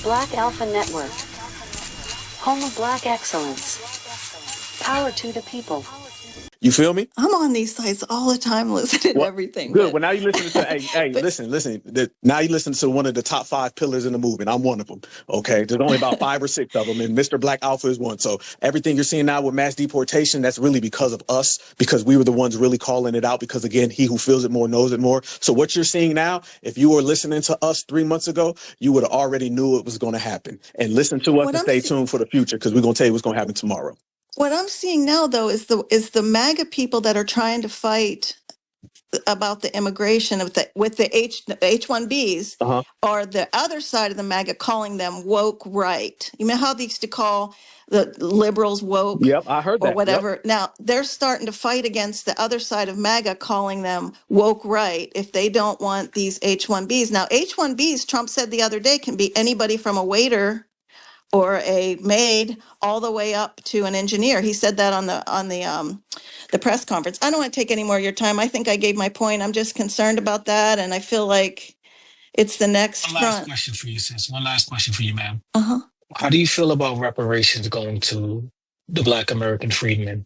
Black Alpha Network. Home of Black excellence. Power to the people. You feel me? I'm on these sites all the time listening to everything. Good. But, well, now you listen to, hey, listen. Now you listen to one of the top 5 pillars in the movement. I'm one of them. Okay. There's only about 5 or 6 of them, and Mr. Black Alpha is one. So everything you're seeing now with mass deportation, that's really because of us, because we were the ones really calling it out, because again, he who feels it more knows it more. So what you're seeing now, if you were listening to us 3 months ago, you would have already knew it was going to happen. And listen to us and stay tuned for the future, because we're going to tell you what's going to happen tomorrow. What I'm seeing now, though, is the MAGA people that are trying to fight about the immigration with the H-1Bs, or the other side of the MAGA calling them woke right. You know how they used to call the liberals woke? Yep, I heard that. Or whatever. Yep. Now they're starting to fight against the other side of MAGA, calling them woke right if they don't want these H-1Bs. Now H-1Bs, Trump said the other day, can be anybody from a waiter or a maid all the way up to an engineer. He said that on the press conference. I don't want to take any more of your time. I think I gave my point. I'm just concerned about that, and I feel like it's the next One last question for you, sis. One last question for you, ma'am. How do you feel about reparations going to the Black American freedmen?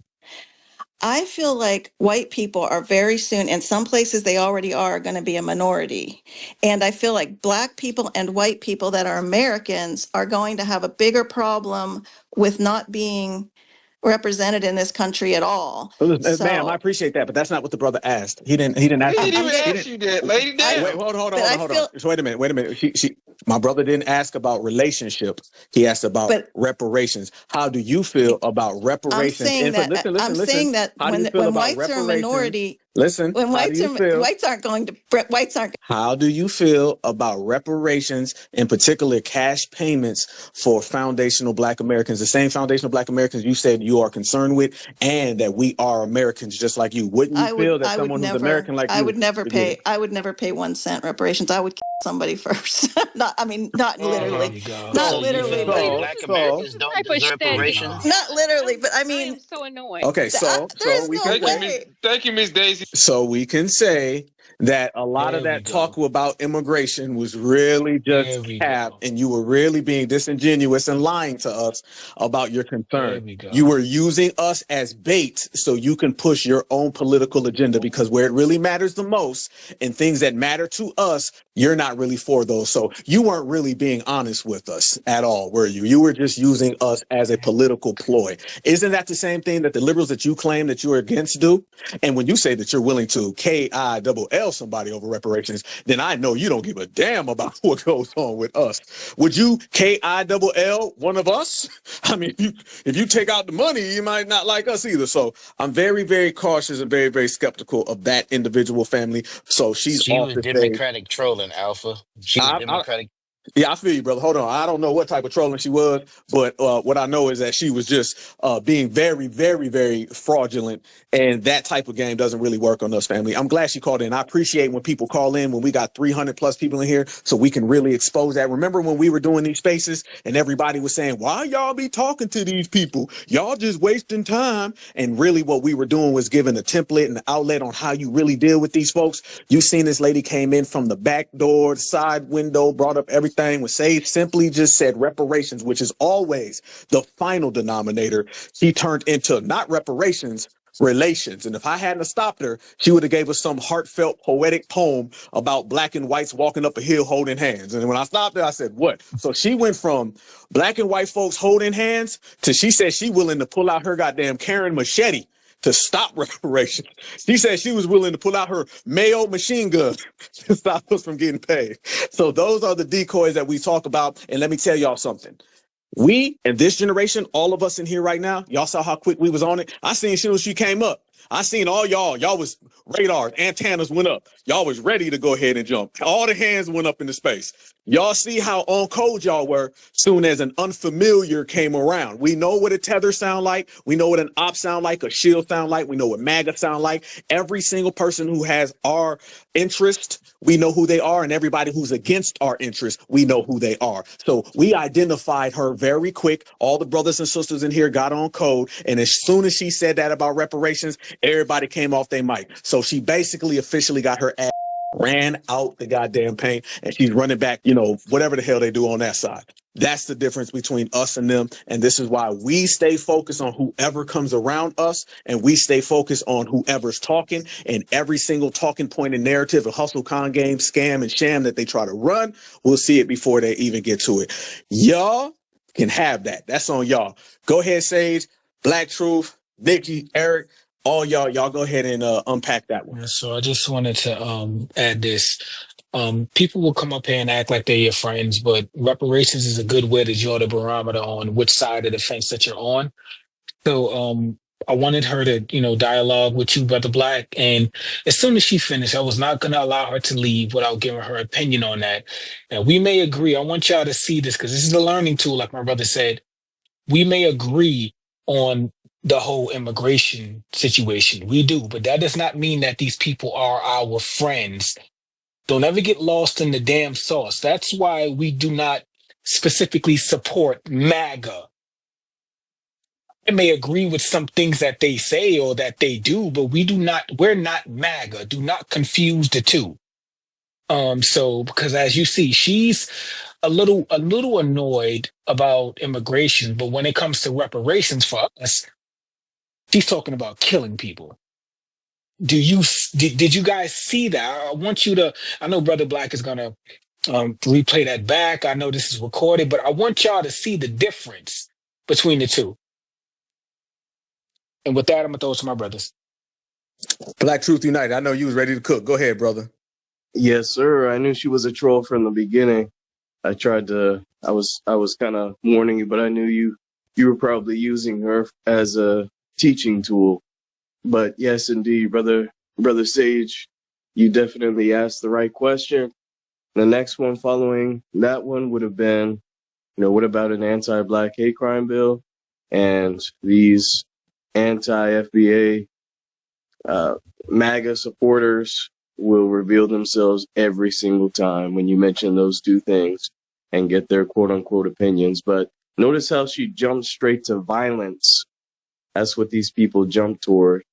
I feel like white people are very soon, in some places they already are, going to be a minority. And I feel like Black people and white people that are Americans are going to have a bigger problem with not being represented in this country at all. Ma'am, I appreciate that, but that's not what the brother asked. He didn't ask. He didn't even ask you that, lady. Wait, hold on. Just wait a minute. My brother didn't ask about relationship. He asked about reparations. How do you feel about reparations? I'm saying that when whites are a minority. Listen, whites aren't going to. How do you feel about reparations, in particular cash payments for foundational Black Americans, the same foundational Black Americans you said you are concerned with, and that we are Americans just like you? Wouldn't you feel that someone who's American like you? I would never pay 1 cent reparations. I would kill somebody first. Not literally. Not literally. Black Americans don't deserve reparations. Not literally, but I mean. I am so annoyed. Okay, Thank you, Miss Daisy. So we can say that a lot of that talk about immigration was really just cap, and you were really being disingenuous and lying to us about your concern. You were using us as bait so you can push your own political agenda, because where it really matters the most and things that matter to us, you're not really for those. So you weren't really being honest with us at all, were you? You were just using us as a political ploy. Isn't that the same thing that the liberals that you claim that you're against do? And when you say that you're willing to KILL somebody over reparations, then I know you don't give a damn about what goes on with us. Would you KILL one of us? I mean, if you take out the money, you might not like us either. So I'm very, very cautious and very, very skeptical of that individual family. So she was Democratic trolling, Alpha. She was Democratic. Yeah, I feel you, brother. Hold on. I don't know what type of trolling she was, but what I know is that she was just being very, very, very fraudulent, and that type of game doesn't really work on us, family. I'm glad she called in. I appreciate when people call in, when we got 300 plus people in here, so we can really expose that. Remember when we were doing these spaces and everybody was saying, why y'all be talking to these people? Y'all just wasting time. And really what we were doing was giving a template and an outlet on how you really deal with these folks. You seen this lady came in from the back door, the side window, brought up everything. When Sage simply just said reparations, which is always the final denominator, she turned into not reparations, relations. And if I hadn't stopped her, she would have gave us some heartfelt poetic poem about black and whites walking up a hill holding hands. And when I stopped her, I said, what? So she went from black and white folks holding hands to she said she willing to pull out her goddamn Karen machete to stop reparations. She said she was willing to pull out her Mayo machine gun to stop us from getting paid. So those are the decoys that we talk about. And let me tell y'all something. We, in this generation, all of us in here right now, y'all saw how quick we was on it. I seen as soon as she came up, I seen all y'all was radar, antennas went up. Y'all was ready to go ahead and jump. All the hands went up into space. Y'all see how on code y'all were soon as an unfamiliar came around. We know what a tether sound like. We know what an op sound like, a shield sound like. We know what MAGA sound like. Every single person who has our interest, we know who they are. And everybody who's against our interest, we know who they are. So we identified her very quick. All the brothers and sisters in here got on code. And as soon as she said that about reparations, everybody came off their mic. So she basically officially got her ass ran out the goddamn paint, and she's running back, you know, whatever the hell they do on that side. That's the difference between us and them. And this is why we stay focused on whoever comes around us, and we stay focused on whoever's talking, and every single talking point and narrative of hustle, con game, scam, and sham that they try to run, we'll see it before they even get to it. Y'all can have that. That's on y'all. Go ahead, Sage, Black Truth, Nikki, Eric, all y'all go ahead and unpack that one. So I just wanted to add this. People will come up here and act like they're your friends, but reparations is a good way to draw the barometer on which side of the fence that you're on. So I wanted her to, you know, dialogue with you, Brother Black. And as soon as she finished, I was not going to allow her to leave without giving her opinion on that. Now, we may agree. I want y'all to see this because this is a learning tool, like my brother said. We may agree on the whole immigration situation. We do, but that does not mean that these people are our friends. Don't ever get lost in the damn sauce. That's why we do not specifically support MAGA. I may agree with some things that they say or that they do, but we're not MAGA. Do not confuse the two. So because as you see, she's a little annoyed about immigration, but when it comes to reparations for us, she's talking about killing people. Did you guys see that? I want you to, I know Brother Black is gonna replay that back. I know this is recorded, but I want y'all to see the difference between the two. And with that, I'm gonna throw it to my brothers. Black Truth United. I know you was ready to cook. Go ahead, brother. Yes, sir. I knew she was a troll from the beginning. I was kind of warning you, but I knew you were probably using her as a teaching tool. But yes, indeed, brother Sage, you definitely asked the right question. The next one following that one would have been, you know, what about an anti-black hate crime bill? And these anti-FBA MAGA supporters will reveal themselves every single time when you mention those two things and get their quote-unquote opinions. But notice how she jumped straight to violence. That's what these people jump toward.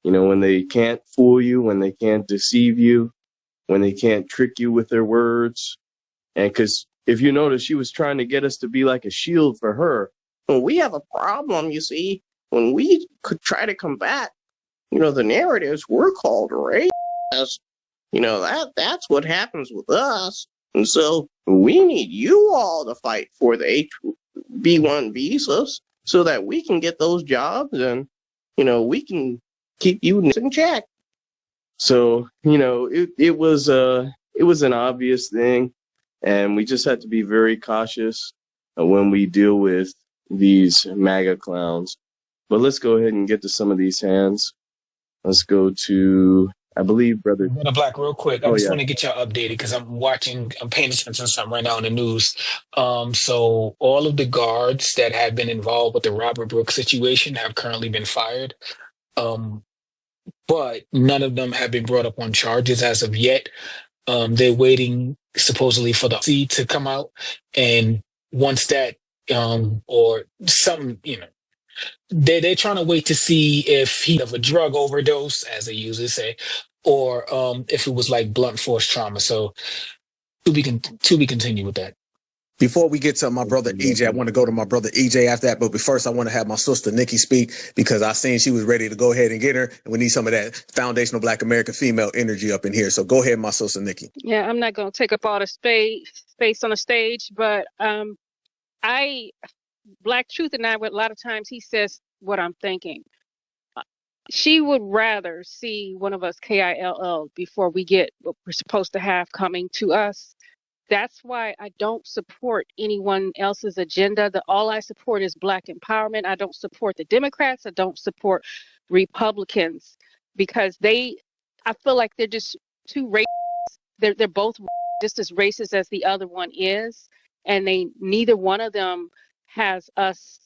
You know, when they can't fool you, when they can't deceive you, when they can't trick you with their words. And because if you notice, she was trying to get us to be like a shield for her. Well, we have a problem, you see. When we could try to combat, you know, the narratives, we're called racists. You know, that's what happens with us. And so we need you all to fight for the H-1B visas so that we can get those jobs and, you know, we can keep you in check. So, you know, it was an obvious thing, and we just had to be very cautious when we deal with these MAGA clowns. But let's go ahead and get to some of these hands. Let's go to, I believe, Brother Black, real quick. I just want to get y'all updated because I'm paying attention to something right now in the news. So all of the guards that have been involved with the Robert Brooks situation have currently been fired. But none of them have been brought up on charges as of yet. They're waiting supposedly for the C to come out. And once that, or some, you know, they're trying to wait to see if he have a drug overdose, as they usually say, or if it was like blunt force trauma. So to be continued with that. Before we get to my brother EJ, I want to go to my brother EJ after that. But first, I want to have my sister Nikki speak because I seen she was ready to go ahead and get her. And we need some of that foundational Black American female energy up in here. So go ahead, my sister Nikki. Yeah, I'm not going to take up all the space on the stage, but Black Truth and I, a lot of times he says what I'm thinking. She would rather see one of us KILL before we get what we're supposed to have coming to us. That's why I don't support anyone else's agenda. All I support is Black empowerment. I don't support the Democrats. I don't support Republicans because I feel like they're just too racist. They're both just as racist as the other one is, and neither one of them has us.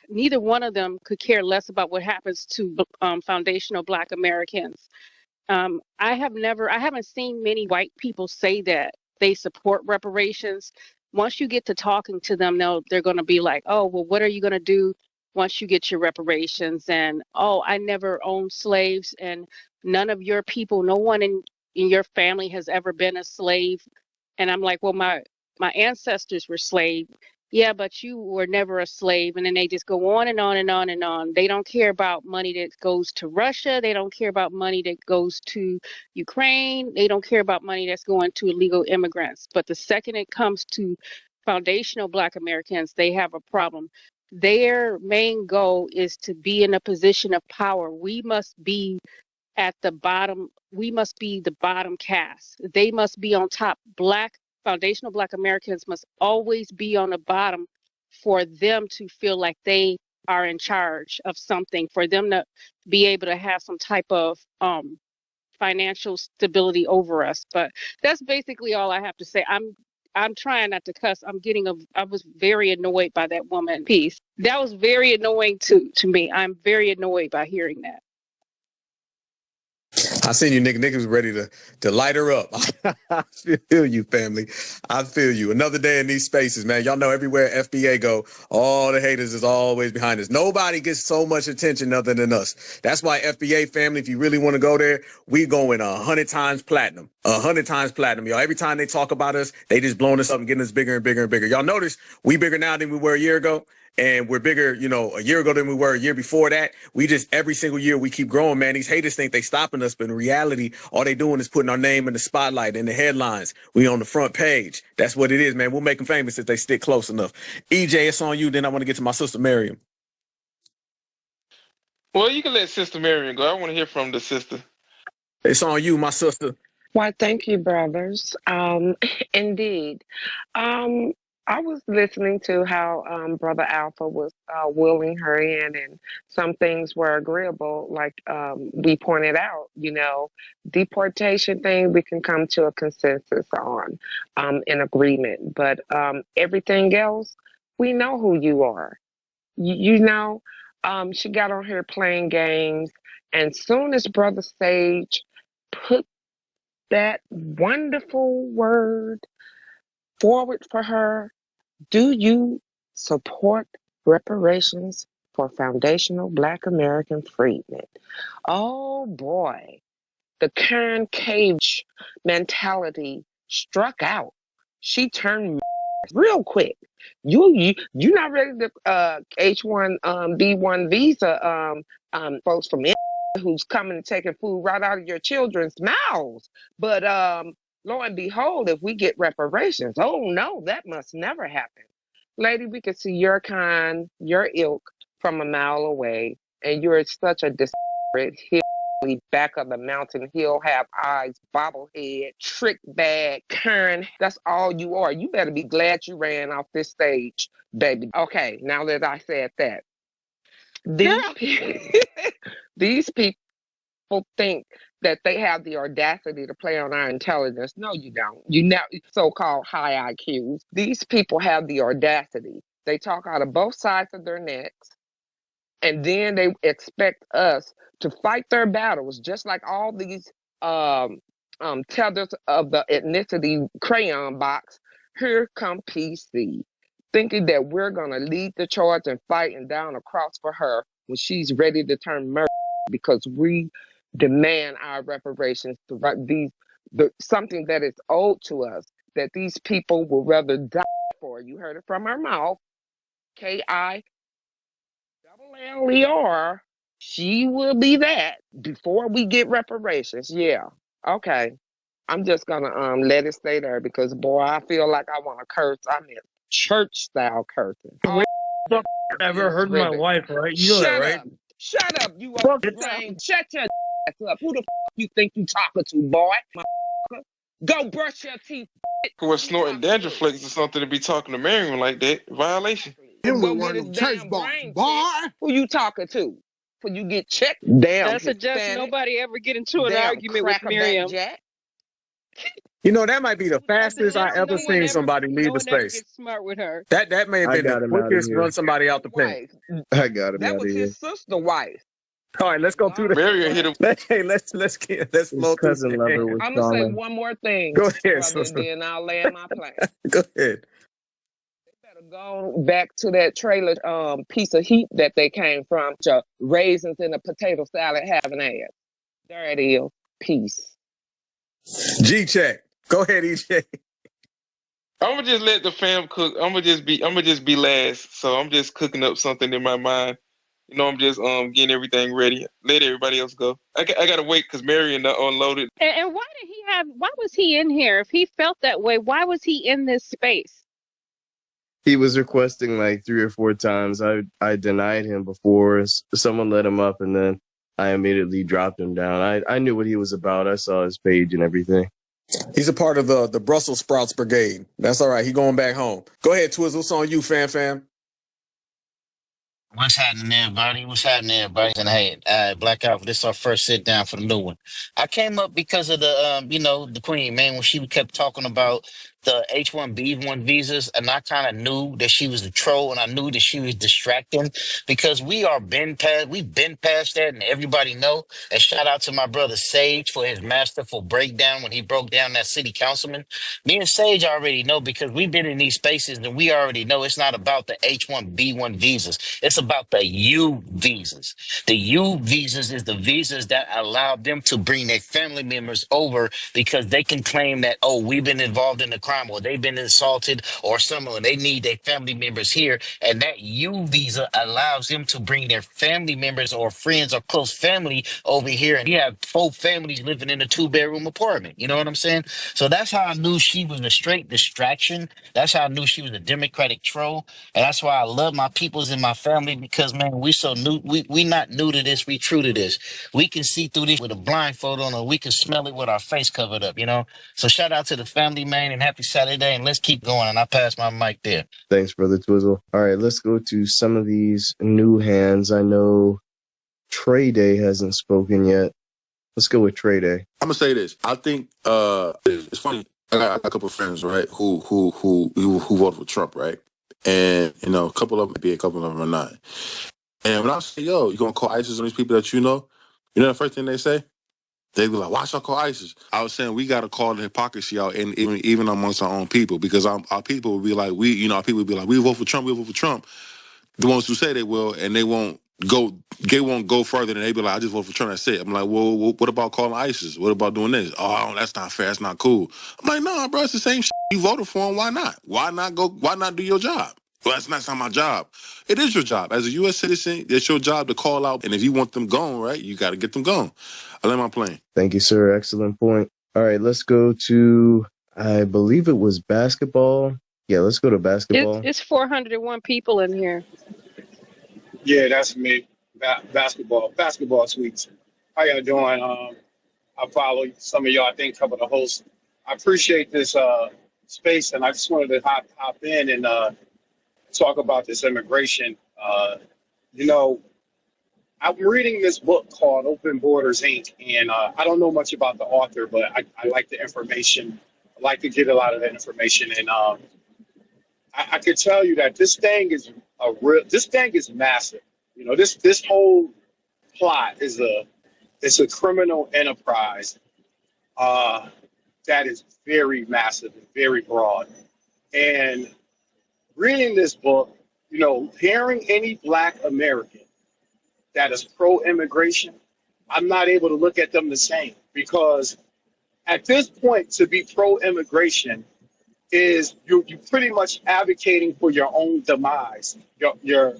Neither one of them could care less about what happens to foundational Black Americans. I haven't seen many white people say that they support reparations. Once you get to talking to them, they're going to be like, oh, well, what are you going to do once you get your reparations? And, oh, I never owned slaves, and none of your people, no one in in your family has ever been a slave? And I'm like, well, my ancestors were slaves. Yeah, but you were never a slave. And then they just go on and on and on and on. They don't care about money that goes to Russia. They don't care about money that goes to Ukraine. They don't care about money that's going to illegal immigrants. But the second it comes to foundational Black Americans, they have a problem. Their main goal is to be in a position of power. We must be at the bottom. We must be the bottom caste. They must be on top. Foundational Black Americans must always be on the bottom for them to feel like they are in charge of something, for them to be able to have some type of financial stability over us. But that's basically all I have to say. I'm trying not to cuss. I was very annoyed by that woman piece. That was very annoying to me. I'm very annoyed by hearing that. I seen you, Nick. Nick was ready to light her up. I feel you, family. I feel you. Another day in these spaces, man. Y'all know everywhere FBA go, all the haters is always behind us. Nobody gets so much attention other than us. That's why FBA family, if you really want to go there, we going 100 times platinum. 100 times platinum, y'all. Every time they talk about us, they just blowing us up and getting us bigger and bigger and bigger. Y'all notice we bigger now than we were a year ago. And we're bigger, a year ago than we were a year before that. We just, every single year, we keep growing, man. These haters think they stopping us, but in reality, all they doing is putting our name in the spotlight, in the headlines. We on the front page. That's what it is, man. We'll make them famous if they stick close enough. EJ, it's on you. Then I want to get to my sister, Miriam. Well, you can let Sister Miriam go. I want to hear from the sister. It's on you, my sister. Why, thank you, brothers. Indeed. I was listening to how Brother Alpha was wheeling her in, and some things were agreeable, like we pointed out, deportation thing we can come to a consensus on, in agreement. But everything else, we know who you are. She got on here playing games, and soon as Brother Sage put that wonderful word forward for her, do you support reparations for foundational Black American freedmen? Oh boy, the Karen Cage mentality struck out. She turned real quick. You not ready to H1B1 visa folks from India who's coming and taking food right out of your children's mouths. But lo and behold, if we get reparations, oh no, that must never happen. Lady, we can see your kind, your ilk from a mile away, and you're such a disparate hill, back of the mountain hill, have eyes, bobblehead, trick bag, Karen. That's all you are. You better be glad you ran off this stage, baby. Okay, now that I said that. These people think that they have the audacity to play on our intelligence. No, you don't. You know, so-called high IQs. These people have the audacity. They talk out of both sides of their necks, and then they expect us to fight their battles, just like all these tethers of the ethnicity crayon box. Here come PC, thinking that we're going to lead the charge and fighting down a cross for her when she's ready to turn murder, because we demand our reparations to something that is owed to us, that these people will rather die for. You heard it from her mouth. KILLER, she will be that before we get reparations. Yeah. Okay. I'm just gonna let it stay there, because boy, I feel like I want to curse. I mean, church style cursing. Ever heard my wife, right? You know that, right? Shut up, you are saying. Shut your ass up. Who the you think you talking to, boy? Go brush your teeth. Who was snorting dandruff flakes or something to be talking to Miriam like that? Violation. Go get his damn brain, boy. Who you talking to? When you get checked? Damn. That suggests nobody ever get into an argument with Miriam. That might be the fastest I ever seen somebody leave a space. No one ever gets smart with her. That may have been the quickest run somebody out the pen. I got him. That was his sister wife. All right, let's go through the. Miriam hit him. Let's flow cousin lover was I'm gonna say one more thing. Go ahead, then I'll land my plane. Go ahead. They better go back to that trailer piece of heat that they came from, to raisins in a potato salad having ass. There it is. Peace. G-check. Go ahead, EJ. I'm gonna just let the fam cook. I'm gonna just be last. So I'm just cooking up something in my mind. You know, I'm just getting everything ready. Let everybody else go. I gotta wait because Marion unloaded. And why was he in here? If he felt that way, why was he in this space? He was requesting like 3 or 4 times. I denied him before. Someone let him up, and then I immediately dropped him down. I knew what he was about. I saw his page and everything. He's a part of the Brussels Sprouts Brigade. That's all right. He going back home. Go ahead, Twizzle. What's on you, fam? What's happening, everybody? What's happening, everybody? And hey, Black Alpha, this is our first sit down for the new one. I came up because of the, the Queen, man, when she kept talking about the H-1B1 visas, and I kind of knew that she was the troll, and I knew that she was distracting because we've been past that, and everybody know. And shout out to my brother Sage for his masterful breakdown when he broke down that city councilman. Me and Sage already know because we've been in these spaces, and we already know it's not about the H-1B1 visas. It's about the U visas. The U visas is the visas that allow them to bring their family members over because they can claim that, oh, we've been involved in the crime or they've been assaulted or someone. They need their family members here. And that U visa allows them to bring their family members or friends or close family over here. And you have 4 families living in a 2-bedroom apartment. You know what I'm saying? So that's how I knew she was a straight distraction. That's how I knew she was a Democratic troll. And that's why I love my peoples and my family because, man, we so new. We not new to this. We true to this. We can see through this with a blindfold on, or we can smell it with our face covered up, you know? So shout out to the family, man, and happy Saturday. And let's keep going. And I pass my mic there. Thanks, Brother Twizzle. All right, let's go to some of these new hands. I know Trey Day hasn't spoken yet. Let's go with Trey Day. I'm gonna say this. I think it's funny. I got a couple of friends, right, who voted for Trump, right? And a couple of them maybe a couple of them are not. And when I say, yo, you gonna call ISIS on these people that you know the first thing they say? They be like, why should I call ISIS? I was saying we got to call the hypocrisy out, and even amongst our own people, because our people will be like, we vote for Trump, we vote for Trump. The ones who say they will, and they won't go further than they be like, I just vote for Trump, that's it. I'm like, well, what about calling ISIS? What about doing this? Oh, that's not fair, that's not cool. I'm like, no, bro, it's the same shit. You voted for him, why not? Why not do your job? Well, that's not my job. It is your job. As a U.S. citizen, it's your job to call out, and if you want them gone, right, you got to get them gone. I land my plane. Thank you, sir. Excellent point. All right, let's go to, I believe it was basketball. Yeah, let's go to basketball. It's 401 people in here. Yeah, that's me. Basketball tweets. How y'all doing? I follow some of y'all. I think cover the host. I appreciate this space, and I just wanted to hop in and talk about this immigration. I'm reading this book called Open Borders, Inc., and I don't know much about the author, but I like the information. I like to get a lot of that information, and I could tell you that this thing is massive. This whole plot is a criminal enterprise that is very massive and very broad. And reading this book, hearing any Black American that is pro-immigration, I'm not able to look at them the same, because at this point, to be pro-immigration is you pretty much advocating for your own demise, your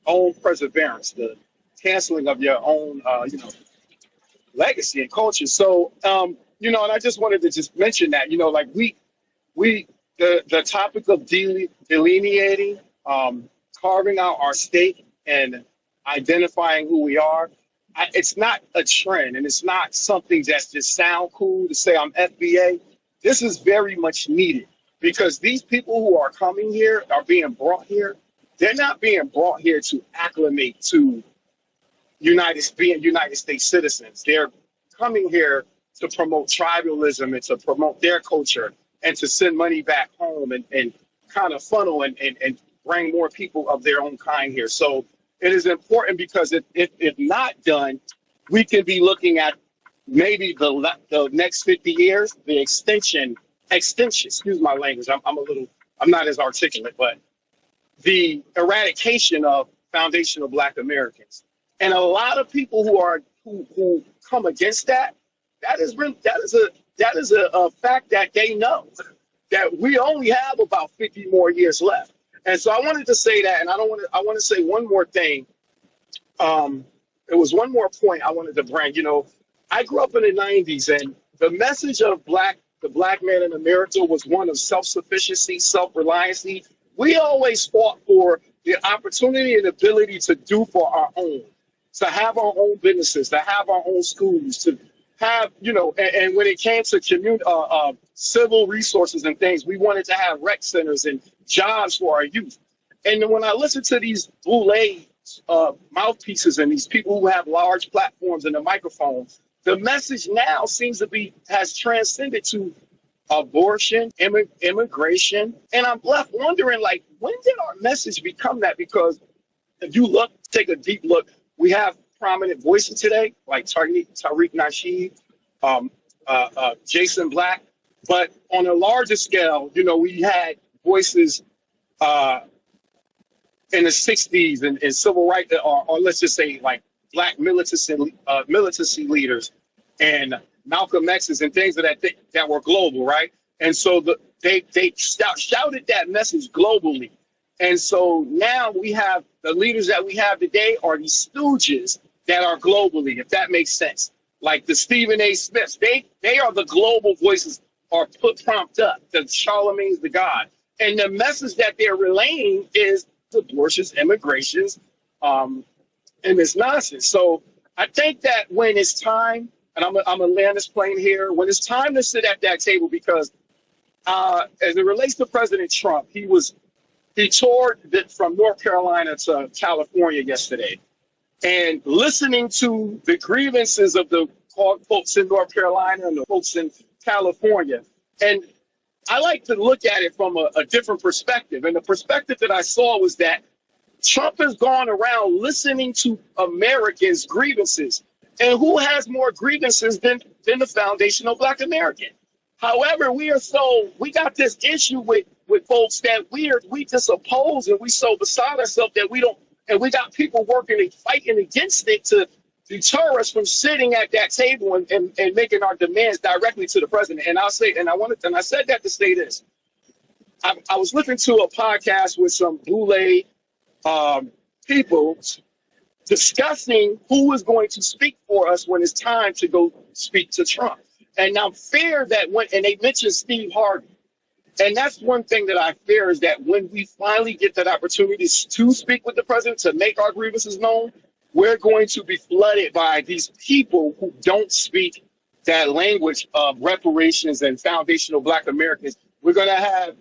own perseverance, the canceling of your own legacy and culture. So and I just wanted to just mention that, like the topic of delineating, carving out our state and identifying who we are, it's not a trend, and it's not something that's just sound cool to say I'm FBA. This is very much needed, because these people who are coming here are being brought here. They're not being brought here to acclimate to being United States citizens. They're coming here to promote tribalism and to promote their culture and to send money back home and kind of funnel and bring more people of their own kind here. So it is important, because if not done, we can be looking at maybe the next 50 years, the extension, excuse my language, I'm not as articulate, but the eradication of foundational Black Americans. And a lot of people who come against that is that is a fact that they know that we only have about 50 more years left. And so I wanted to say that, and I want to say one more thing. There was one more point I wanted to bring. You know, I grew up in the 90s, and the message of the black man in America was one of self-sufficiency, self-reliancy. We always fought for the opportunity and ability to do for our own, to have our own businesses, to have our own schools, to have, you know, and when it came to civil resources and things, we wanted to have rec centers and jobs for our youth. And when I listen to these Boule mouthpieces and these people who have large platforms and a microphone, the message now seems to be has transcended to abortion, immigration, and I'm left wondering, like, when did our message become that? Because if you take a deep look, we have prominent voices today, like Tariq Nasheed, Jason Black, but on a larger scale, you know, we had voices in the 60s and civil rights, or let's just say like black militancy leaders and Malcolm X's and things of that were global, right? And so they shouted that message globally. And so now we have the leaders that we have today are these stooges that are globally, if that makes sense. Like the Stephen A. Smiths, they are the global voices, are pumped up, the Charlemagne's the God. And the message that they're relaying is abortions, immigrations, and this nonsense. So I think that when it's time, and I'm gonna land this plane here, when it's time to sit at that table, because as it relates to President Trump, he toured from North Carolina to California yesterday, and listening to the grievances of the folks in North Carolina and the folks in California. And I like to look at it from a different perspective. And the perspective that I saw was that Trump has gone around listening to Americans' grievances. And who has more grievances than the foundational Black American? However, we got this issue with folks that we just oppose, and we so beside ourselves that we don't, and we got people working and fighting against it to deter us from sitting at that table and making our demands directly to the president. And I said that to say this. I was listening to a podcast with some Boule people discussing who is going to speak for us when it's time to go speak to Trump. And I'm fair that and they mentioned Steve Harvey. And that's one thing that I fear, is that when we finally get that opportunity to speak with the president, to make our grievances known, we're going to be flooded by these people who don't speak that language of reparations and foundational Black Americans. We're going to have,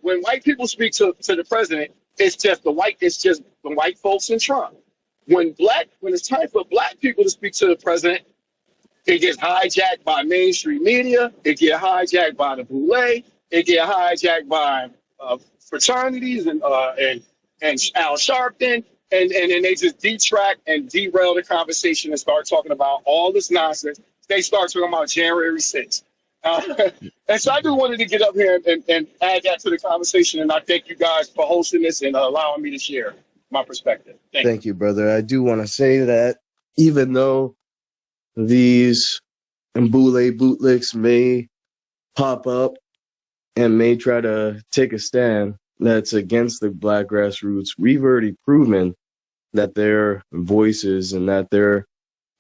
when white people speak to the president, it's just the white folks and Trump. When it's time for Black people to speak to the president, it gets hijacked by mainstream media. It gets hijacked by the Boule. It gets hijacked by fraternities and Al Sharpton. And then they just detract and derail the conversation and start talking about all this nonsense. They start talking about January 6th. And so I just wanted to get up here and add that to the conversation. And I thank you guys for hosting this and allowing me to share my perspective. Thank you, brother. I do want to say that even though these Boule bootlicks may pop up and may try to take a stand that's against the Black grassroots, we've already proven that their voices and that their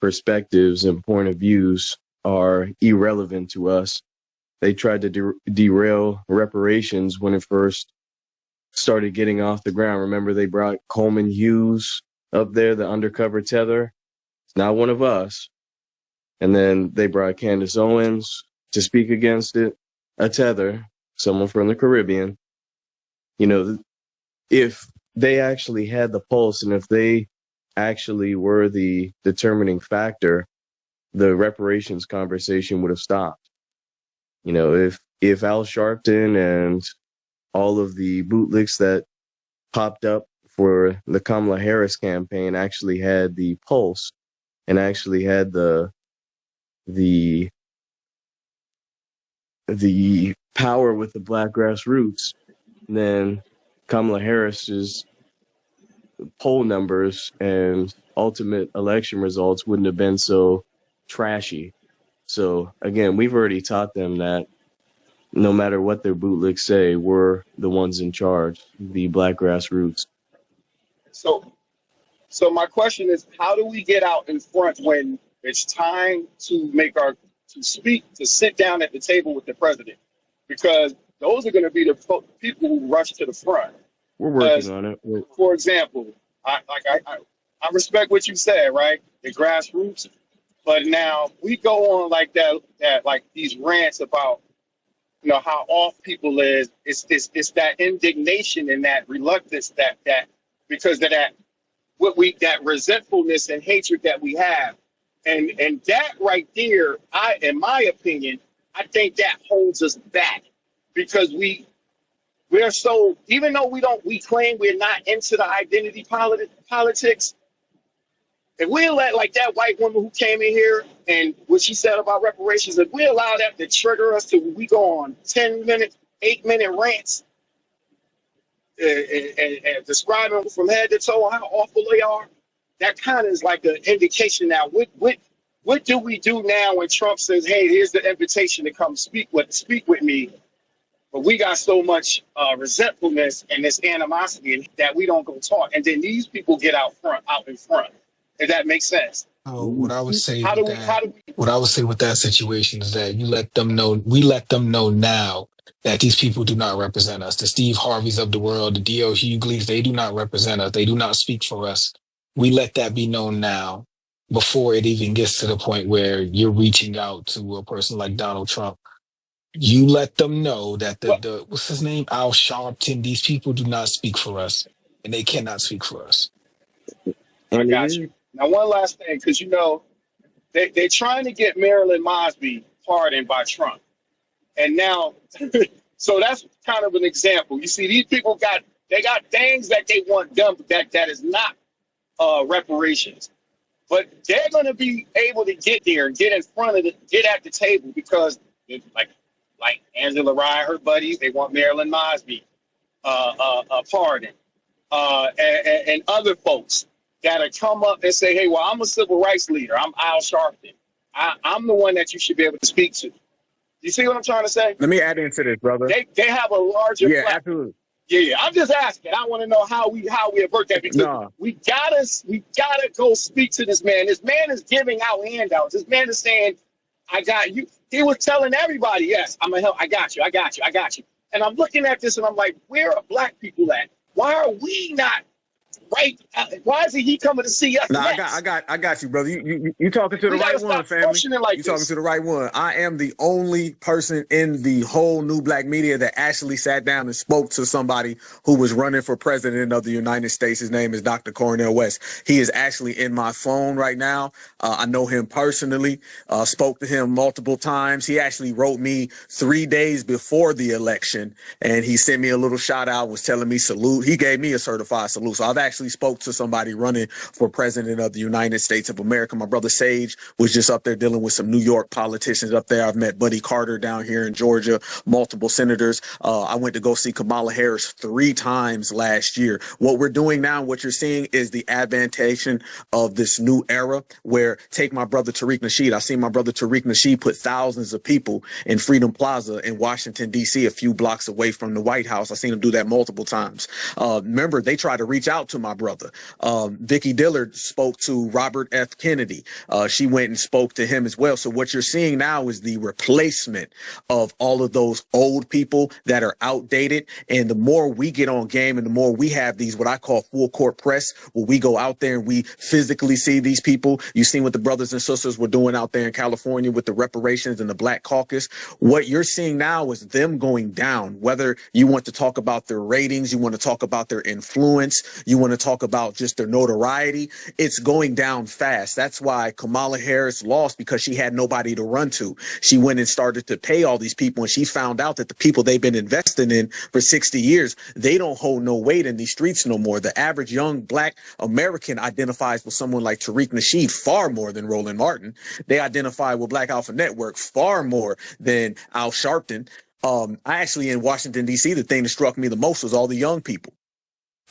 perspectives and point of views are irrelevant to us. They tried to derail reparations when it first started getting off the ground. Remember, they brought Coleman Hughes up there, the undercover tether. It's not one of us. And then they brought Candace Owens to speak against it, a tether, someone from the Caribbean. You know, if they actually had the pulse and if they actually were the determining factor, the reparations conversation would have stopped. You know, if Al Sharpton and all of the bootlicks that popped up for the Kamala Harris campaign actually had the pulse and actually had the power with the Black grassroots, then Kamala Harris's poll numbers and ultimate election results wouldn't have been so trashy. So again, we've already taught them that no matter what their bootlicks say, we're the ones in charge, the Black Grassroots. So, so my question is, how do we get out in front when it's time to make our to speak to sit down at the table with the president? Because those are going to be the people who rush to the front. We're working on it. For example, I respect what you said, right? The grassroots. But now we go on like that like these rants about how off people is. It's that indignation and that reluctance that because of that that resentfulness and hatred that we have, and that right there, in my opinion, I think that holds us back because we're so, even though we claim we're not into the identity politics. If we let like that white woman who came in here and what she said about reparations, if we allow that to trigger us to we go on 10-minute, 8-minute rants and describing from head to toe how awful they are, that kind of is like an indication now. What do we do now when Trump says, "Hey, here's the invitation to come speak with me," but we got so much resentfulness and this animosity that we don't go talk, and then these people get out in front. If that makes sense. So what I would say How with do we? How that, do we? what I would say with that situation is that you let them know, we let them know now that these people do not represent us. The Steve Harveys of the world, the D.L. Hugleys, they do not represent us. They do not speak for us. We let that be known now before it even gets to the point where you're reaching out to a person like Donald Trump. You let them know that What? the what's his name? Al Sharpton, these people do not speak for us and they cannot speak for us. I And it got is you. Now, one last thing, because they're trying to get Marilyn Mosby pardoned by Trump, and now, so that's kind of an example. You see, these people got things that they want done that is not reparations, but they're going to be able to get there and get in front of get at the table because, like Angela Rye, her buddies, they want Marilyn Mosby pardon, and other folks that come up and say, "Hey, well, I'm a civil rights leader. I'm Al Sharpton. I'm the one that you should be able to speak to." You see what I'm trying to say? Let me add into this, brother. They have a larger Yeah, platform. absolutely. Yeah. I'm just asking. I want to know how we avert that because No, we gotta go speak to this man. This man is giving out handouts. This man is saying, "I got you." He was telling everybody, "Yes, I'm gonna help. I got you. I got you. I got you." And I'm looking at this and I'm like, where are black people at? Why are we not right? Why isn't he coming to see us no, next? I got you, brother. You talking to the We gotta right one, stop family. functioning like You talking this. to the right one. I am the only person in the whole new black media that actually sat down and spoke to somebody who was running for president of the United States. His name is Dr. Cornel West. He is actually in my phone right now. I know him personally. Spoke to him multiple times. He actually wrote me 3 days before the election, and he sent me a little shout out. Was telling me salute. He gave me a certified salute. So I've actually spoke to somebody running for president of the United States of America. My brother Sage was just up there dealing with some New York politicians up there. I've met Buddy Carter down here in Georgia, multiple senators. I went to go see Kamala Harris 3 times last year. What we're doing now, what you're seeing is the advantation of this new era where take my brother Tariq Nasheed. I seen my brother Tariq Nasheed put thousands of people in Freedom Plaza in Washington, D.C., a few blocks away from the White House. I seen him do that multiple times. Remember, they tried to reach out to my brother. Vicky Dillard spoke to Robert F. Kennedy. She went and spoke to him as well. So what you're seeing now is the replacement of all of those old people that are outdated. And the more we get on game and the more we have these, what I call full court press, where we go out there and we physically see these people. You've seen what the brothers and sisters were doing out there in California with the reparations and the Black Caucus. What you're seeing now is them going down, whether you want to talk about their ratings, you want to talk about their influence, you want to talk about just their notoriety, it's going down fast. That's why Kamala Harris lost, because she had nobody to run to. She went and started to pay all these people, and she found out that the people they've been investing in for 60 years, they don't hold no weight in these streets no more. The average young Black American identifies with someone like Tariq Nasheed far more than Roland Martin. They identify with Black Alpha Network far more than Al Sharpton. I actually, in Washington, D.C., the thing that struck me the most was all the young people.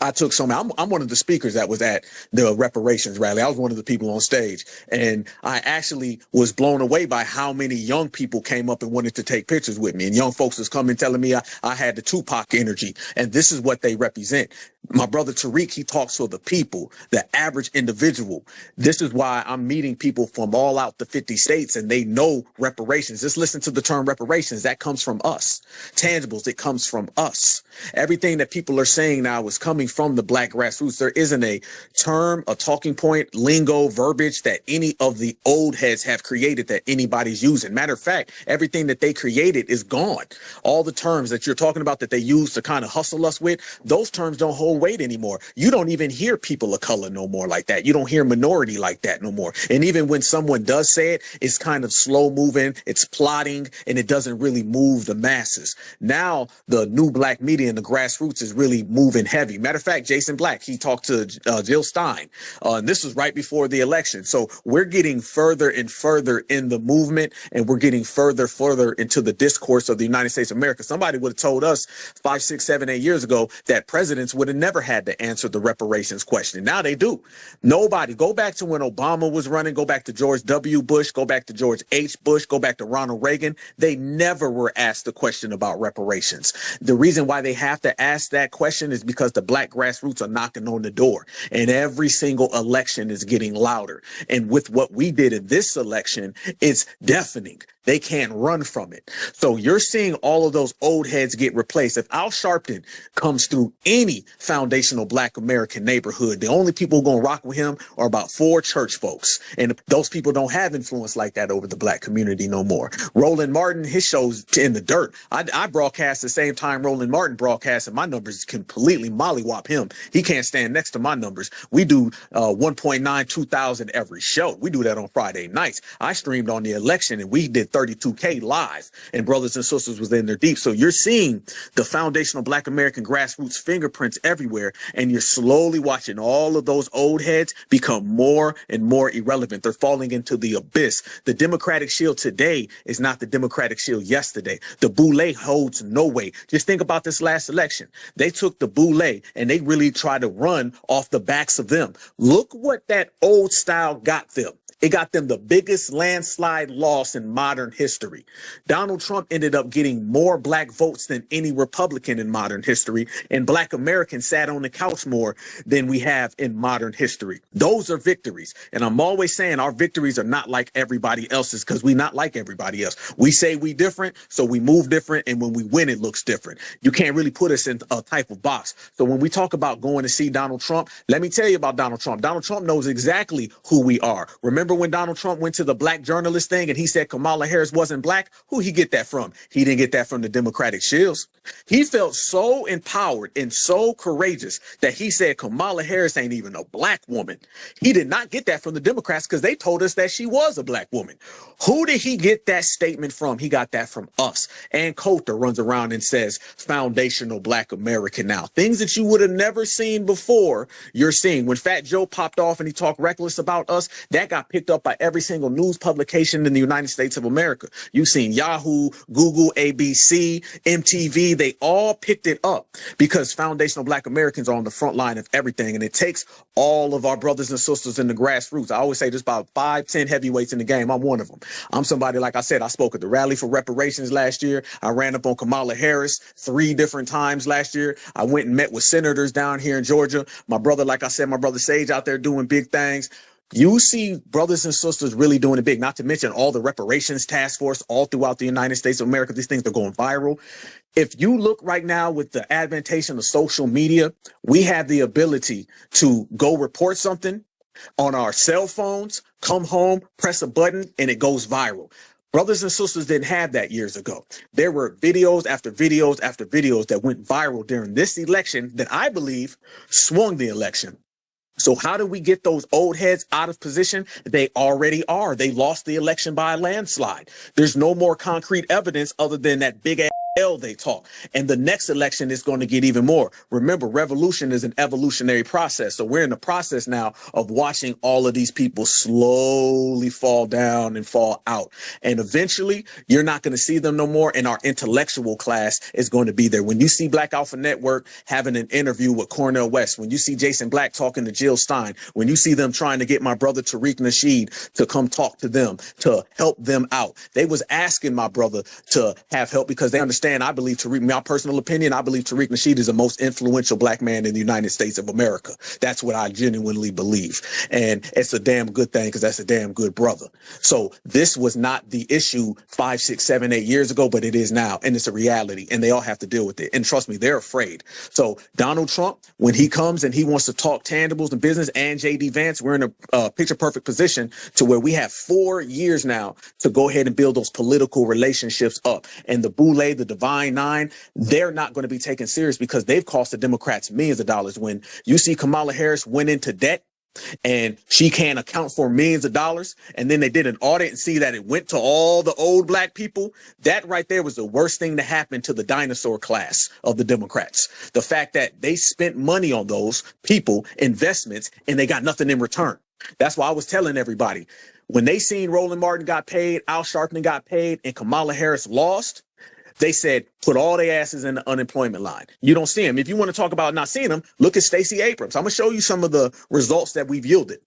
I took some. I'm one of the speakers that was at the reparations rally. I was one of the people on stage, and I actually was blown away by how many young people came up and wanted to take pictures with me. And young folks was coming telling me I had the Tupac energy, and this is what they represent. My brother Tariq, he talks for the people, the average individual. This is why I'm meeting people from all out the 50 states, and they know reparations. Just listen to the term reparations. That comes from us. Tangibles, it comes from us. Everything that people are saying now is coming from the Black grassroots. There isn't a term, a talking point, lingo, verbiage that any of the old heads have created that anybody's using. Matter of fact, everything that they created is gone. All the terms that you're talking about that they use to kind of hustle us with, those terms don't hold weight anymore. You don't even hear people of color no more like that. You don't hear minority like that no more. And even when someone does say it, it's kind of slow moving, it's plotting, and it doesn't really move the masses. Now, the new black media and the grassroots is really moving heavy. Matter of fact, Jason Black, he talked to Jill Stein, and this was right before the election. So we're getting further and further in the movement, and we're getting further into the discourse of the United States of America. Somebody would have told us 5, 6, 7, 8 years ago that presidents would have never had to answer the reparations question. Now they do. Nobody. Go back to when Obama was running, go back to George W. Bush, go back to George H. Bush, go back to Ronald Reagan. They never were asked the question about reparations. The reason why they have to ask that question is because the black grassroots are knocking on the door, and every single election is getting louder. And with what we did in this election, it's deafening. They can't run from it. So you're seeing all of those old heads get replaced. If Al Sharpton comes through any foundational black American neighborhood, the only people who are going to rock with him are about 4 church folks. And those people don't have influence like that over the black community no more. Roland Martin, his show's in the dirt. I broadcast the same time Roland Martin broadcasts, and my numbers completely mollywop him. He can't stand next to my numbers. We do 1.9, 2,000 every show. We do that on Friday nights. I streamed on the election, and we did 32K live, and brothers and sisters was in there deep. So you're seeing the foundational black American grassroots fingerprints everywhere, and you're slowly watching all of those old heads become more and more irrelevant. They're falling into the abyss. The Democratic Shield today is not the Democratic Shield yesterday. The Boule holds no weight. Just think about this last election. They took the Boule and they really tried to run off the backs of them. Look what that old style got them. It got them the biggest landslide loss in modern history. Donald Trump ended up getting more black votes than any Republican in modern history, and black Americans sat on the couch more than we have in modern history. Those are victories. And I'm always saying our victories are not like everybody else's, because we not like everybody else. We say we different, so we move different, and when we win, it looks different. You can't really put us in a type of box. So when we talk about going to see Donald Trump, let me tell you about Donald Trump. Donald Trump knows exactly who we are. Remember when Donald Trump went to the black journalist thing and he said Kamala Harris wasn't black? Who he get that from? He didn't get that from the Democratic Shields. He felt so empowered and so courageous that he said Kamala Harris ain't even a black woman. He did not get that from the Democrats because they told us that she was a black woman. Who did he get that statement from? He got that from us. And Coulter runs around and says foundational black American now. Things that you would have never seen before, you're seeing. When Fat Joe popped off and he talked reckless about us, that got picked up by every single news publication in the United States of America. You've seen Yahoo, Google, ABC, MTV. They all picked it up because foundational black Americans are on the front line of everything. And it takes all of our brothers and sisters in the grassroots. I always say there's about 5, 10 heavyweights in the game. I'm one of them. I'm somebody, like I said, I spoke at the rally for reparations last year. I ran up on Kamala Harris 3 different times last year. I went and met with senators down here in Georgia. My brother, like I said, my brother Sage out there doing big things. You see brothers and sisters really doing it big, not to mention all the reparations task force all throughout the United States of America. These things are going viral. If you look right now with the advantation of social media, we have the ability to go report something on our cell phones, come home, press a button, and it goes viral. Brothers and sisters didn't have that years ago. There were videos after videos after videos that went viral during this election that I believe swung the election. So how do we get those old heads out of position? They already are. They lost the election by a landslide. There's no more concrete evidence other than that big ass hell they talk. And the next election is going to get even more. Remember, revolution is an evolutionary process. So we're in the process now of watching all of these people slowly fall down and fall out. And eventually, you're not going to see them no more. And our intellectual class is going to be there. When you see Black Alpha Network having an interview with Cornel West, when you see Jason Black talking to Jill Stein, when you see them trying to get my brother Tariq Nasheed to come talk to them, to help them out. They was asking my brother to have help because they understand. I believe Tariq, my personal opinion, I believe Tariq Nasheed is the most influential Black man in the United States of America. That's what I genuinely believe. And it's a damn good thing because that's a damn good brother. So this was not the issue 5, 6, 7, 8 years ago, but it is now. And it's a reality. And they all have to deal with it. And trust me, they're afraid. So Donald Trump, when he comes and he wants to talk tangibles and business, and J.D. Vance, we're in a picture perfect position to where we have 4 years now to go ahead and build those political relationships up. And the Boule, the Divine Nine, they're not going to be taken serious because they've cost the Democrats millions of dollars. When you see Kamala Harris went into debt and she can't account for millions of dollars, and then they did an audit and see that it went to all the old Black people, that right there was the worst thing to happen to the dinosaur class of the Democrats. The fact that they spent money on those people, investments, and they got nothing in return. That's why I was telling everybody, when they seen Roland Martin got paid, Al Sharpton got paid, and Kamala Harris lost, they said, put all their asses in the unemployment line. You don't see them. If you want to talk about not seeing them, look at Stacey Abrams. I'm going to show you some of the results that we've yielded.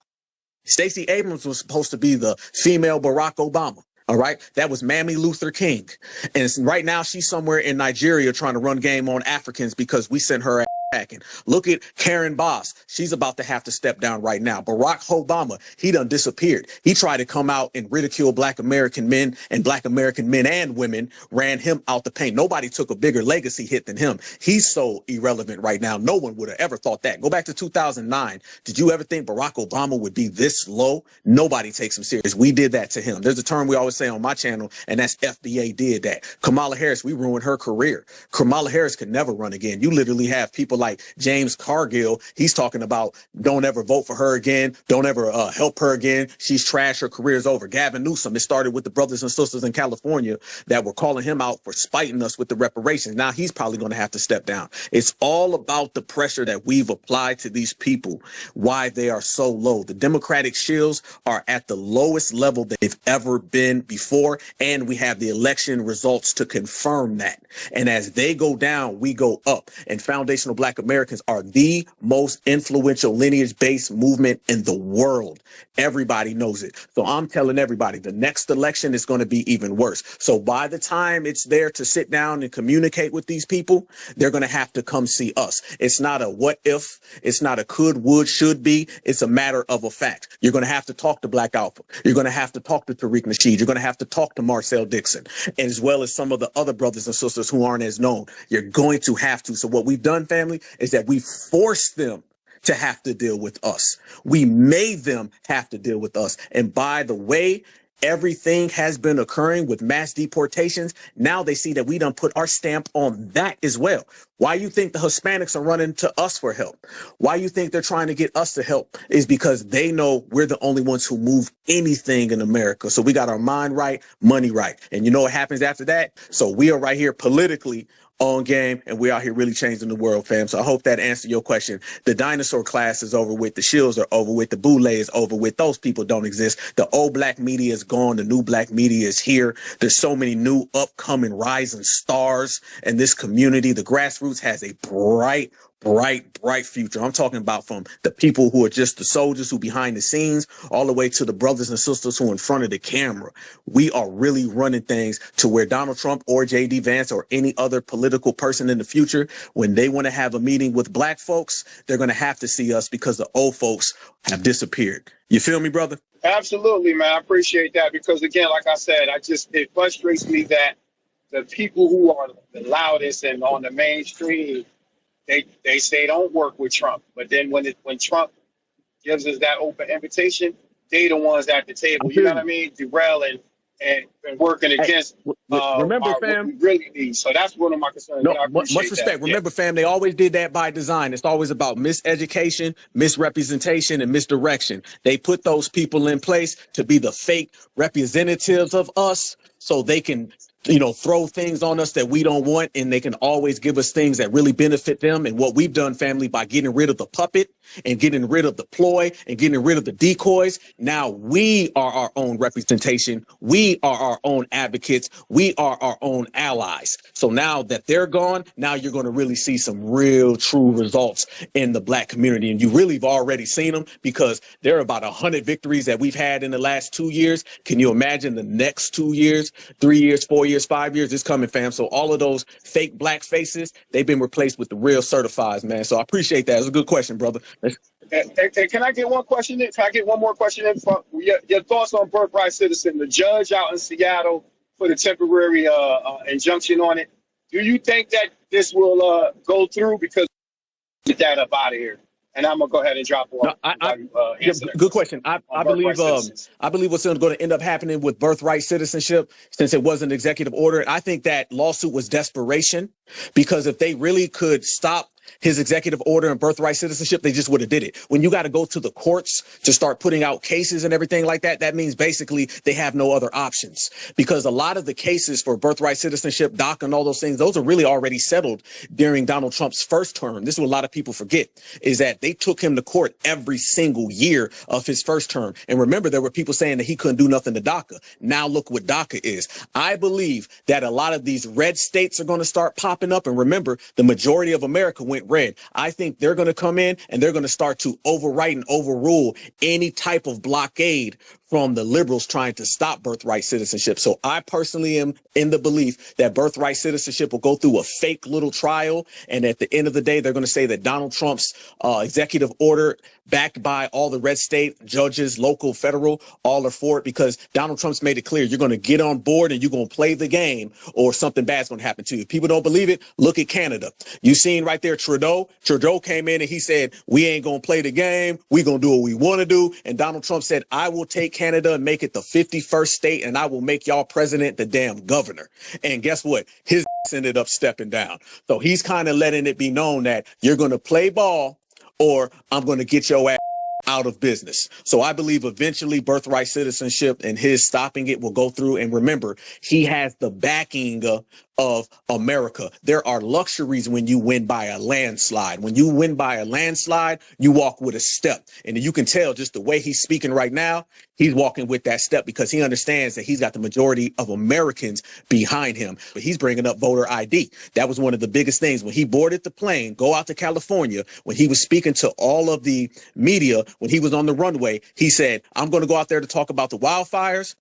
Stacey Abrams was supposed to be the female Barack Obama. All right. That was Mammy Luther King. And right now she's somewhere in Nigeria trying to run game on Africans because we sent her packing. Look at Karen Bass. She's about to have to step down right now. Barack Obama, he done disappeared. He tried to come out and ridicule Black American men, and Black American men and women ran him out the paint. Nobody took a bigger legacy hit than him. He's so irrelevant right now. No one would have ever thought that. Go back to 2009. Did you ever think Barack Obama would be this low? Nobody takes him serious. We did that to him. There's a term we always say on my channel, and that's FBA did that. Kamala Harris, we ruined her career. Kamala Harris could never run again. You literally have people like James Cargill. He's talking about don't ever vote for her again. Don't ever help her again. She's trash. Her career's over. Gavin Newsom, it started with the brothers and sisters in California that were calling him out for spiting us with the reparations. Now he's probably going to have to step down. It's all about the pressure that we've applied to these people, why they are so low. The Democratic shields are at the lowest level they've ever been before, and we have the election results to confirm that. And as they go down, we go up. And Foundational Black Americans are the most influential lineage-based movement in the world. Everybody knows it. So I'm telling everybody, the next election is going to be even worse. So by the time it's there to sit down and communicate with these people, they're going to have to come see us. It's not a what if. It's not a could, would, should be. It's a matter of a fact. You're going to have to talk to Black Alpha. You're going to have to talk to Tariq Nasheed. You're going to have to talk to Marcel Dixon, as well as some of the other brothers and sisters who aren't as known. You're going to have to. So what we've done, family, is that we forced them to have to deal with us. We made them have to deal with us. And by the way, everything has been occurring with mass deportations. Now they see that we done put our stamp on that as well. Why you think the Hispanics are running to us for help? Why you think they're trying to get us to help is because they know we're the only ones who move anything in America. So we got our mind right, money right. And you know what happens after that? So we are right here politically on game, and we're out here really changing the world, fam. So I hope that answered your question. The dinosaur class is over with. The shields are over with. The Boule is over with. Those people don't exist. The old Black media is gone. The new Black media is here. There's so many new upcoming rising stars in this community. The Grassroots has a bright future. I'm talking about from the people who are just the soldiers who behind the scenes all the way to the brothers and sisters who are in front of the camera. We are really running things to where Donald Trump or J.D. Vance or any other political person in the future, when they want to have a meeting with Black folks, they're going to have to see us because the old folks have disappeared. You feel me, brother? Absolutely, man. I appreciate that because, again, like I said, it frustrates me that the people who are the loudest and on the mainstream, they say don't work with Trump. But then when Trump gives us that open invitation, they the ones at the table. You know what I mean? Darrell and and working Hey, against remember, what fam. we really need. So that's one of my concerns. No, But I much appreciate that. respect. Yeah. Remember, fam, they always did that by design. It's always about miseducation, misrepresentation, and misdirection. They put those people in place to be the fake representatives of us so they can, throw things on us that we don't want, and they can always give us things that really benefit them. And what we've done, family, by getting rid of the puppet and getting rid of the ploy and getting rid of the decoys, now we are our own representation. We are our own advocates. We are our own allies. So now that they're gone, now you're going to really see some real true results in the black community. And you really have already seen them, because there are about 100 victories that we've had in the last 2 years. Can you imagine the next 2 years, 3 years, 4 years, 5 years? It's coming, fam. So all of those fake black faces, they've been replaced with the real certifieds, man. So I appreciate that. It's a good question, brother. And can I get one question in? Can I get one more question in? Your thoughts on Birthright Citizen, the judge out in Seattle for the temporary injunction on it. Do you think that this will go through? Because get that up out of here. And I'm gonna go ahead and drop off. Good question. I believe what's going to end up happening with birthright citizenship, since it was an executive order, I think that lawsuit was desperation, because if they really could stop his executive order and birthright citizenship, they just would have did it. When you got to go to the courts to start putting out cases and everything like that, that means basically they have no other options, because a lot of the cases for birthright citizenship, DACA, and all those things, those are really already settled during Donald Trump's first term. This is what a lot of people forget, is that they took him to court every single year of his first term. And remember, there were people saying that he couldn't do nothing to DACA. Now look what DACA is. I believe that a lot of these red states are going to start popping up. And remember, the majority of America went red. I think they're going to come in and they're going to start to overwrite and overrule any type of blockade from the liberals trying to stop birthright citizenship. So I personally am in the belief that birthright citizenship will go through a fake little trial. And at the end of the day, they're going to say that Donald Trump's executive order, backed by all the red state judges, local, federal, all are for it, because Donald Trump's made it clear you're going to get on board and you're going to play the game, or something bad's going to happen to you. If people don't believe it, look at Canada. You seen right there Trudeau came in and he said, we ain't going to play the game. We going to do what we want to do. And Donald Trump said, I will take Canada and make it the 51st state, and I will make y'all president the damn governor. And guess what? His ended up stepping down. So he's kind of letting it be known that you're going to play ball, or I'm going to get your ass out of business. So I believe eventually birthright citizenship and his stopping it will go through. And remember, he has the backing of America. There are luxuries when you win by a landslide. When you win by a landslide, you walk with a step. And you can tell just the way he's speaking right now, he's walking with that step, because he understands that he's got the majority of Americans behind him. But he's bringing up voter ID. That was one of the biggest things. When he boarded the plane, go out to California, when he was speaking to all of the media, when he was on the runway, he said, I'm going to go out there to talk about the wildfires,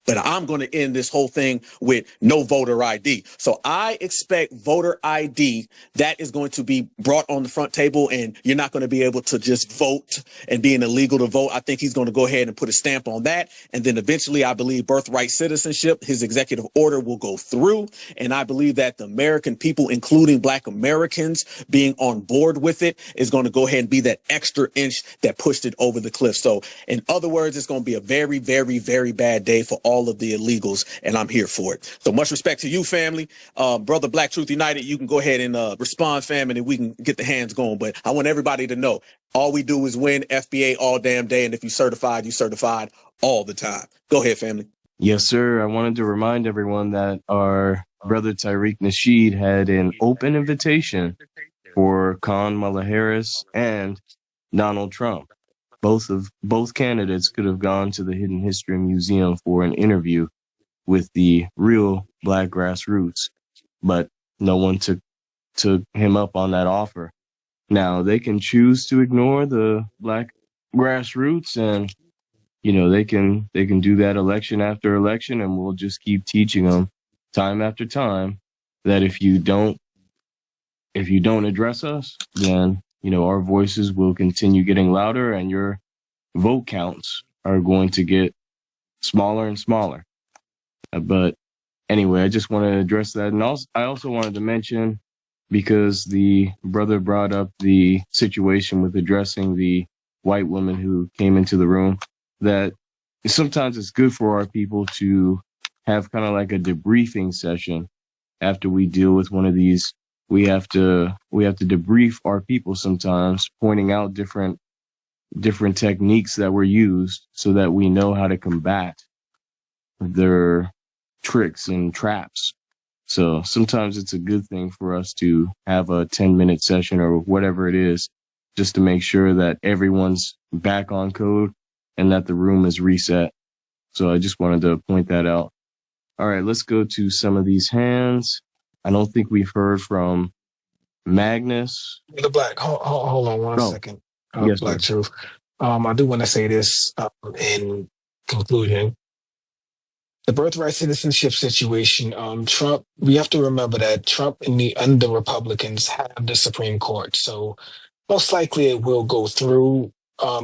but I'm going to end this whole thing with no voter ID. So I expect voter ID that is going to be brought on the front table, and you're not going to be able to just vote and being illegal to vote. I think he's going to go ahead and put a stamp on that. And then eventually, I believe birthright citizenship, his executive order, will go through. And I believe that the American people, including Black Americans, being on board with it, is going to go ahead and be that extra inch that pushed it over the cliff. So in other words, it's going to be a very, very, very bad day for all of the illegals, and I'm here for it. So much respect to you, family. Brother Black Truth United, you can go ahead and respond, fam, and we can get the hands going. But I want everybody to know, all we do is win FBA all damn day, and if you certified all the time. Go ahead, family. Yes, sir. I wanted to remind everyone that our brother Tariq Nasheed had an open invitation for Kamala Harris and Donald Trump. Both candidates could have gone to the Hidden History Museum for an interview with the real Black Grassroots, but no one took him up on that offer. Now they can choose to ignore the Black Grassroots, and they can do that election after election, and we'll just keep teaching them time after time that if you don't address us, then our voices will continue getting louder, and your vote counts are going to get smaller and smaller. But anyway, I just want to address that. And I also wanted to mention, because the brother brought up the situation with addressing the white woman who came into the room, that sometimes it's good for our people to have kind of like a debriefing session after we deal with one of these. We have to debrief our people sometimes, pointing out different techniques that were used so that we know how to combat their tricks and traps. So sometimes it's a good thing for us to have a 10-minute session or whatever it is, just to make sure that everyone's back on code and that the room is reset. So I just wanted to point that out. All right, let's go to some of these hands. I don't think we've heard from Magnus. The Black, hold on one second. Yes, Black sir. Truth. I do want to say this in conclusion. The birthright citizenship situation, Trump, we have to remember that Trump and the Republicans have the Supreme Court. So most likely it will go through,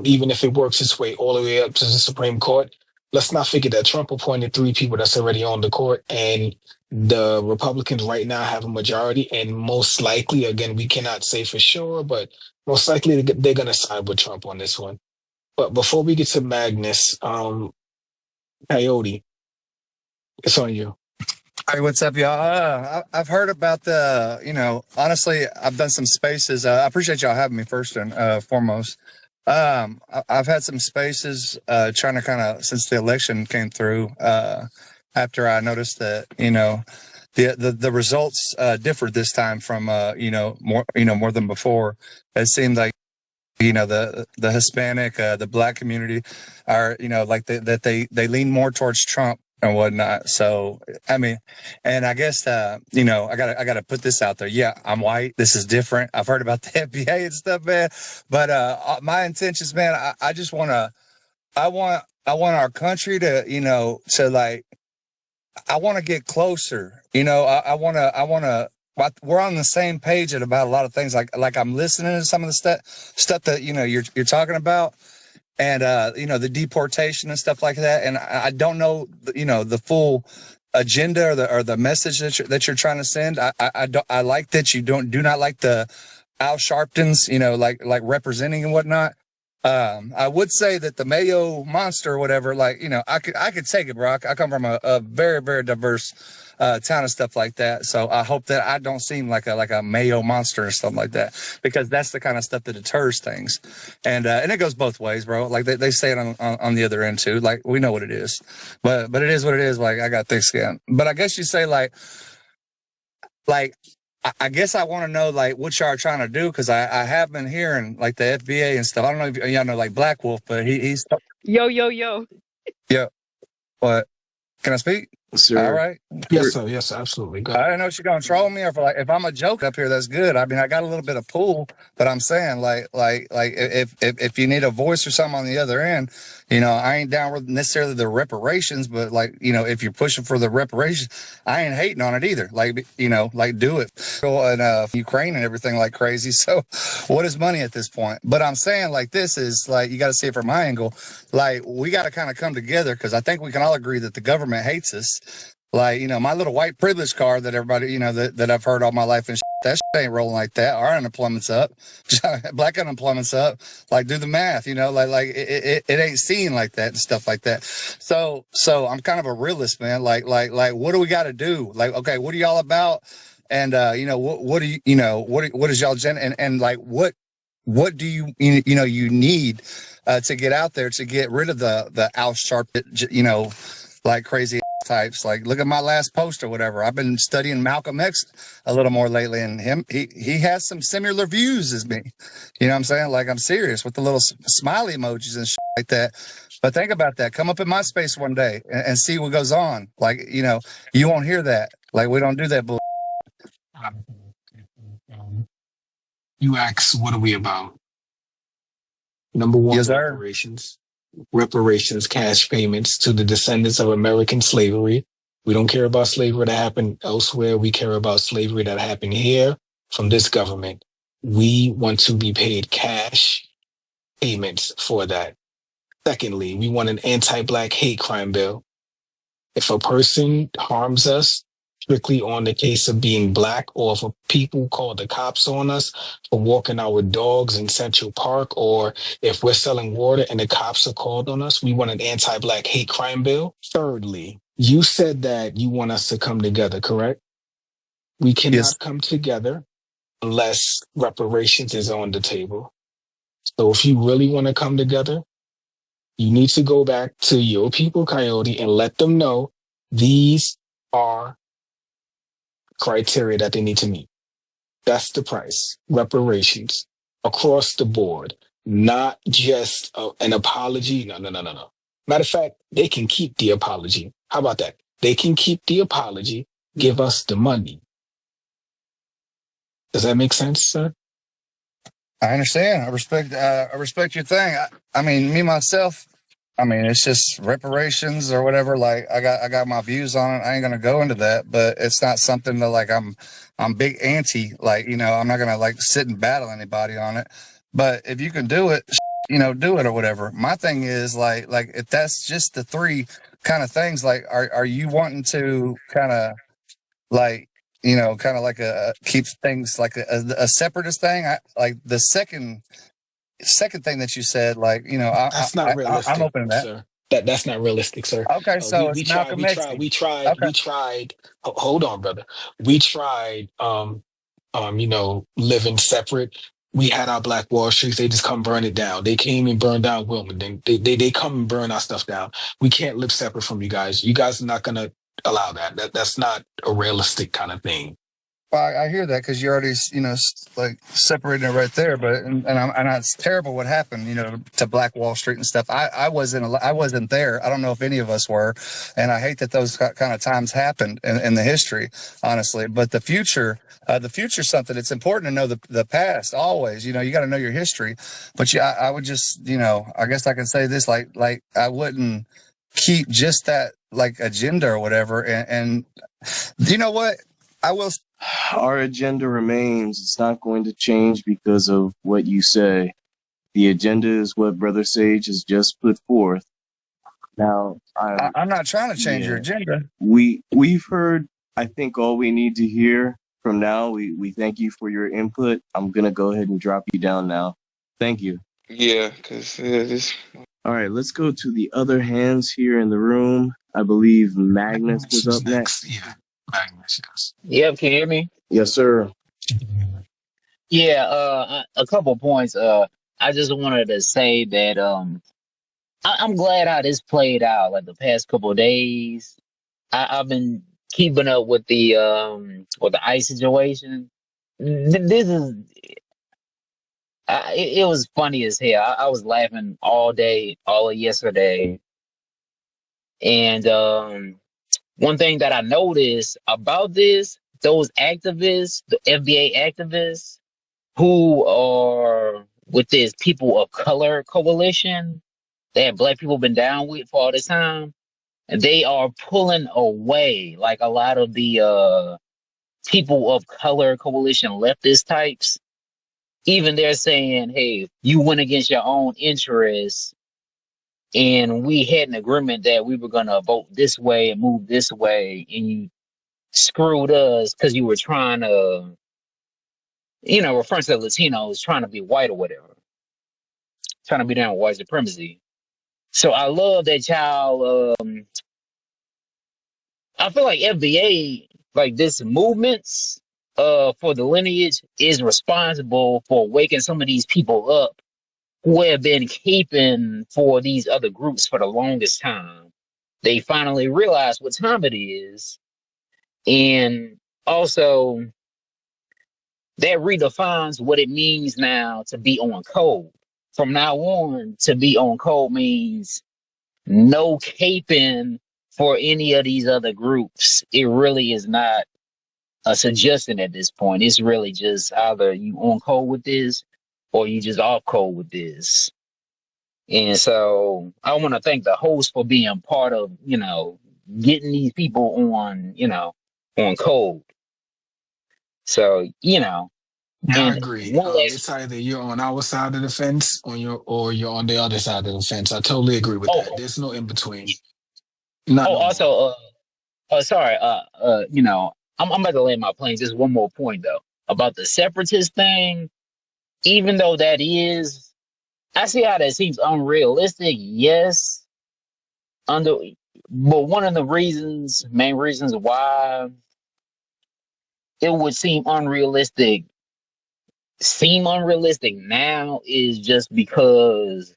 even if it works its way all the way up to the Supreme Court. Let's not forget that Trump appointed 3 people that's already on the court, and the Republicans right now have a majority, and most likely, again, we cannot say for sure, but most likely they're going to side with Trump on this one. But before we get to Magnus, Coyote, it's on you. Hey, what's up, y'all? I've heard about honestly, I've done some spaces. I appreciate y'all having me first and foremost. I've had some spaces trying to kind of, since the election came through, after I noticed that, the results differed this time from, more than before. It seemed like, the Hispanic, the Black community are, that they lean more towards Trump and whatnot. So, I mean, and I guess, I gotta put this out there. Yeah, I'm white. This is different. I've heard about the FBA and stuff, man. But, my intentions, man, I just I want our country to, I want to get closer. I want to, we're on the same page about a lot of things. Like I'm listening to some of the stuff that, you're talking about. And, the deportation and stuff like that. And I don't know, the full agenda or the message that you're trying to send. I like that you do not like the Al Sharptons, like representing and whatnot. I would say that the Mayo monster or whatever, I could take it, bro. I come from a very, very diverse town and stuff like that. So I hope that I don't seem like a Mayo monster or something like that, because that's the kind of stuff that deters things. And it goes both ways, bro. Like they say it on the other end too. Like we know what it is, but it is what it is. Like I got thick skin, but I guess you say like I guess I want to know what y'all are trying to do, because I have been hearing like the FBA and stuff. I don't know if y'all know like Black Wolf, but he's Yo. yeah. What? Can I speak? Sir. All right. Yes, sir. Yes, sir. Absolutely. Go ahead. I don't know if she's gonna troll me, or if I'm a joke up here, that's good. I mean, I got a little bit of pull, but I'm saying if you need a voice or something on the other end, I ain't down with necessarily the reparations, but if you're pushing for the reparations, I ain't hating on it either. Do it. And Ukraine and everything like crazy. So what is money at this point? But I'm saying this is you got to see it from my angle. We got to kind of come together, because I think we can all agree that the government hates us. My little white privilege card that everybody, that I've heard all my life and that ain't rolling like that. Our unemployment's up. Black unemployment's up. Do the math, it ain't seen like that and stuff like that. So I'm kind of a realist, man. What do we got to do? Okay, what are y'all about? And, what do what is y'all and what do you need, to get out there to get rid of the Al Sharpton, crazy types. Look at my last post or whatever. I've been studying Malcolm X a little more lately, and he has some similar views as me. You know what I'm saying? I'm serious with the little smiley emojis and shit like that. But think about that. Come up in my space one day and see what goes on. You won't hear that. We don't do that bull. You ask, what are we about? Number one, yes, reparations, cash payments to the descendants of American slavery. We don't care about slavery that happened elsewhere. We care about slavery that happened here from this government. We want to be paid cash payments for that. Secondly, we want an anti-Black hate crime bill. If a person harms us strictly on the case of being Black, or if people call the cops on us for walking our dogs in Central Park, or if we're selling water and the cops are called on us, we want an anti-Black hate crime bill. Thirdly, You said that you want us to come together, correct? We Yes. cannot come together unless reparations is on the table. So if you really want to come together, you need to go back to your people, Coyote, and let them know these are criteria that they need to meet. That's the price. Reparations across the board, not just an apology. No, no, no, no, no. Matter of fact, they can keep the apology. How about that? They can keep the apology, give us the money. Does that make sense, sir? I understand. I respect your thing. I mean, me myself. I mean, it's just reparations or whatever. Like, I got my views on it. I ain't gonna go into that, but it's not something that like I'm big anti. Like, you know, I'm not gonna like sit and battle anybody on it. But if you can do it, you know, do it or whatever. My thing is like if that's just the three kind of things. Like, are you wanting to kind of like, you know, kind of like keep things like a separatist thing? Like the second thing that you said, like, you know, That's not I'm realistic, open to that. sir. That's not realistic, sir. Okay, so We it's tried, Malcolm X-y. Okay. we tried. Hold on, brother. We tried, you know, living separate. We had our Black Wall Streets. They just come burn it down. They came and burned down Wilmington. They come and burn our stuff down. We can't live separate from you guys. You guys are not gonna allow that. That's not a realistic kind of thing. Well, I hear that because you already, you know, like separating it right there. But and it's terrible what happened, you know, to Black Wall Street and stuff. I wasn't there. I don't know if any of us were, and I hate that those kind of times happened in the history, honestly. But the future something. It's important to know the past always. You know, you got to know your history. But I would just, you know, I guess I can say this, like I wouldn't keep just that like agenda or whatever. And you know what? I will. Our agenda remains. It's not going to change because of what you say. The agenda is what Brother Sage has just put forth. Now, I'm not trying to change your agenda. We've heard, I think, all we need to hear from now. We thank you for your input. I'm going to go ahead and drop you down now. Thank you. Yeah, because this. All right, let's go to the other hands here in the room. I believe Magnus was up next. Yeah, Magnus, yes. Yep, can you hear me? Yes, sir. Yeah, a couple points. I just wanted to say that I'm glad how this played out. Like the past couple of days, I've been keeping up with the ICE situation. This is it was funny as hell. I was laughing all day, all of yesterday, and one thing that I noticed about this, those activists, the FBA activists who are with this people of color coalition that black people been down with for all this time, and they are pulling away like a lot of the people of color coalition leftist types. Even they're saying, hey, you went against your own interests, and we had an agreement that we were going to vote this way and move this way, and you screwed us because you were trying to, you know, referring to the Latinos trying to be white or whatever, trying to be down with white supremacy. So I love that y'all. I feel like FBA, like this movements, for the lineage is responsible for waking some of these people up who have been keeping for these other groups for the longest time. They finally realize what time it is, and also that redefines what it means now to be on code. From now on, to be on code means no caping for any of these other groups. It really is not a suggestion at this point. It's really just either you on code with this or you just off code with this. And so I want to thank the host for being part of, you know, getting these people on, you know, on code. So, you know, Yeah, I and agree. one last, It's either you're on our side of the fence or you're on the other side of the fence. I totally agree with that. There's no in between. Not no more. also, sorry, you know, I'm about to land my plane. Just one more point though about the separatist thing. Even though that is, I see how that seems unrealistic. Yes, under But one of the main reasons why it would seem unrealistic now is just because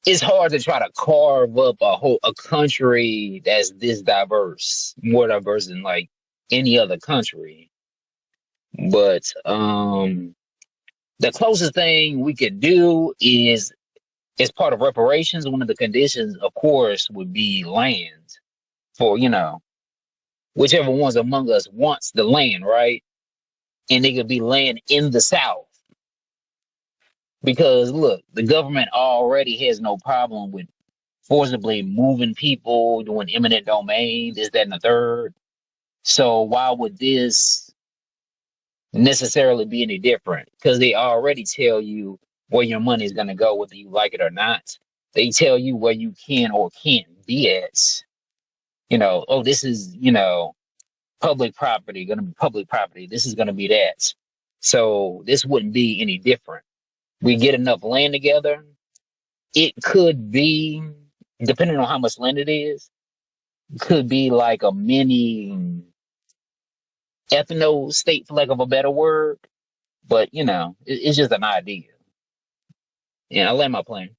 it's hard to try to carve up a country that's this diverse, more diverse than like any other country. But the closest thing we could do is, as part of reparations, one of the conditions, of course, would be land for, whichever ones among us wants the land, right? And it could be land in the South. Because look, the government already has no problem with forcibly moving people, doing eminent domain, this, that, and the third. So why would this necessarily be any different? Because they already tell you where your money is going to go, whether you like it or not. They tell you where you can or can't be at. Oh, this is, public property, going to be public property. This is going to be that. So this wouldn't be any different. We get enough land together. It could be, depending on how much land it is, could be like a mini ethno state, for lack of a better word. But, it's just an idea. Yeah, I land my plane.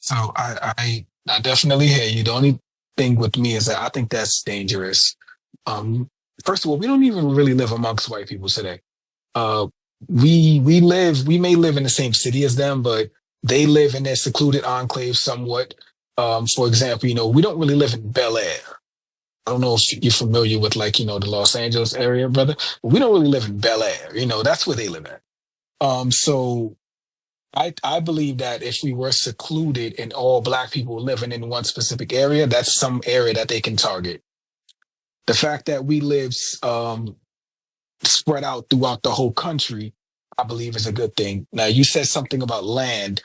So I definitely hear you. The only thing with me is that I think that's dangerous. First of all, we don't even really live amongst white people today. Uh, we may live in the same city as them, but they live in their secluded enclave somewhat. For example, we don't really live in Bel Air. I don't know if you're familiar with the Los Angeles area, brother. But we don't really live in Bel Air. That's where they live at. So I believe that if we were secluded and all black people living in one specific area, that's some area that they can target. The fact that we live spread out throughout the whole country, I believe is a good thing. Now you said something about land.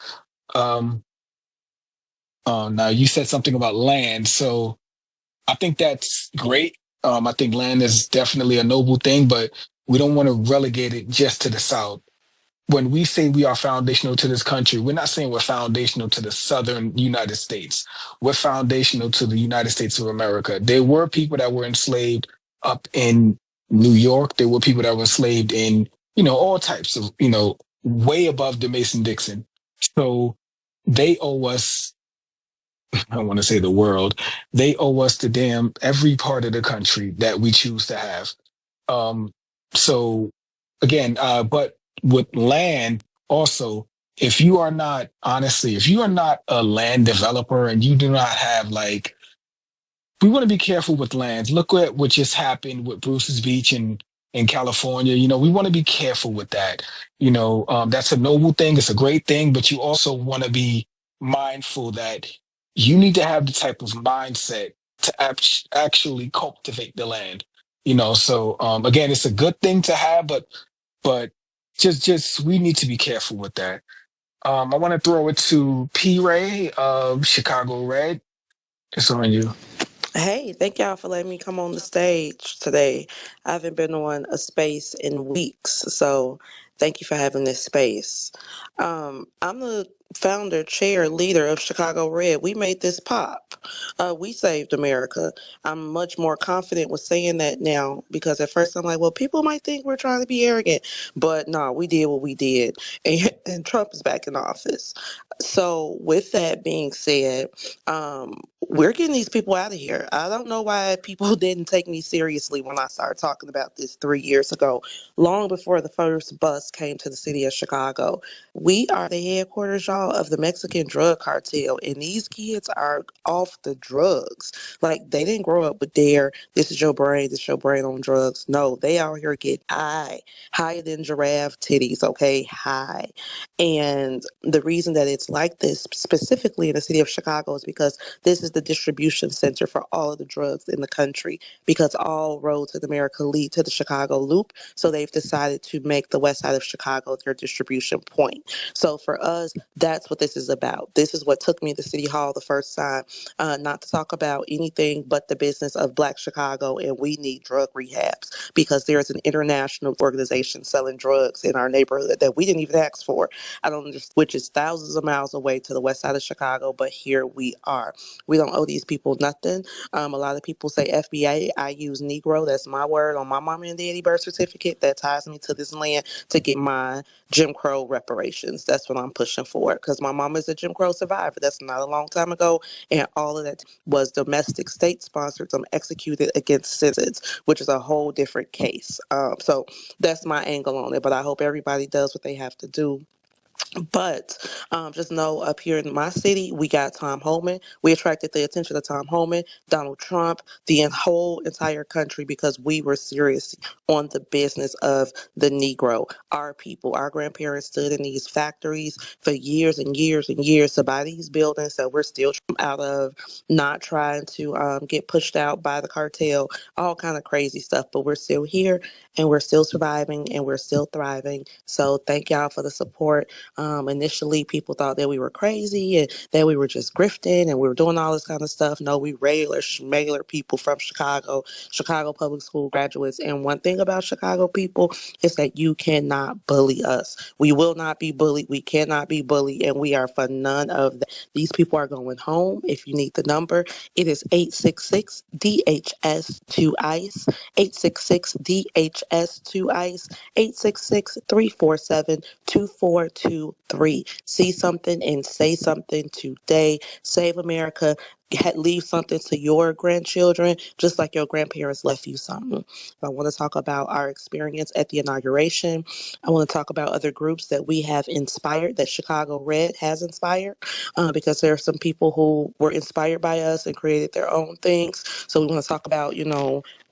Now you said something about land, so I think that's great. I think land is definitely a noble thing, but we don't want to relegate it just to the South. When we say we are foundational to this country, we're not saying we're foundational to the Southern United States. We're foundational to the United States of America. There were people that were enslaved up in New York. There were people that were enslaved in, all types of, way above the Mason-Dixon. So they owe us, I want to say the world, they owe us the damn every part of the country that we choose to have. So again, but with land also, if you are not, honestly, if you are not a land developer and you do not have we want to be careful with lands. Look at what just happened with Bruce's Beach in California. We want to be careful with that. That's a noble thing. It's a great thing, but you also want to be mindful that you need to have the type of mindset to actually cultivate the land. So again, it's a good thing to have, but just we need to be careful with that. I want to throw it to P. Ray of Chicago Red. It's on you. Hey, thank y'all for letting me come on the stage today. I haven't been on a space in weeks, so thank you for having this space. I'm the founder, chair, leader of Chicago Red. We made this pop. We saved America. I'm much more confident with saying that now because at first I'm like, well, people might think we're trying to be arrogant, but no, we did what we did, and Trump is back in office. So, with that being said, we're getting these people out of here. I don't know why people didn't take me seriously when I started talking about this 3 years ago, long before the first bus came to the city of Chicago. We are the headquarters, y'all, of the Mexican drug cartel, and these kids are off the drugs. Like, they didn't grow up with their, this is your brain on drugs. No, they out here get high, higher than giraffe titties, okay? High. And the reason that it's like this, specifically in the city of Chicago, is because this is the distribution center for all of the drugs in the country, because all roads in America lead to the Chicago Loop. So they've decided to make the west side of Chicago their distribution point. So for us, That's what this is about. This is what took me to City Hall the first time, not to talk about anything but the business of Black Chicago, and we need drug rehabs because there's an international organization selling drugs in our neighborhood that we didn't even ask for. I don't understand, which is thousands of miles away to the west side of Chicago, but here we are. We don't owe these people nothing. A lot of people say FBA. I use Negro. That's my word on my mom and daddy birth certificate that ties me to this land to get my Jim Crow reparations. That's what I'm pushing for because my mom is a Jim Crow survivor. That's not a long time ago. And all of that was domestic state sponsored, executed against citizens, which is a whole different case. So that's my angle on it. But I hope everybody does what they have to do. But just know up here in my city, we got Tom Homan. We attracted the attention of Tom Homan, Donald Trump, the whole entire country because we were serious on the business of the Negro, our people. Our grandparents stood in these factories for years and years and years to buy these buildings that we're still out of, not trying to get pushed out by the cartel, all kind of crazy stuff. But we're still here and we're still surviving and we're still thriving. So thank y'all for the support. Initially, people thought that we were crazy and that we were just grifting and we were doing all this kind of stuff. No, we regular, schmegular people from Chicago, Chicago public school graduates. And one thing about Chicago people is that you cannot bully us. We will not be bullied. We cannot be bullied. And we are for none of that. These people are going home. If you need the number, it is 866 DHS2 ICE, 866 DHS2 ICE, 866 347 2423. See something and say something today. Save America. Leave something to your grandchildren, just like your grandparents left you something. I want to talk about our experience at the inauguration. I want to talk about other groups that we have inspired, that Chicago Red has inspired, because there are some people who were inspired by us and created their own things. So we want to talk about,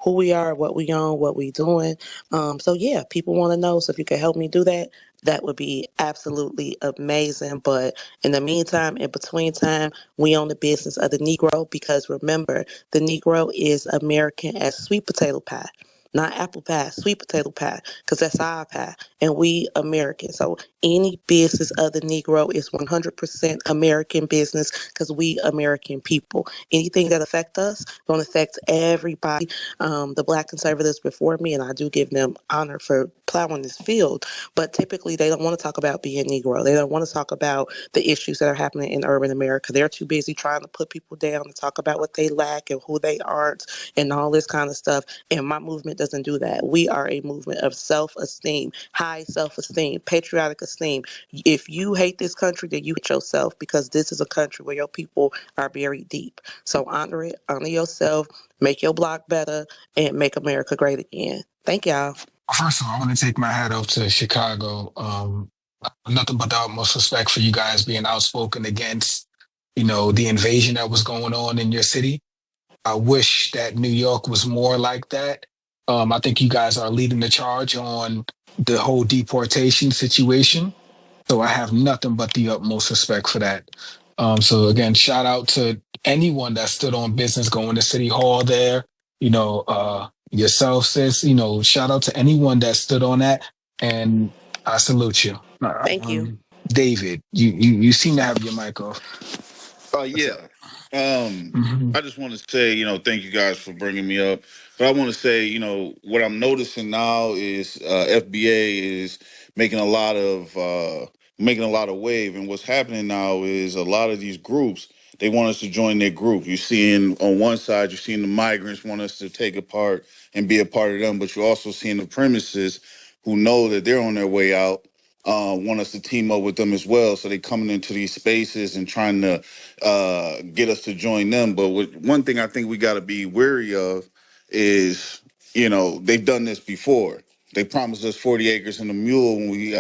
who we are, what we own, what we doing. So yeah, people want to know. So if you could help me do that, that would be absolutely amazing. But in the meantime, in between time, we own the business of the Negro because remember, the Negro is American as sweet potato pie. Not apple pie, sweet potato pie, because that's our pie. And we American. So any business of the Negro is 100% American business because we American people. Anything that affect us don't affect everybody. The Black conservatives before me, and I do give them honor for plowing this field, but typically they don't want to talk about being Negro. They don't want to talk about the issues that are happening in urban America. They're too busy trying to put people down and talk about what they lack and who they aren't and all this kind of stuff. And my movement doesn't do that. We are a movement of self-esteem, high self-esteem, patriotic esteem. If you hate this country, then you hate yourself because this is a country where your people are buried deep. So honor it, honor yourself, make your block better, and make America great again. Thank y'all. First of all, I want to take my hat off to Chicago. Nothing but the utmost respect for you guys being outspoken against, the invasion that was going on in your city. I wish that New York was more like that. I think you guys are leading the charge on the whole deportation situation. So I have nothing but the utmost respect for that. So again, shout out to anyone that stood on business going to City Hall there. Yourself, sis. Shout out to anyone that stood on that, and I salute you. Thank you. David, you seem to have your mic off. Yeah. Mhm. I just want to say, thank you guys for bringing me up. But I want to say, what I'm noticing now is FBA is making a lot of wave, and what's happening now is a lot of these groups they want us to join their group. You're seeing on one side, you're seeing the migrants want us to take a part and be a part of them, but you're also seeing the premises who know that they're on their way out want us to team up with them as well. So they coming into these spaces and trying to get us to join them. But one thing I think we got to be wary of is, they've done this before. They promised us 40 acres and a mule when we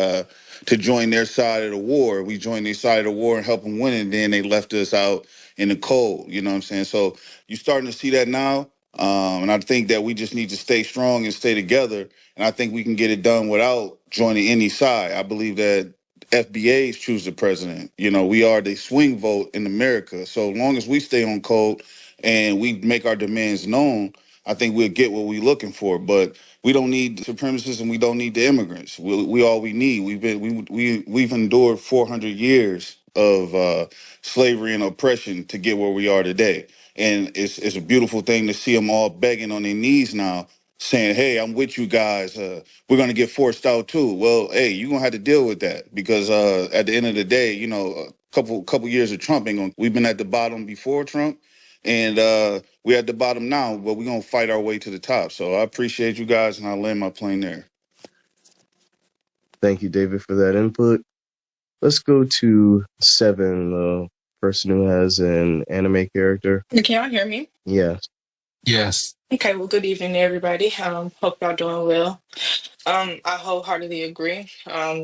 to join their side of the war. We joined their side of the war and helped them win, and then they left us out in the cold. You know what I'm saying? So you're starting to see that now. And I think that we just need to stay strong and stay together. And I think we can get it done without joining any side. I believe that FBAs choose the president. We are the swing vote in America. So long as we stay on code and we make our demands known, I think we'll get what we're looking for. But we don't need the supremacists and we don't need the immigrants. We all we need. We've endured 400 years of slavery and oppression to get where we are today. And it's a beautiful thing to see them all begging on their knees now, saying, "Hey, I'm with you guys. We're gonna get forced out too." Well, hey, you're gonna have to deal with that because at the end of the day, you know, a couple years of Trump ain't gonna. We've been at the bottom before Trump, and we're at the bottom now, but we're gonna fight our way to the top. So I appreciate you guys, and I'll land my plane there. Thank you, David, for that input. Let's go to Seven, the person who has an anime character. Can y'all hear me? Yes. Yes. Okay, well, good evening, everybody. Hope y'all doing well. I wholeheartedly agree.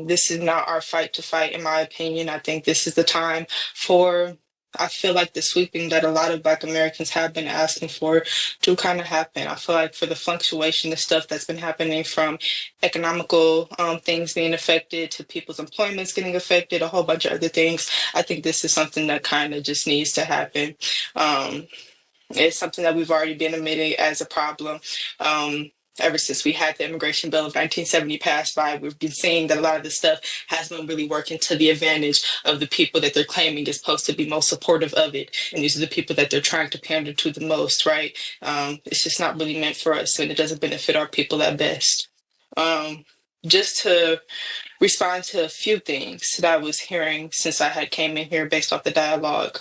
This is not our fight to fight, in my opinion. I think this is the time for, I feel like the sweeping that a lot of Black Americans have been asking for to kind of happen. I feel like for the fluctuation of stuff that's been happening from economical things being affected to people's employments getting affected, a whole bunch of other things. I think this is something that kind of just needs to happen. It's something that we've already been admitting as a problem. Ever since we had the Immigration Bill of 1970 passed by, we've been seeing that a lot of this stuff has been really working to the advantage of the people that they're claiming is supposed to be most supportive of it. And these are the people that they're trying to pander to the most, right? It's just not really meant for us, and it doesn't benefit our people at best. Just to respond to a few things that I was hearing since I had came in here based off the dialogue.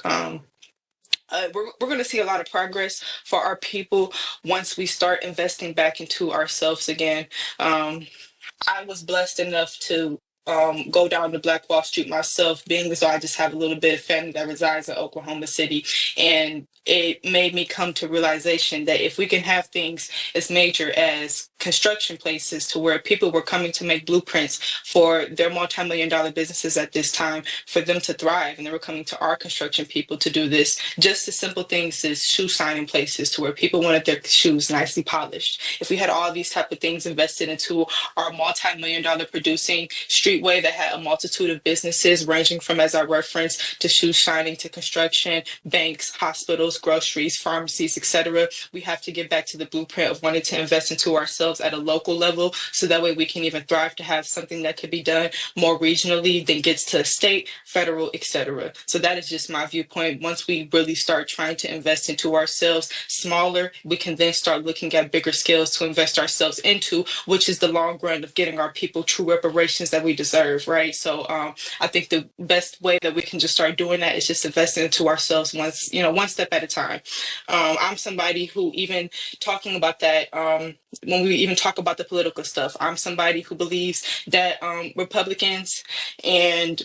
We're going to see a lot of progress for our people once we start investing back into ourselves again. I was blessed enough to go down to Black Wall Street myself, being as though I just have a little bit of family that resides in Oklahoma City. And it made me come to realization that if we can have things as major as construction places to where people were coming to make blueprints for their multi-million-dollar businesses at this time, for them to thrive, and they were coming to our construction people to do this, just as simple things as shoe signing places to where people wanted their shoes nicely polished. If we had all these type of things invested into our multi-million-dollar producing streetway that had a multitude of businesses ranging from, as I referenced, to shoe shining, to construction, banks, hospitals, groceries, pharmacies, etc. We have to get back to the blueprint of wanting to invest into ourselves at a local level, so that way we can even thrive to have something that could be done more regionally than gets to state, federal, etc. So that is just my viewpoint. Once we really start trying to invest into ourselves smaller, we can then start looking at bigger scales to invest ourselves into, which is the long run of getting our people true reparations that we deserve, right? So I think the best way that we can just start doing that is just investing into ourselves one step at a time. I'm somebody who, even talking about that, when we even talk about the political stuff, I'm somebody who believes that Republicans and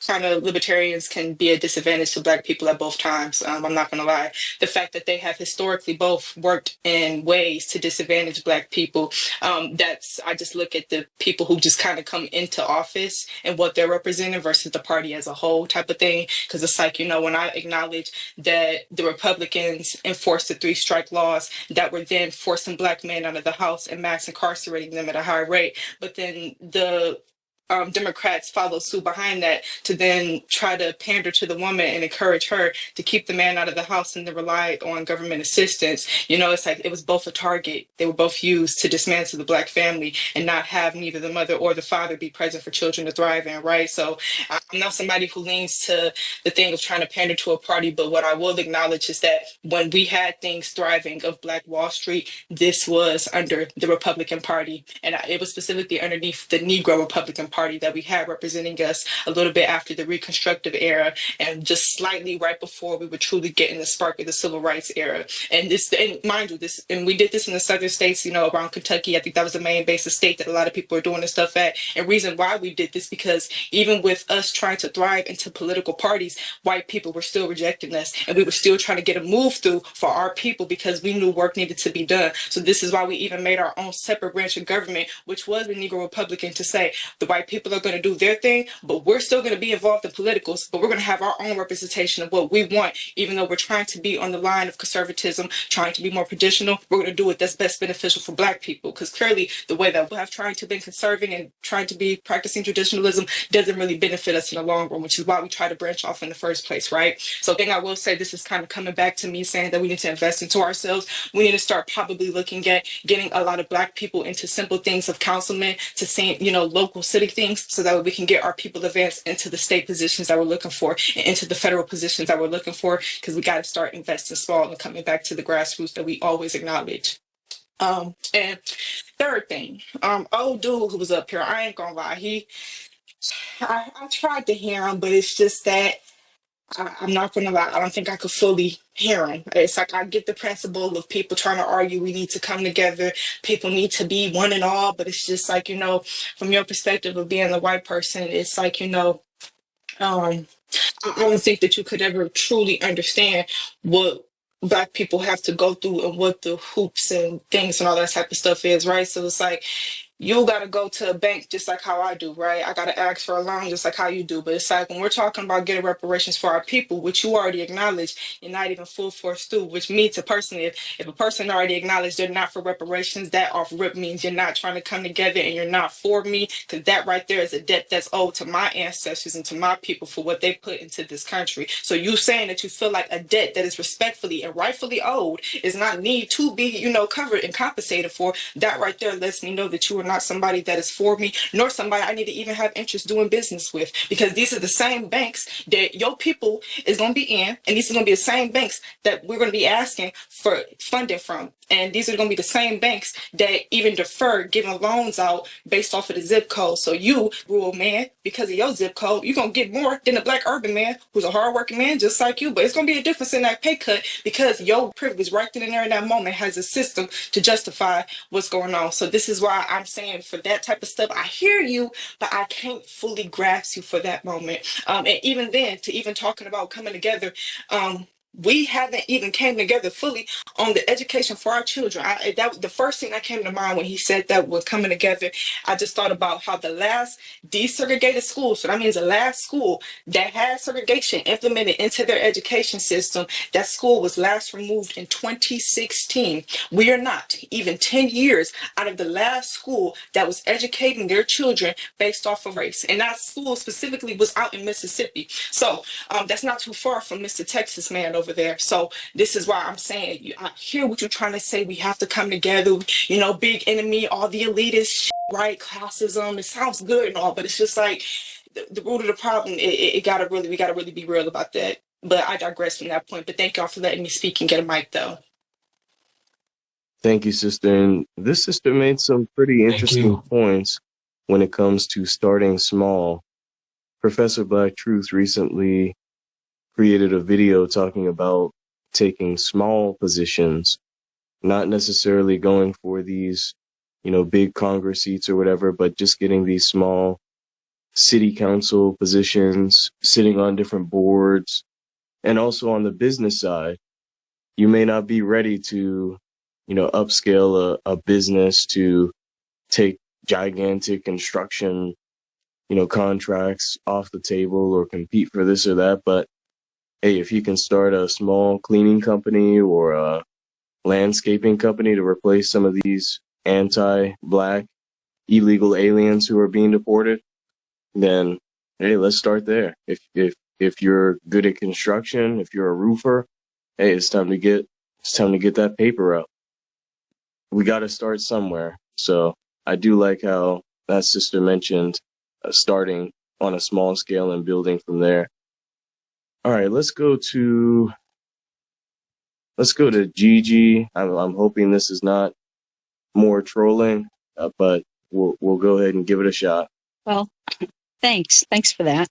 kind of libertarians can be a disadvantage to Black people at both times. I'm not going to lie. The fact that they have historically both worked in ways to disadvantage Black people, I just look at the people who just kind of come into office and what they're representing versus the party as a whole type of thing. Because it's like, when I acknowledge that the Republicans enforced the 3-strike laws that were then forcing Black men out of the house and mass incarcerating them at a high rate, but then the Democrats follow suit behind that to then try to pander to the woman and encourage her to keep the man out of the house and to rely on government assistance. It's like it was both a target. They were both used to dismantle the Black family and not have neither the mother or the father be present for children to thrive in, right? So I'm not somebody who leans to the thing of trying to pander to a party, but what I will acknowledge is that when we had things thriving of Black Wall Street, this was under the Republican Party, and it was specifically underneath the Negro Republican Party that we had representing us a little bit after the Reconstructive era, and just slightly right before we were truly getting the spark of the Civil Rights era. And mind you, and we did this in the southern states, around Kentucky. I think that was the main base of state that a lot of people were doing this stuff at. And reason why we did this, because even with us trying to thrive into political parties, white people were still rejecting us, and we were still trying to get a move through for our people because we knew work needed to be done. So this is why we even made our own separate branch of government, which was the Negro Republican, to say the white people are going to do their thing, but we're still going to be involved in politicals, but we're going to have our own representation of what we want. Even though we're trying to be on the line of conservatism, trying to be more traditional, we're going to do it that's best beneficial for Black people, because clearly the way that we have trying to be conserving and trying to be practicing traditionalism doesn't really benefit us in the long run, which is why we try to branch off in the first place, right? So thing I will say, this is kind of coming back to me saying that we need to invest into ourselves. We need to start probably looking at getting a lot of Black people into simple things of councilmen, to seeing, local city things so that we can get our people advanced into the state positions that we're looking for and into the federal positions that we're looking for, because we got to start investing small and coming back to the grassroots that we always acknowledge. And third thing, old dude who was up here, I ain't gonna lie, I tried to hear him, but it's just that I'm not gonna lie, I don't think I could fully hear him. It's like I get the principle of people trying to argue we need to come together, people need to be one and all, but it's just like, from your perspective of being a white person, it's like, I don't think that you could ever truly understand what Black people have to go through and what the hoops and things and all that type of stuff is, right? So it's like you got to go to a bank just like how I do, right? I got to ask for a loan just like how you do. But it's like when we're talking about getting reparations for our people, which you already acknowledged, you're not even full force through, which me to personally, if a person already acknowledged they're not for reparations, that off rip means you're not trying to come together and you're not for me, because that right there is a debt that's owed to my ancestors and to my people for what they put into this country. So you saying that you feel like a debt that is respectfully and rightfully owed is not need to be, covered and compensated for, that right there lets me know that you are not somebody that is for me, nor somebody I need to even have interest doing business with, because these are the same banks that your people is going to be in, and these are going to be the same banks that we're going to be asking for funding from. And these are going to be the same banks that even defer giving loans out based off of the zip code. So you, rural man, because of your zip code, you're going to get more than a Black urban man who's a hardworking man just like you. But it's going to be a difference in that pay cut because your privilege right then and there in that moment has a system to justify what's going on. So this is why I'm saying for that type of stuff, I hear you, but I can't fully grasp you for that moment. And even then, to even talking about coming together, we haven't even came together fully on the education for our children. That the first thing that came to mind when he said that was coming together. I just thought about how the last desegregated school, so that means the last school that had segregation implemented into their education system, that school was last removed in 2016. We are not even 10 years out of the last school that was educating their children based off of race. And that school specifically was out in Mississippi. So that's not too far from Mr. Texas man over there. So this is why I'm saying, I hear what you're trying to say. We have to come together, big enemy, all the elitist, right? Classism. It sounds good and all, but it's just like the root of the problem. We gotta really be real about that. But I digress from that point. But thank y'all for letting me speak and get a mic though. Thank you, sister. And this sister made some pretty Thank interesting you. points when it comes to starting small. Professor Black Truth recently created a video talking about taking small positions, not necessarily going for these, big Congress seats or whatever, but just getting these small city council positions, sitting on different boards, and also on the business side. You may not be ready to, upscale a business to take gigantic construction, contracts off the table or compete for this or that, but hey, if you can start a small cleaning company or a landscaping company to replace some of these anti-Black illegal aliens who are being deported, then hey, let's start there. If you're good at construction, if you're a roofer, hey, it's time to get that paper up. We got to start somewhere. So I do like how that sister mentioned starting on a small scale and building from there. All right, let's go to Gigi. I'm hoping this is not more trolling, but we'll go ahead and give it a shot. Well, thanks for that.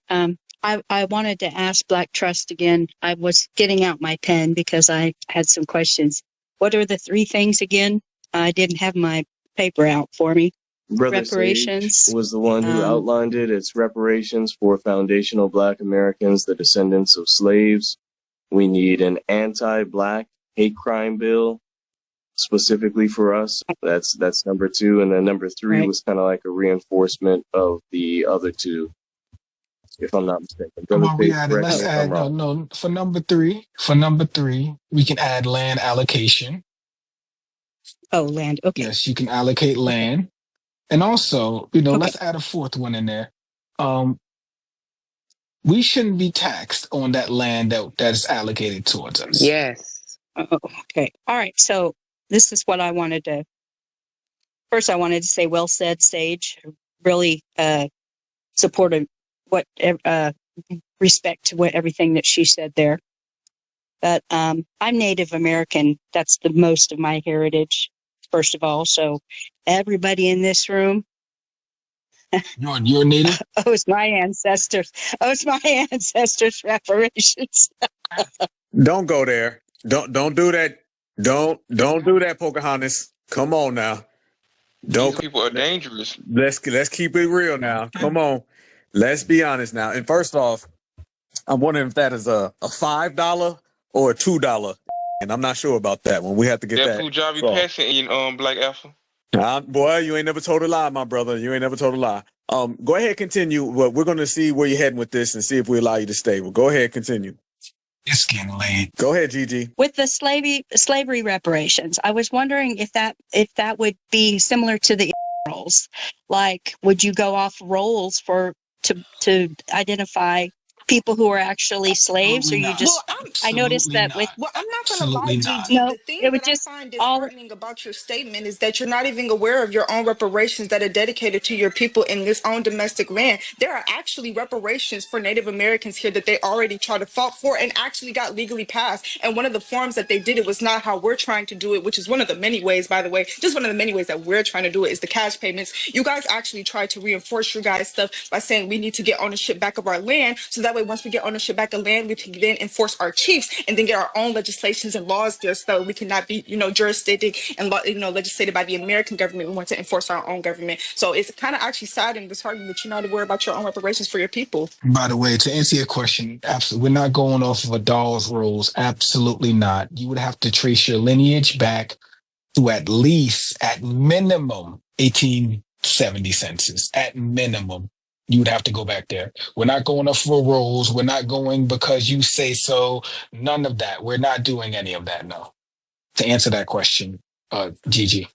I wanted to ask Black Trust again. I was getting out my pen because I had some questions. What are the three things again? I didn't have my paper out for me. Brother Reparations Sage was the one who outlined it. It's reparations for foundational Black Americans, the descendants of slaves. We need an anti-Black hate crime bill specifically for us. That's number two. And then number three was kind of like a reinforcement of the other two, if I'm not mistaken. Come Brother on, Sage, we added. correct me Let's if I'm add. wrong. No. For number three, we can add land allocation. Oh, land. Okay. Yes, you can allocate land, and also, let's add a fourth one in there. We shouldn't be taxed on that land that is allocated towards us. Yes. Oh, okay. All right. So this is what I wanted to. First, I wanted to say, well said, Sage. Really supportive what respect to what everything that she said there. But I'm Native American. That's the most of my heritage, first of all. So everybody in this room You're native. owes my ancestors reparations. Don't go there. Don't do that. Don't do that, Pocahontas. Come on now. These Don't. people are dangerous. Let's keep it real now. Come on. Let's be honest now. And first off, I'm wondering if that is a $5 or a $2. And I'm not sure about that one. We have to get That that Punjabi solved. passing in Black Alpha. Boy, you ain't never told a lie, my brother. You ain't never told a lie. Go ahead, continue. But we're going to see where you're heading with this and see if we allow you to stay. Well, go ahead, continue. It's getting late. Go ahead, Gigi. With the slavery reparations, I was wondering if that would be similar to the rolls. Like, would you go off rolls to identify people who are actually slaves, or Absolutely you not. just? I noticed Absolutely that with not. Well, I'm not going to lie, Absolutely not. Gigi. no, The thing it would that I just find all. disheartening about your statement is that you're not even aware of your own reparations that are dedicated to your people in this own domestic land. There are actually reparations for Native Americans here that they already tried to fought for and actually got legally passed. And one of the forms that they did it was not how we're trying to do it, which is one of the many ways, by the way, just one of the many ways that we're trying to do it is the cash payments. You guys actually tried to reinforce your guys' stuff by saying we need to get ownership back of our land. So that way, once we get ownership back of land, we can then enforce our chiefs and then get our own legislations and laws there so we cannot be, jurisdicted and, legislated by the American government. We want to enforce our own government. So it's kind of actually sad and disheartening that you're not aware about your own reparations for your people. By the way, to answer your question, absolutely, we're not going off of a doll's rules. Absolutely not. You would have to trace your lineage back to at least, at minimum, 1870 census. At minimum, you would have to go back there. We're not going off for rolls. We're not going because you say so. None of that. We're not doing any of that. No. To answer that question, Gigi.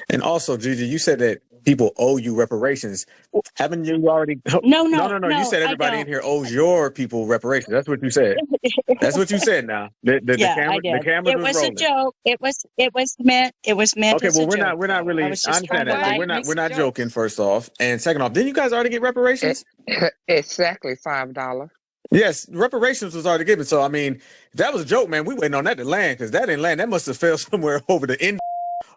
And also, Gigi, you said that people owe you reparations. Haven't you already? No. You said I everybody in don't. here owes your people reparations. That's what you said. That's what you said. Now Yeah, I the did. cameras It was was a rolling. joke. It was meant Okay, as a well joke, we're not though. I really. was I just trying understand to that, but Why lighten. we're makes not joking. jokes? First off, and second off, didn't you guys already get reparations? Exactly $5. Yes, reparations was already given. So I mean, if that was a joke, man, we waiting on that to land because that didn't land. That must have fell somewhere over the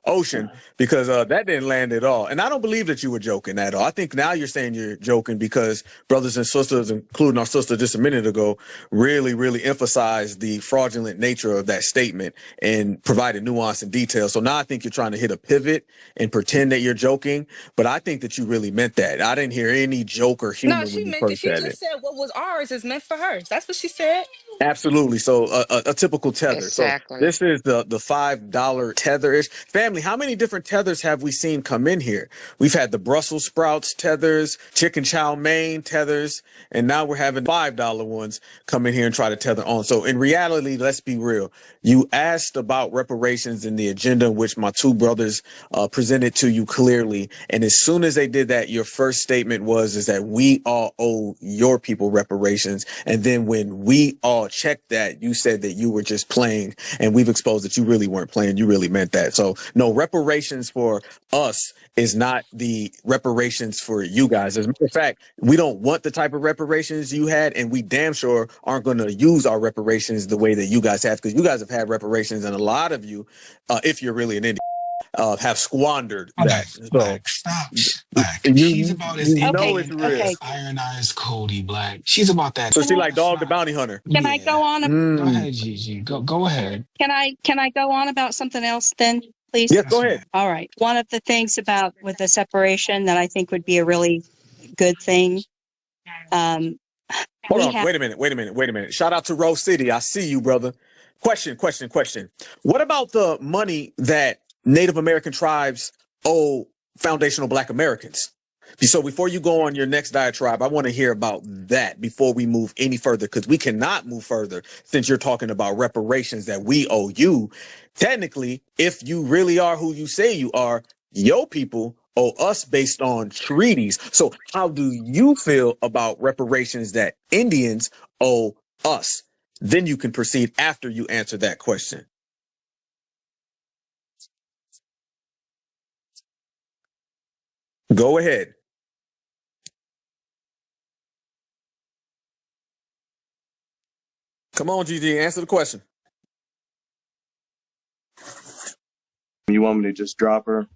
Ocean because that didn't land at all. And I don't believe that you were joking at all. I think now you're saying you're joking because brothers and sisters, including our sister just a minute ago, really, really emphasized the fraudulent nature of that statement and provided nuance and detail. So now I think you're trying to hit a pivot and pretend that you're joking, but I think that you really meant that. I didn't hear any joke or No, humor when she you meant it. first She said just it. said what was ours is meant for her. That's what she said. Absolutely. So a typical tether. So Exactly. this is the $5 tether-ish. Family, how many different tethers have we seen come in here? We've had the Brussels sprouts tethers, chicken chow mein tethers, and now we're having $5 ones come in here and try to tether on. So in reality, let's be real. You asked about reparations in the agenda in which my two brothers presented to you clearly. And as soon as they did that, your first statement is that we all owe your people reparations. And then when we all checked that, you said that you were just playing, and we've exposed that you really weren't playing. You really meant that. So no, reparations for us is not the reparations for you guys. As a matter of fact, we don't want the type of reparations you had, and we damn sure aren't going to use our reparations the way that you guys have, because you guys have had reparations, and a lot of you, if you're really an Indian, have squandered Okay, that. So Black, stop. Black. She's you about as know Okay, it's Indian real. okay. as Iron Eyes Cody, Black. She's about that So Can she I like Dog the 5. Bounty Hunter. can I Yeah. go on? Go Mm. ahead, Gigi. Go ahead. Can I go on about something else then, please? Yes, go Yes, ahead. ma'am. All right. One of the things about with the separation that I think would be a really good thing. Hold We on. have Wait a minute. Shout out to Rose City. I see you, brother. Question. What about the money that Native American tribes owe foundational Black Americans? So before you go on your next diatribe, I want to hear about that before we move any further, because we cannot move further since you're talking about reparations that we owe you. Technically, if you really are who you say you are, your people owe us based on treaties. So how do you feel about reparations that Indians owe us? Then you can proceed after you answer that question. Go ahead. Come on, GG, answer the question. You want me to just drop her?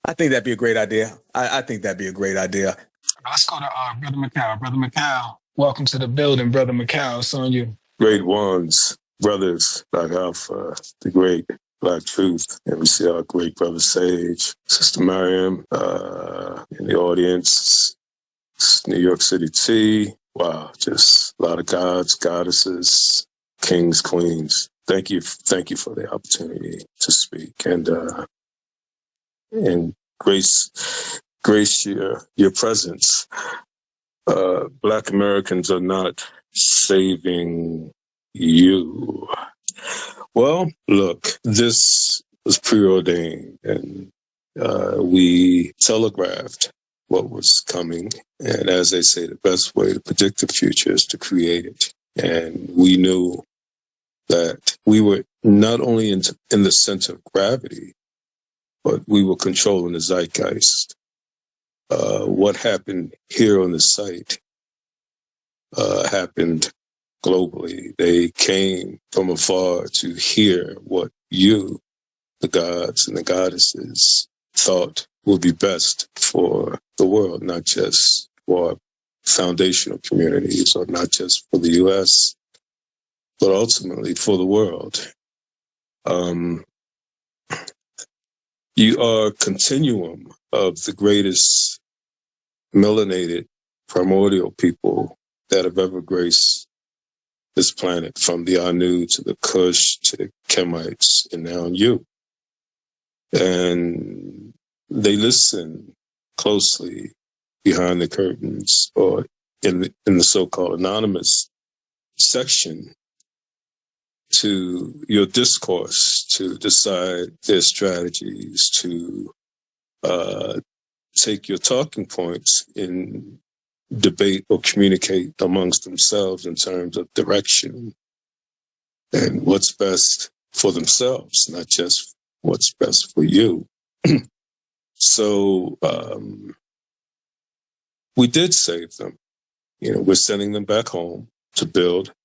I think that'd be a great idea. I think that'd be a great idea. Let's go to Brother Macau. Brother Macau, welcome to the building, Brother Macau. It's on you. Great ones, brothers, Black Alpha, the great Black Truth, and we see our great brother Sage, Sister Miriam, in the audience, New York City T. Wow, just a lot of gods, goddesses, kings, queens. Thank you for the opportunity to speak and grace your presence. Black Americans are not saving you. Well, look, this was preordained, and we telegraphed what was coming. And as they say, the best way to predict the future is to create it. And we knew that we were not only in the center of gravity, but we were controlling the zeitgeist. What happened here on the site happened globally. They came from afar to hear what you, the gods and the goddesses, thought would be best for the world, not just for our foundational communities or not just for the U.S., but ultimately for the world. You are a continuum of the greatest melanated primordial people that have ever graced this planet, from the Anu to the Kush to the Kemites, and now you. And they listen closely behind the curtains or in the so-called anonymous section to your discourse, to decide their strategies, to take your talking points in debate or communicate amongst themselves in terms of direction and what's best for themselves, not just what's best for you. So we did save them. You know, we're sending them back home to build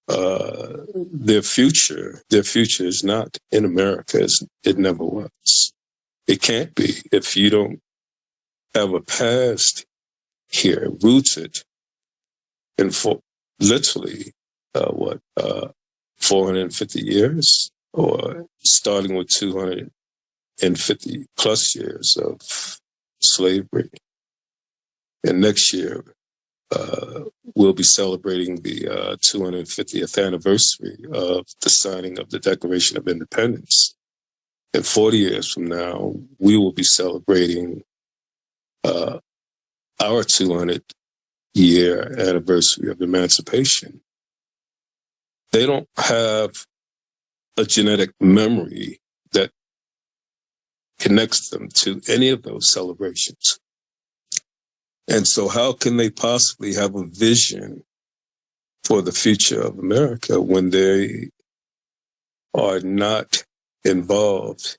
their future. Their future is not in America. It never was. It can't be if you don't have a past here rooted in literally 450 years, or starting with 250 plus years of slavery. And next year, we'll be celebrating the 250th anniversary of the signing of the Declaration of Independence. And 40 years from now, we will be celebrating our 200-year anniversary of emancipation. They don't have a genetic memory that connects them to any of those celebrations. And so how can they possibly have a vision for the future of America when they are not involved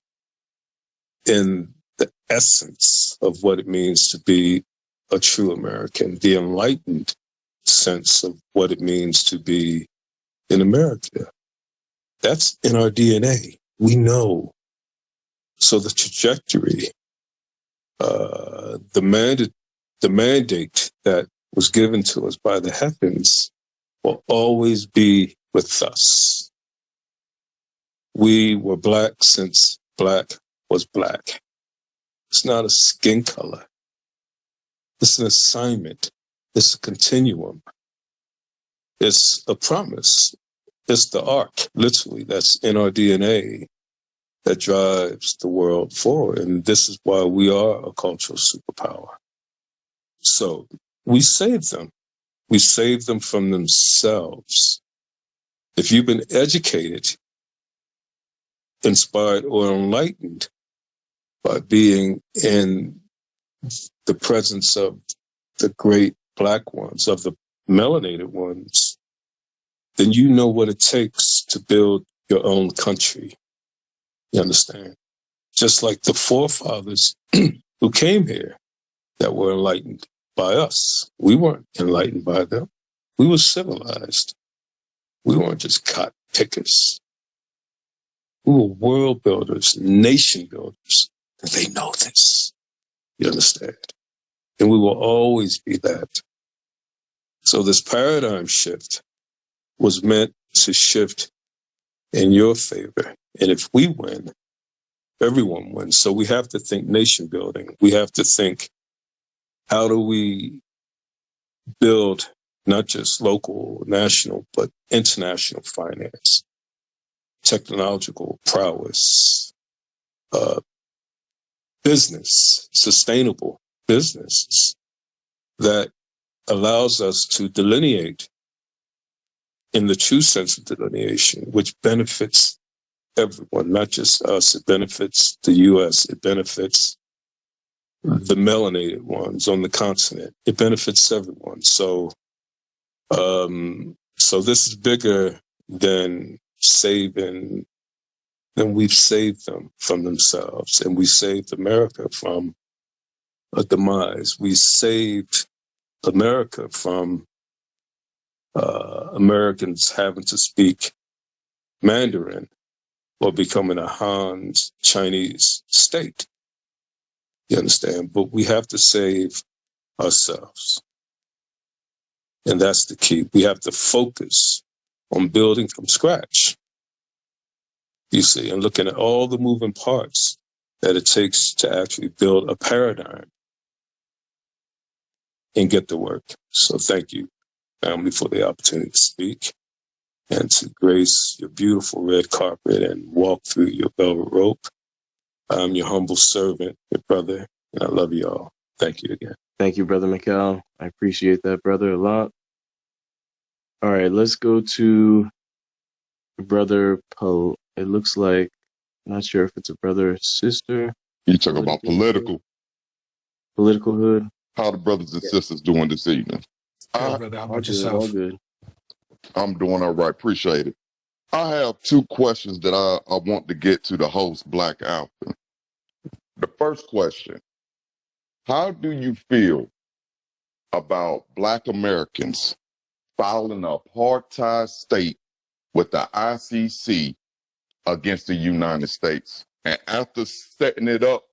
in the essence of what it means to be a true American, the enlightened sense of what it means to be in America? That's in our DNA. We know. So the trajectory, the mandate that was given to us by the heavens will always be with us. We were black since black was black. It's not a skin color. It's an assignment. It's a continuum. It's a promise. It's the arc, literally, that's in our DNA that drives the world forward. And this is why we are a cultural superpower. So we save them. We save them from themselves. If you've been educated, inspired, or enlightened by being in the presence of the great black ones, of the melanated ones, then you know what it takes to build your own country. You understand? Just like the forefathers who came here that were enlightened by us. We weren't enlightened by them. We were civilized. We weren't just cotton pickers. We were world builders, nation builders. And they know this. You understand? And we will always be that. So this paradigm shift was meant to shift in your favor. And if we win, everyone wins. So we have to think nation building. We have to think, how do we build not just local, national, but international finance, technological prowess, business, sustainable businesses that allows us to delineate in the true sense of delineation, which benefits everyone, not just us. It benefits the U.S. It benefits the melanated ones on the continent. It benefits everyone. So this is bigger than we've saved them from themselves, and we saved America from a demise. We saved America from Americans having to speak Mandarin or becoming a Han Chinese state. You understand? But we have to save ourselves. And that's the key. We have to focus on building from scratch, you see, and looking at all the moving parts that it takes to actually build a paradigm and get to work. So thank you, family, for the opportunity to speak and to grace your beautiful red carpet and walk through your velvet rope. I'm your humble servant, your brother, and I love you all. Thank you again. Thank you, Brother Mikhail. I appreciate that, brother, a lot. All right, let's go to Brother Poe. It looks like, not sure if it's a brother or sister. You talk about political hood. How the brothers and sisters doing this evening? Yo, brother, how All about good, all yourself? good. I'm doing all right. Appreciate it. I have two questions that I want to get to the host, Black Alpha. The first question, how do you feel about Black Americans filing an apartheid state with the ICC against the United States? And after setting it up,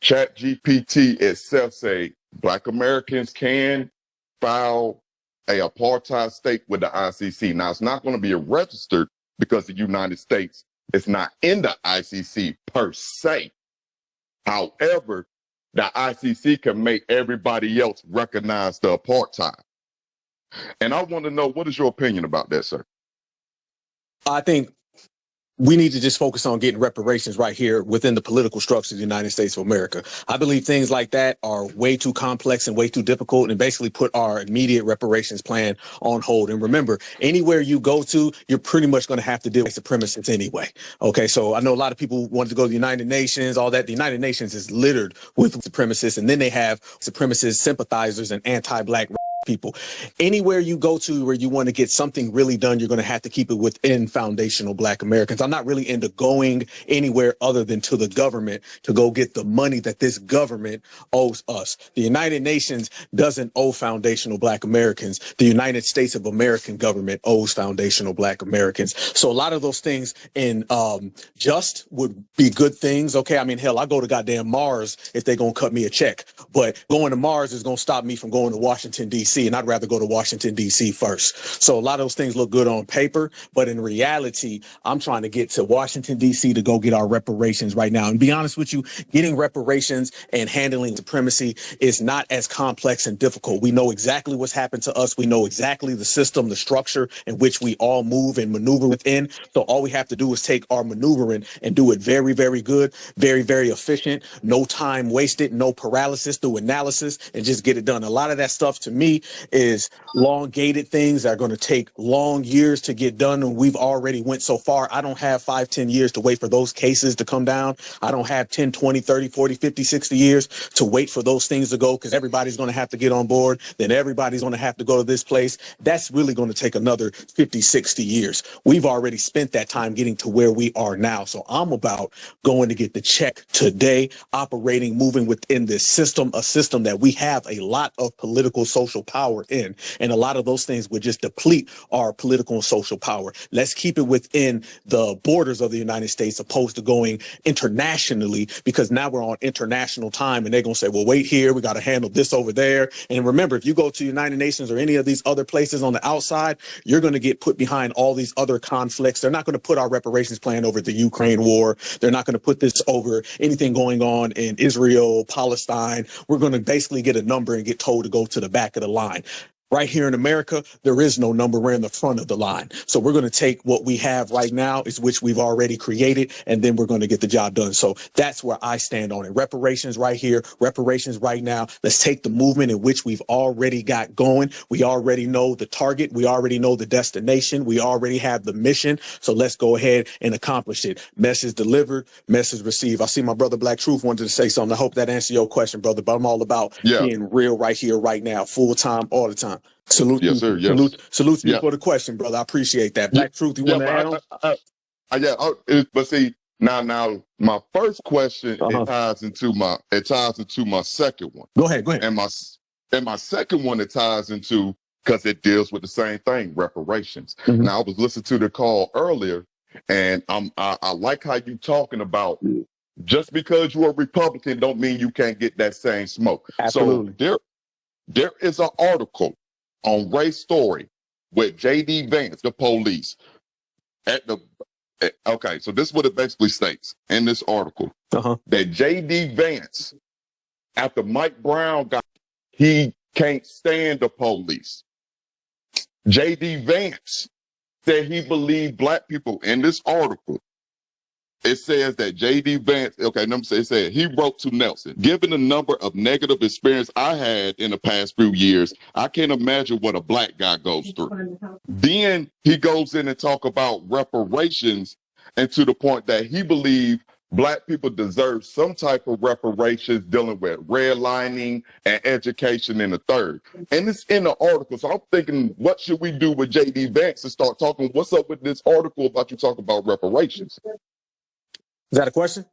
ChatGPT itself say Black Americans can file a apartheid state with the ICC. Now, it's not going to be registered because the United States is not in the ICC per se. However, the ICC can make everybody else recognize the apartheid. And I want to know, what is your opinion about that, sir? I think we need to just focus on getting reparations right here within the political structure of the United States of America. I believe things like that are way too complex and way too difficult, and basically put our immediate reparations plan on hold. And remember, anywhere you go to, you're pretty much going to have to deal with supremacists anyway. Okay, so I know a lot of people wanted to go to the United Nations, all that. The United Nations is littered with supremacists, and then they have supremacist sympathizers and anti-Black people. Anywhere you go to where you want to get something really done, you're going to have to keep it within foundational Black Americans. I'm not really into going anywhere other than to the government to go get the money that this government owes us. The United Nations doesn't owe foundational Black Americans. The United States of American government owes foundational Black Americans. So a lot of those things in just would be good things. Okay, I mean, hell, I go to goddamn Mars if they're going to cut me a check. But going to Mars is going to stop me from going to Washington, D.C., and I'd rather go to Washington, D.C. first. So a lot of those things look good on paper, but in reality, I'm trying to get to Washington, D.C. to go get our reparations right now. And be honest with you, getting reparations and handling supremacy is not as complex and difficult. We know exactly what's happened to us. We know exactly the system, the structure in which we all move and maneuver within. So all we have to do is take our maneuvering and do it very, very good, very, very efficient, no time wasted, no paralysis through analysis, and just get it done. A lot of that stuff to me is long-gated things that are going to take long years to get done, and we've already went so far. I don't have 5-10 years to wait for those cases to come down. I don't have 10, 20, 30, 40, 50, 60 years to wait for those things to go, because everybody's going to have to get on board. Then everybody's going to have to go to this place. That's really going to take another 50, 60 years. We've already spent that time getting to where we are now. So I'm about going to get the check today, operating, moving within this system, a system that we have a lot of political, social power in. And a lot of those things would just deplete our political and social power. Let's keep it within the borders of the United States opposed to going internationally, because now we're on international time and they're going to say, well, wait here, we got to handle this over there. And remember, if you go to United Nations or any of these other places on the outside, you're going to get put behind all these other conflicts. They're not going to put our reparations plan over the Ukraine war. They're not going to put this over anything going on in Israel, Palestine. We're going to basically get a number and get told to go to the back of the line. Right here in America, there is no number. We're in the front of the line. So we're going to take what we have right now, is which we've already created, and then we're going to get the job done. So that's where I stand on it. Reparations right here, reparations right now. Let's take the movement in which we've already got going. We already know the target. We already know the destination. We already have the mission. So let's go ahead and accomplish it. Message delivered, message received. I see my brother Black Truth wanted to say something. I hope that answered your question, brother, but I'm all about being real right here, right now, full time, all the time. Salute Yes, you. sir. Yes. Salute you Yeah. for the question, brother. I appreciate that. Black Truth, you want to add on? But see, now my first question it ties into my second one. Go ahead. And my second one it ties into, because it deals with the same thing, reparations. Now I was listening to the call earlier, and I like how you talking about just because you're a Republican don't mean you can't get that same smoke. Absolutely. So there is an article on Ray Story with J.D. Vance, the police, okay, so this is what it basically states in this article, that J.D. Vance, after Mike Brown he can't stand the police. J.D. Vance said he believed black people in this article. It says that J.D. Vance, it said he wrote to Nelson, given the number of negative experience I had in the past few years, I can't imagine what a black guy goes through. Then he goes in and talk about reparations, and to the point that he believed black people deserve some type of reparations dealing with redlining and education in the third. And it's in the article. So I'm thinking, what should we do with J.D. Vance to start talking? What's up with this article about you talking about reparations? Is that a question?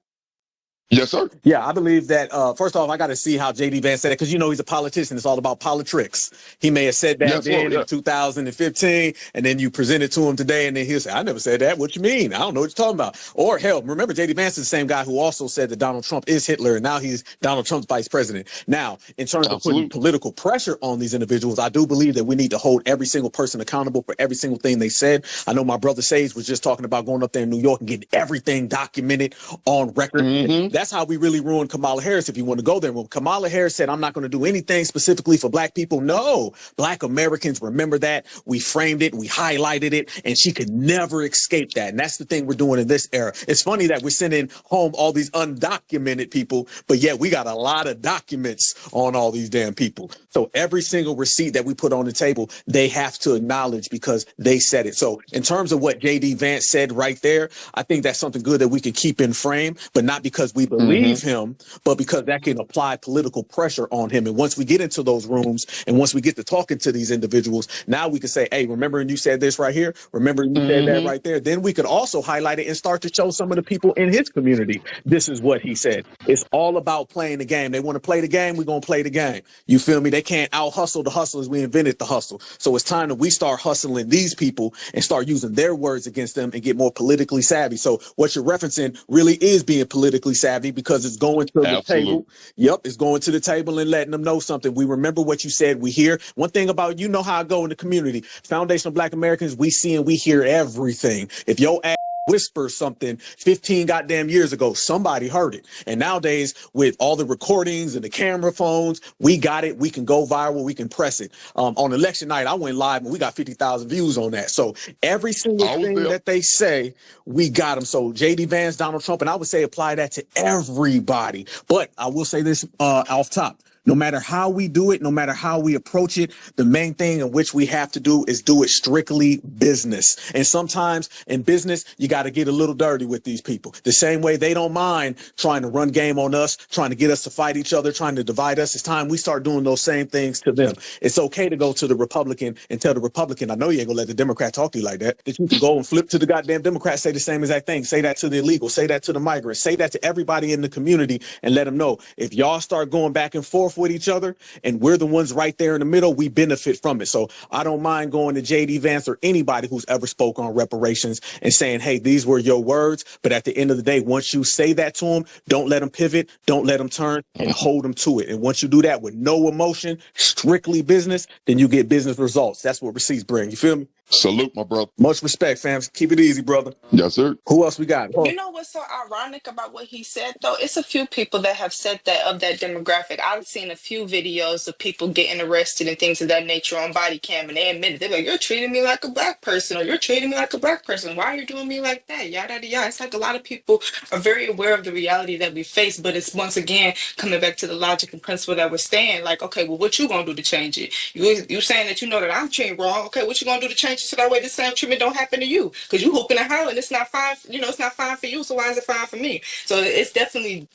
Yes, sir. Yeah, I believe that, first off, I got to see how J.D. Vance said it, because, he's a politician. It's all about politics. He may have said that in 2015, and then you present it to him today, and then he'll say, I never said that. What you mean? I don't know what you're talking about. Or, hell, remember, J.D. Vance is the same guy who also said that Donald Trump is Hitler, and now he's Donald Trump's vice president. Now, in terms of putting political pressure on these individuals, I do believe that we need to hold every single person accountable for every single thing they said. I know my brother Sage was just talking about going up there in New York and getting everything documented on record. That's how we really ruined Kamala Harris, if you want to go there. When Kamala Harris said, I'm not going to do anything specifically for black people, no, black Americans remember that. We framed it, we highlighted it, and she could never escape that. And that's the thing we're doing in this era. It's funny that we're sending home all these undocumented people, but yet we got a lot of documents on all these damn people. So every single receipt that we put on the table, they have to acknowledge because they said it. So in terms of what J.D. Vance said right there, I think that's something good that we can keep in frame, but not because we believe him, but because that can apply political pressure on him. And once we get into those rooms and once we get to talking to these individuals, now we can say, hey, remember you said this right here? Remember you said that right there? Then we could also highlight it and start to show some of the people in his community, this is what he said. It's all about playing the game. They want to play the game, we're going to play the game. You feel me? They can't out hustle the hustlers. We invented the hustle. So it's time that we start hustling these people and start using their words against them and get more politically savvy. So what you're referencing really is being politically savvy, because it's going to the table. Yep, it's going to the table and letting them know something. We remember what you said. We hear. One thing about, how I go in the community, Foundation of Black Americans, we see and we hear everything. If your ass whisper something 15 goddamn years ago, somebody heard it. And nowadays, with all the recordings and the camera phones, we got it. We can go viral. We can press it. On election night, I went live and we got 50,000 views on that. So every single thing that they say, we got them. So J.D. Vance, Donald Trump, and I would say apply that to everybody. But I will say this off top. No matter how we do it, no matter how we approach it, the main thing in which we have to do is do it strictly business. And sometimes in business, you got to get a little dirty with these people. The same way they don't mind trying to run game on us, trying to get us to fight each other, trying to divide us. It's time we start doing those same things to them. It's okay to go to the Republican and tell the Republican, I know you ain't gonna let the Democrat talk to you like that, that you can go and flip to the goddamn Democrat, say the same exact thing. Say that to the illegal, say that to the migrants, say that to everybody in the community and let them know, if y'all start going back and forth with each other, and we're the ones right there in the middle, we benefit from it. So I don't mind going to JD Vance or anybody who's ever spoke on reparations and saying, hey, these were your words. But at the end of the day, once you say that to them, don't let them pivot, don't let them turn, and hold them to it. And once you do that with no emotion, strictly business, then you get business results. That's what receipts bring. You feel me? Salute, my brother. Much respect, fam. Keep it easy, brother. Yes, sir. Who else we got? You know what's so ironic about what he said though? It's a few people that have said that of that demographic. I've seen a few videos of people getting arrested and things of that nature on body cam, and they admit it. They're like, "You're treating me like a black person, or you're treating me like a black person. Why are you doing me like that?" Yada yada yada. It's like a lot of people are very aware of the reality that we face, but it's once again coming back to the logic and principle that we're saying. Like, okay, well, what you gonna do to change it? You saying that you know that I'm treating wrong? Okay, what you gonna do to change it so that way the same treatment don't happen to you? Because you hooping and hollering, it's not fine. You know, it's not fine for you, so why is it fine for me? So it's definitely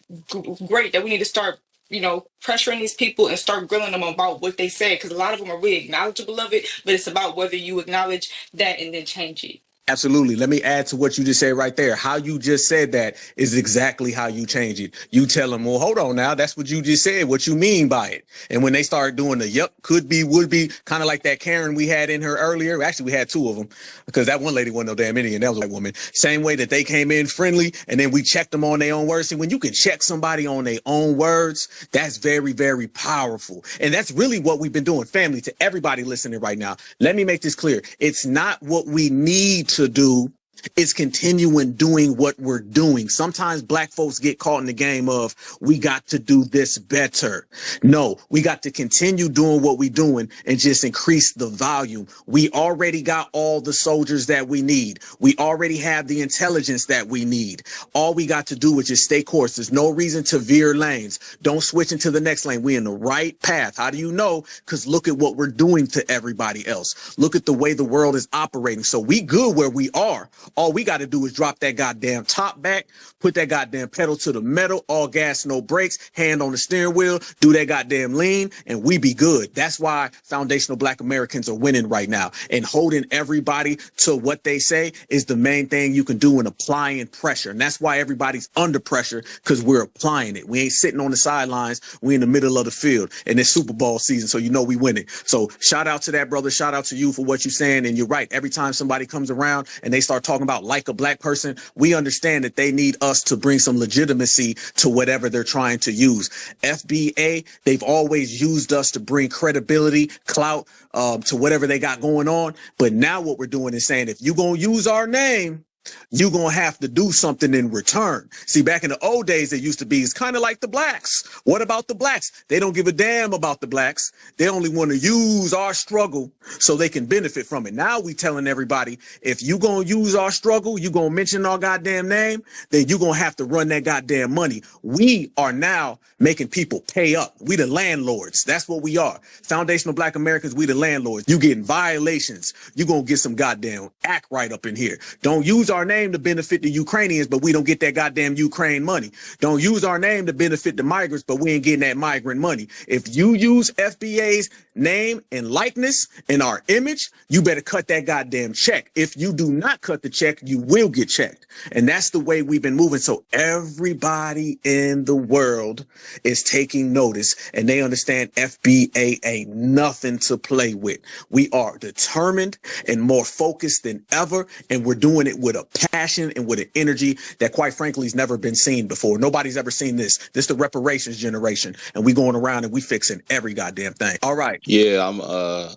great that we need to start, pressuring these people and start grilling them about what they say, because a lot of them are really acknowledgeable of it, but it's about whether you acknowledge that and then change it. Absolutely. Let me add to what you just said right there. How you just said that is exactly how you change it. You tell them, well, hold on now. That's what you just said. What you mean by it? And when they start doing the yep, could be, would be, kind of like that Karen we had in her earlier. Actually, we had two of them because that one lady wasn't no damn Indian. That was a white woman. Same way that they came in friendly and then we checked them on their own words. And when you can check somebody on their own words, that's very, very powerful. And that's really what we've been doing, family, to everybody listening right now. Let me make this clear. It's not what we need to do. It's continuing doing what we're doing. Sometimes black folks get caught in the game of, we got to do this better. No, we got to continue doing what we're doing and just increase the volume. We already got all the soldiers that we need. We already have the intelligence that we need. All we got to do is just stay course. There's no reason to veer lanes. Don't switch into the next lane. We're in the right path. How do you know? Because look at what we're doing to everybody else. Look at the way the world is operating. So we good where we are. All we got to do is drop that goddamn top back, put that goddamn pedal to the metal, all gas, no brakes, hand on the steering wheel, do that goddamn lean, and we be good. That's why foundational black Americans are winning right now. And holding everybody to what they say is the main thing you can do in applying pressure. And that's why everybody's under pressure, because we're applying it. We ain't sitting on the sidelines. We in the middle of the field. And it's Super Bowl season, so you know we winning. So shout out to that, brother. Shout out to you for what you're saying. And you're right. Every time somebody comes around and they start talking about like a black person, we understand that they need us to bring some legitimacy to whatever they're trying to use. FBA, they've always used us to bring credibility, clout, to whatever they got going on. But now what we're doing is saying, if you're going to use our name, you're going to have to do something in return. See, back in the old days, it used to be, it's kind of like the blacks. What about the blacks? They don't give a damn about the blacks. They only want to use our struggle so they can benefit from it. Now we telling everybody, if you going to use our struggle, you going to mention our goddamn name, then you're going to have to run that goddamn money. We are now making people pay up. We the landlords. That's what we are. Foundational black Americans, we the landlords. You getting violations. You going to get some goddamn act right up in here. Don't use our name to benefit the Ukrainians, but we don't get that goddamn Ukraine money. Don't use our name to benefit the migrants, but we ain't getting that migrant money. If you use FBA's name and likeness and our image, you better cut that goddamn check. If you do not cut the check, you will get checked. And that's the way we've been moving. So everybody in the world is taking notice and they understand FBA ain't nothing to play with. We are determined and more focused than ever. And we're doing it with a passion and with an energy that quite frankly has never been seen before. Nobody's ever seen this. This is the reparations generation. And we going around and we fixing every goddamn thing. All right. Yeah,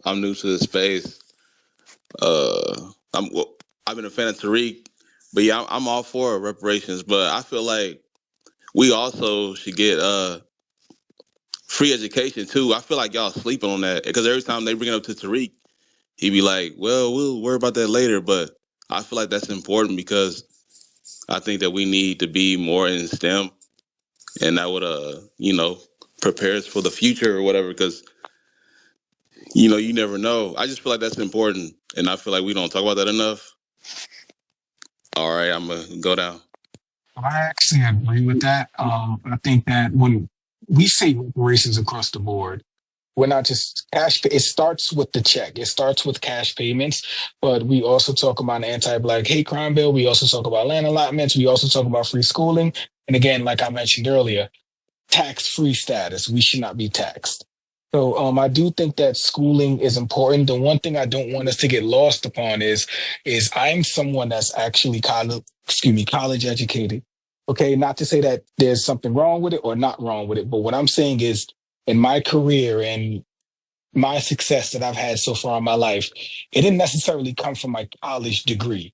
I'm new to the space. I've been a fan of Tariq, but yeah, I'm all for reparations. But I feel like we also should get free education too. I feel like y'all sleeping on that because every time they bring it up to Tariq, he be like, "Well, we'll worry about that later." But I feel like that's important because I think that we need to be more in STEM, and that would prepare us for the future or whatever. Because you never know. I just feel like that's important, and I feel like we don't talk about that enough. All right, I'm gonna go down. I actually agree with that. I think that when we say reparations across the board, we're not just cash. It starts with the check. It starts with cash payments, but we also talk about an anti-black hate crime bill. We also talk about land allotments. We also talk about free schooling. And again, like I mentioned earlier, tax-free status. We should not be taxed. So I do think that schooling is important. The one thing I don't want us to get lost upon is I'm someone that's actually college educated. Okay, not to say that there's something wrong with it or not wrong with it, but what I'm saying is in my career and my success that I've had so far in my life, it didn't necessarily come from my college degree.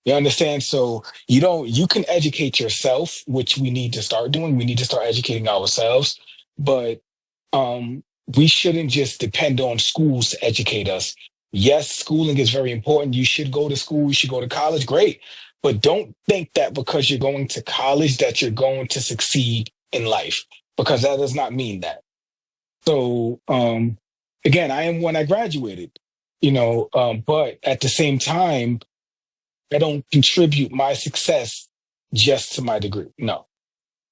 You understand? So you can educate yourself, which we need to start doing. We need to start educating ourselves, but we shouldn't just depend on schools to educate us. Yes, schooling is very important. You should go to school, you should go to college, great. But don't think that because you're going to college that you're going to succeed in life, because that does not mean that. So again, I am when I graduated, but at the same time, I don't contribute my success just to my degree. No.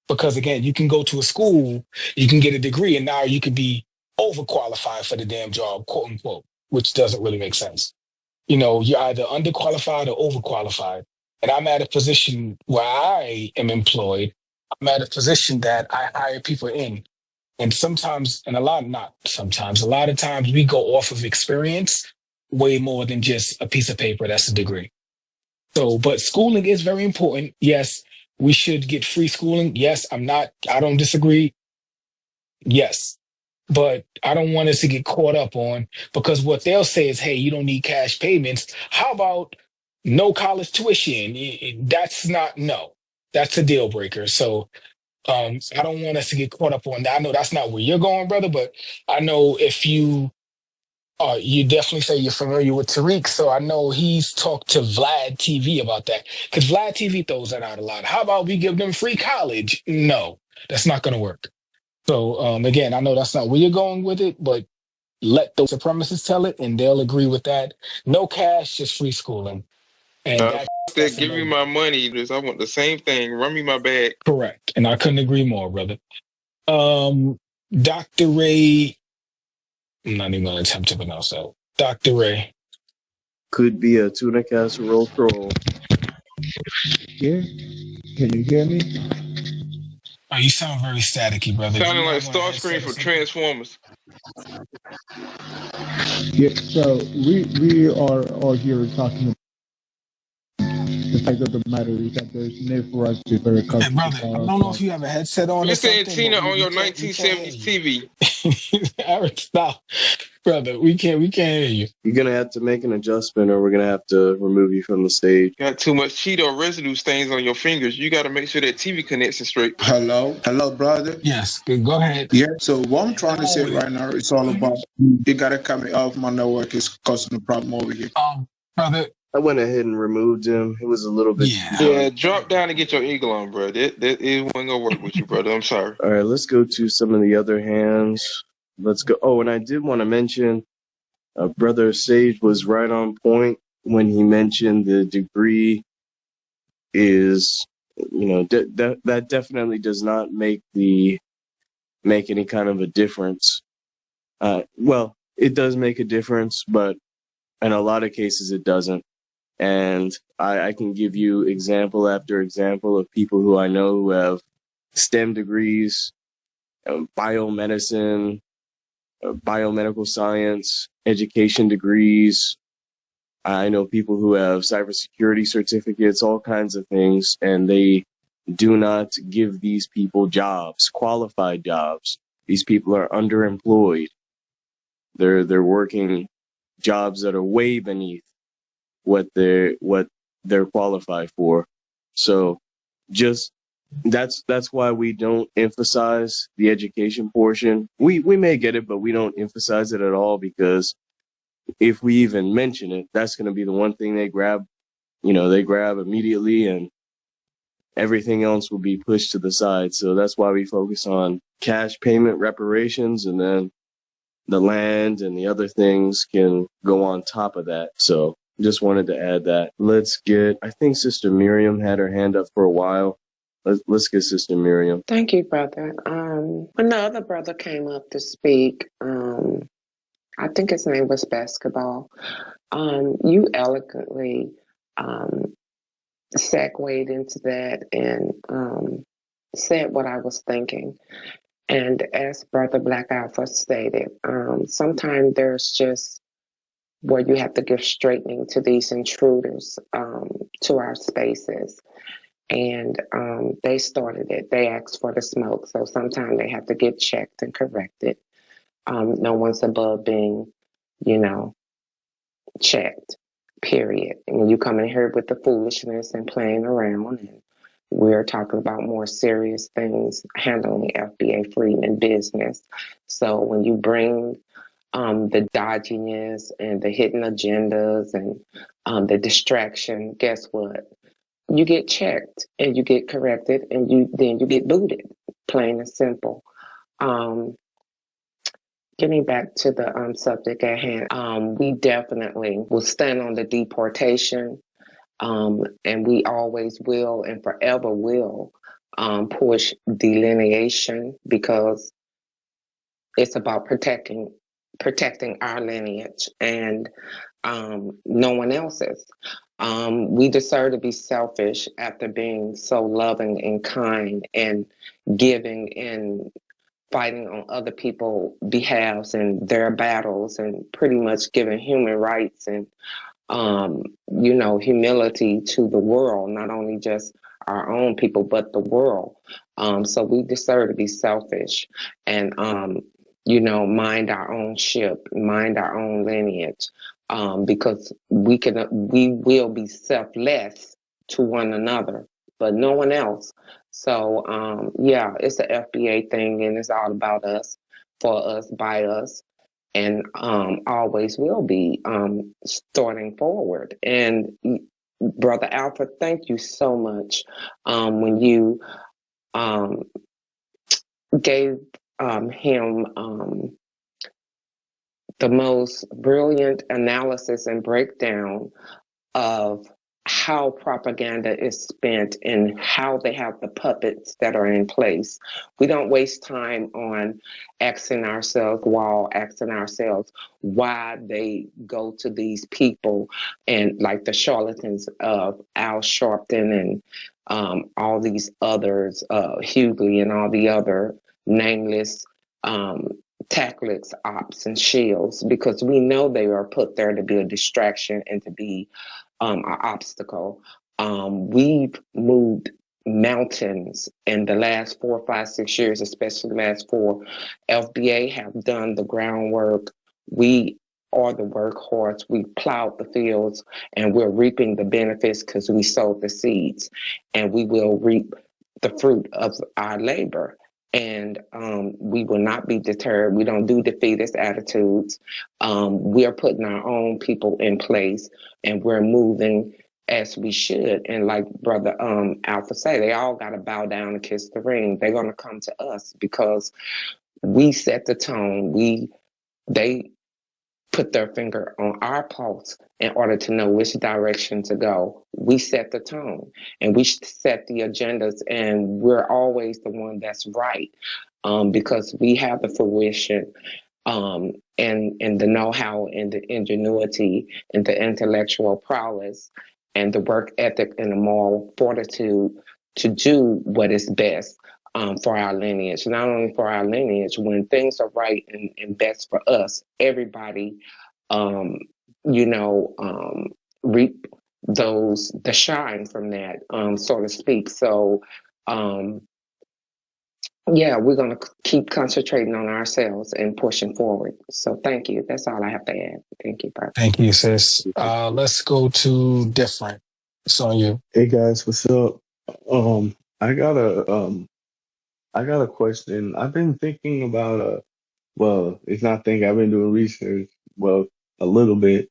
Because again, you can go to a school, you can get a degree, and now you could be overqualified for the damn job, quote unquote, which doesn't really make sense. You're either underqualified or overqualified. And I'm at a position where I am employed. I'm at a position that I hire people in. And sometimes, and not sometimes, a lot of times we go off of experience way more than just a piece of paper that's a degree. So, but schooling is very important. Yes, we should get free schooling. Yes, I don't disagree. Yes. But I don't want us to get caught up on, because what they'll say is, hey, you don't need cash payments. How about no college tuition? That's not, no, that's a deal breaker. So I don't want us to get caught up on that. I know that's not where you're going, brother, but I know if you definitely say you're familiar with Tariq, so I know he's talked to Vlad TV about that, because Vlad TV throws that out a lot. How about we give them free college? No, that's not going to work. So again, I know that's not where you're going with it, but let the supremacists tell it, and they'll agree with that. No cash, just free schooling, and Fuck that. that's a Give me no. my money. I want the same thing. Run me my bag. Correct, and I couldn't agree more, brother. Dr. Ray, I'm not even going to attempt to pronounce that. Dr. Ray. Could be a tuna casserole troll. Yeah, can you hear me? Oh, you sound very staticky, brother. Do Sounding you like have on a Starscream headset or from something? Transformers. Yeah, so we are all here talking about the fact of the matter is that there's need for us to be very Hey, cautious brother, of I our don't know if thoughts. you have a headset on or Mr. something, but Antenna on your we can't hear 1970s you. TV. Eric, stop, brother. We can't hear you. You're gonna have to make an adjustment, or we're gonna have to remove you from the stage. Got too much Cheeto residue stains on your fingers. You got to make sure that TV connection straight. Hello, brother. Yes, go ahead. Yeah. So what I'm trying to Go say with it. right now, it's all about you gotta cut me off. My network is causing a problem over here. Brother. I went ahead and removed him. It was a little bit too Yeah. Yeah, much. drop down and get your eagle on, bro. That it wasn't gonna work with you, brother. I'm sorry. All right, let's go to some of the other hands. Let's go. Oh, and I did want to mention, Brother Sage was right on point when he mentioned the degree is, that definitely does not make any kind of a difference. Well, it does make a difference, but in a lot of cases it doesn't. And I can give you example after example of people who I know who have STEM degrees, biomedicine, biomedical science, education degrees. I know people who have cybersecurity certificates, all kinds of things, and they do not give these people jobs, qualified jobs. These people are underemployed. They're working jobs that are way beneath what they're qualified for. So just that's why we don't emphasize the education portion. We may get it, but we don't emphasize it at all, because if we even mention it, that's going to be the one thing they grab. They grab immediately, and everything else will be pushed to the side. So that's why we focus on cash payment, reparations, and then the land and the other things can go on top of that. So just wanted to add that. I think Sister Miriam had her hand up for a while. Let's get Sister Miriam. Thank you, brother. Another brother came up to speak. I think his name was Basketball. You eloquently segued into that and said what I was thinking. And as Brother Black Alpha stated, sometimes there's just where you have to give straightening to these intruders to our spaces. And they started it. They asked for the smoke. So sometimes they have to get checked and corrected. No one's above being, you know, checked, period. And when you come in here with the foolishness and playing around, and we're talking about more serious things, handling FBA freedom business. So when you bring the dodginess and the hidden agendas and the distraction, guess what? You get checked and you get corrected and you get booted, plain and simple. Getting back to the subject at hand, we definitely will stand on the deportation, and we always will and forever will push delineation because it's about protecting our lineage and no one else's. We deserve to be selfish after being so loving and kind and giving and fighting on other people's behalves and their battles and pretty much giving human rights and humility to the world, not only just our own people, but the world. So we deserve to be selfish and, mind our own ship, mind our own lineage, because we will be selfless to one another, but no one else. So, it's an FBA thing and it's all about us, for us, by us, and always will be starting forward. And Brother Alfred, thank you so much when you gave him the most brilliant analysis and breakdown of how propaganda is spent and how they have the puppets that are in place. We don't waste time on asking ourselves why they go to these people and like the charlatans of Al Sharpton and all these others, Hughley and all the other nameless tactics, ops, and shields, because we know they are put there to be a distraction and to be an obstacle. We've moved mountains in the last 4, 5, 6 years, especially the last 4. FBA have done the groundwork. We are the workhorse. We plowed the fields and we're reaping the benefits because we sowed the seeds, and we will reap the fruit of our labor. And we will not be deterred. We don't do defeatist attitudes. We are putting our own people in place, and we're moving as we should. And like Brother Alpha say, they all got to bow down and kiss the ring. They're going to come to us because we set the tone. They put their finger on our pulse in order to know which direction to go. We set the tone and we set the agendas, and we're always the one that's right, because we have the fruition and the know-how and the ingenuity and the intellectual prowess and the work ethic and the moral fortitude to do what is best for our lineage. Not only for our lineage, when things are right and best for us, everybody, reap the shine from that, so to speak. So, we're going to keep concentrating on ourselves and pushing forward. So thank you. That's all I have to add. Thank you, Brother. Thank you, sis. Let's go to different. It's on you. Hey guys, what's up? Um, I got a question. I've been thinking about well, it's not thinking. I've been doing research. Well, a little bit.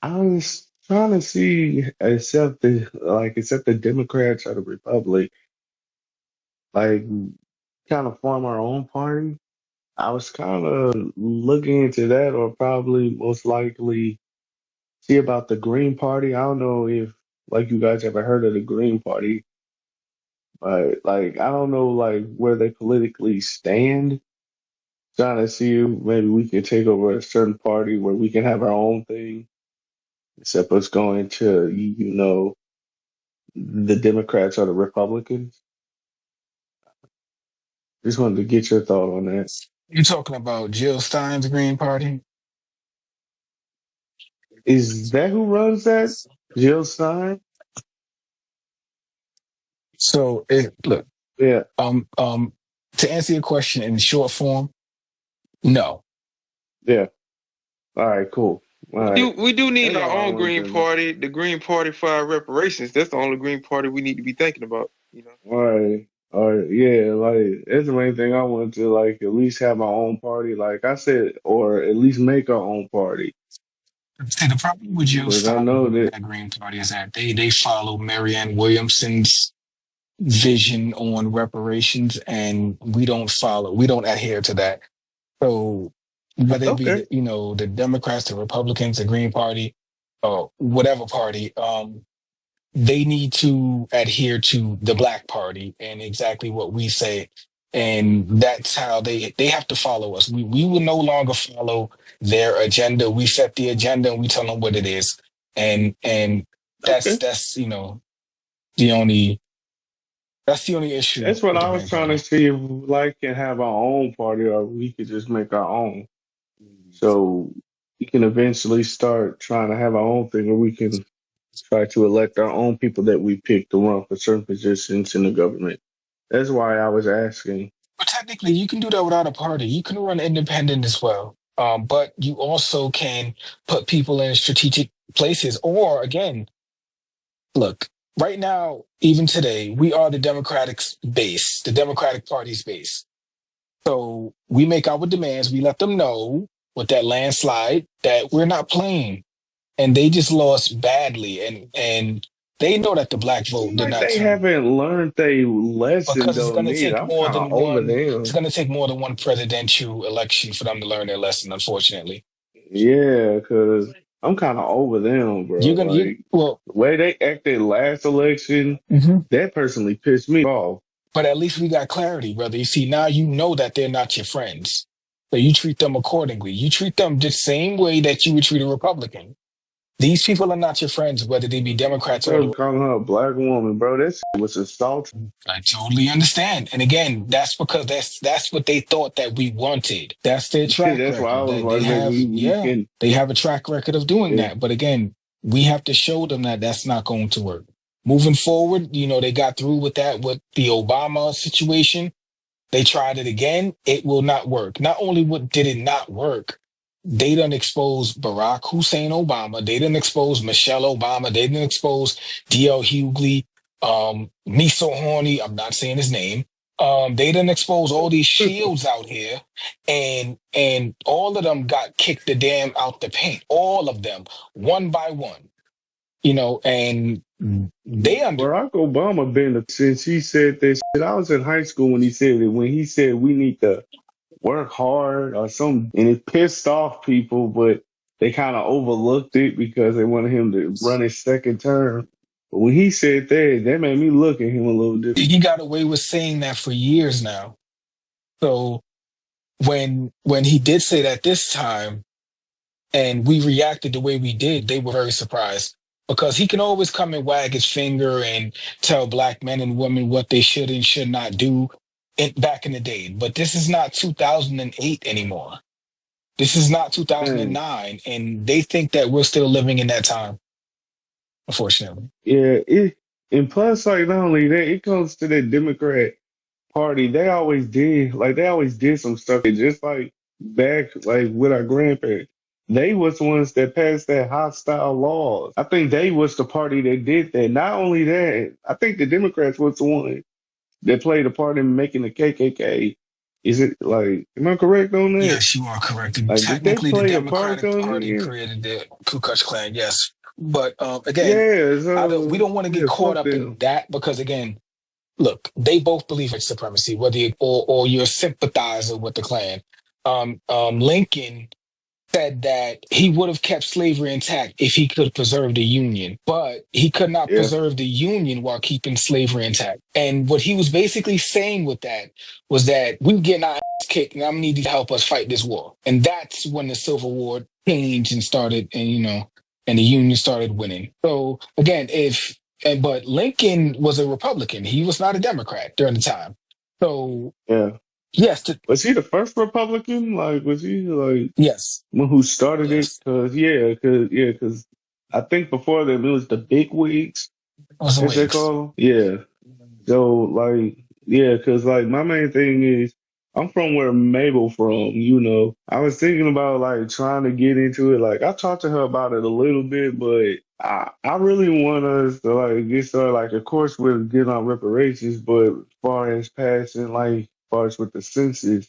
I was trying to see, except the Democrats or the Republic, like kind of form our own party. I was kind of looking into that, or probably most likely see about the Green Party. I don't know if like you guys ever heard of the Green Party. Like I don't know like where they politically stand. Trying to see if maybe we can take over a certain party where we can have our own thing, except us going to the Democrats or the Republicans. Just wanted to get your thought on that. You talking about Jill Stein's Green Party? Is that who runs that? Jill Stein? So, look, Yeah, to answer your question in short form, no. yeah. All right, cool. All right. We do need That's our all I own wanted Green to know. Party, the Green Party for our reparations. That's the only Green Party we need to be thinking about. You know. All right. All right. Yeah, like that's the main thing I wanted to like at least have my own party, like I said, or at least make our own party. See, the problem with Jill Because I Stein know and that that Green Party is that they follow Marianne Williamson's vision on reparations, and we don't adhere to that. So whether it be okay. the Democrats, the Republicans, the Green Party, or whatever party, they need to adhere to the Black Party and exactly what we say. And that's how they have to follow us. We will no longer follow their agenda. We set the agenda and we tell them what it is. And Okay. that's the only issue That's what with the I was Green trying to Party. see if like can have our own party or we could just make our own. So we can eventually start trying to have our own thing where we can try to elect our own people that we pick to run for certain positions in the government. That's why I was asking. But technically, you can do that without a party. You can run independent as well. But you also can put people in strategic places. Or again, look, right now, even today, we are the Democratic base, the Democratic Party's base. So we make our demands. We let them know with that landslide that we're not playing, and they just lost badly, and they know that the black vote Seems did like not they turn haven't learned their lesson because it's though, going to neither. take I'm more kind of than over one. It's them. going to take more than one presidential election for them to learn their lesson. Unfortunately, Yeah, because I'm kind of over them, bro. you're gonna you Like well, the way they acted last election, mhm. that personally pissed me off. But at least we got clarity, brother. You see, now you know that they're not your friends, so you treat them accordingly. You treat them the same way that you would treat a Republican. These people are not your friends, whether they be I Democrats or started the. calling her a black woman, bro. That shit was assault. I totally understand. And again, that's because that's what they thought that we wanted. That's their track That's why I record. was That they like, maybe have, we yeah, can. they have a track record of doing Yeah, that. But again, we have to show them that that's not going to work. Moving forward, they got through with that with the Obama situation. They tried it again. It will not work. Not only did it not work, they done expose Barack Hussein Obama. They done expose Michelle Obama. They done expose D.L. Hughley. Me so horny. I'm not saying his name. They done expose all these shields out here, and all of them got kicked the damn out the paint. All of them, one by one. And they under. Barack Obama been since he said that shit. I was in high school when he said it. When he said we need to work hard or something, and it pissed off people, but they kind of overlooked it because they wanted him to run his second term. But when he said that, that made me look at him a little different. He got away with saying that for years now. So when he did say that this time and we reacted the way we did, they were very surprised because he can always come and wag his finger and tell black men and women what they should and should not do back in the day. But this is not 2008 anymore. This is not Man, 2009. And they think that we're still living in that time, unfortunately. yeah, and plus, like not only that, it comes to the Democrat Party. They always did some stuff. Just like back, like with our grandparents, they was the ones that passed that hostile laws. I think they was the party that did that. Not only that, I think the Democrats was the one that played a part in making the KKK. Is it like, am I correct on that? Yes, you are correct. Like, did they Technically, the play a part Democratic on Party it? created the Ku Klux Klan, yes. But again, Yeah, we so don't want to get yeah, caught fuck up in them. that because again, look, they both believe in supremacy, whether or you're a sympathizer with the Klan. Lincoln said that he would have kept slavery intact if he could preserve the Union, but he could not Yeah, preserve the Union while keeping slavery intact. And what he was basically saying with that was that we're getting our ass kicked and I'm gonna need you to help us fight this war. And that's when the Civil War changed and started, and the Union started winning. So again, but Lincoln was a Republican. He was not a Democrat during the time. So yeah. Yes, Was he the first Republican? Like, was he like yes, one who started it? yes. Cause I think before them it was the big wigs, Was the as they Whigs. call 'em. Yeah. So like, yeah, cause like my main thing is I'm from where Mabel from, you know. I was thinking about like trying to get into it. Like I talked to her about it a little bit, but I really want us to like get started. Like of course we're getting on reparations, but as far as passing like as far as with the census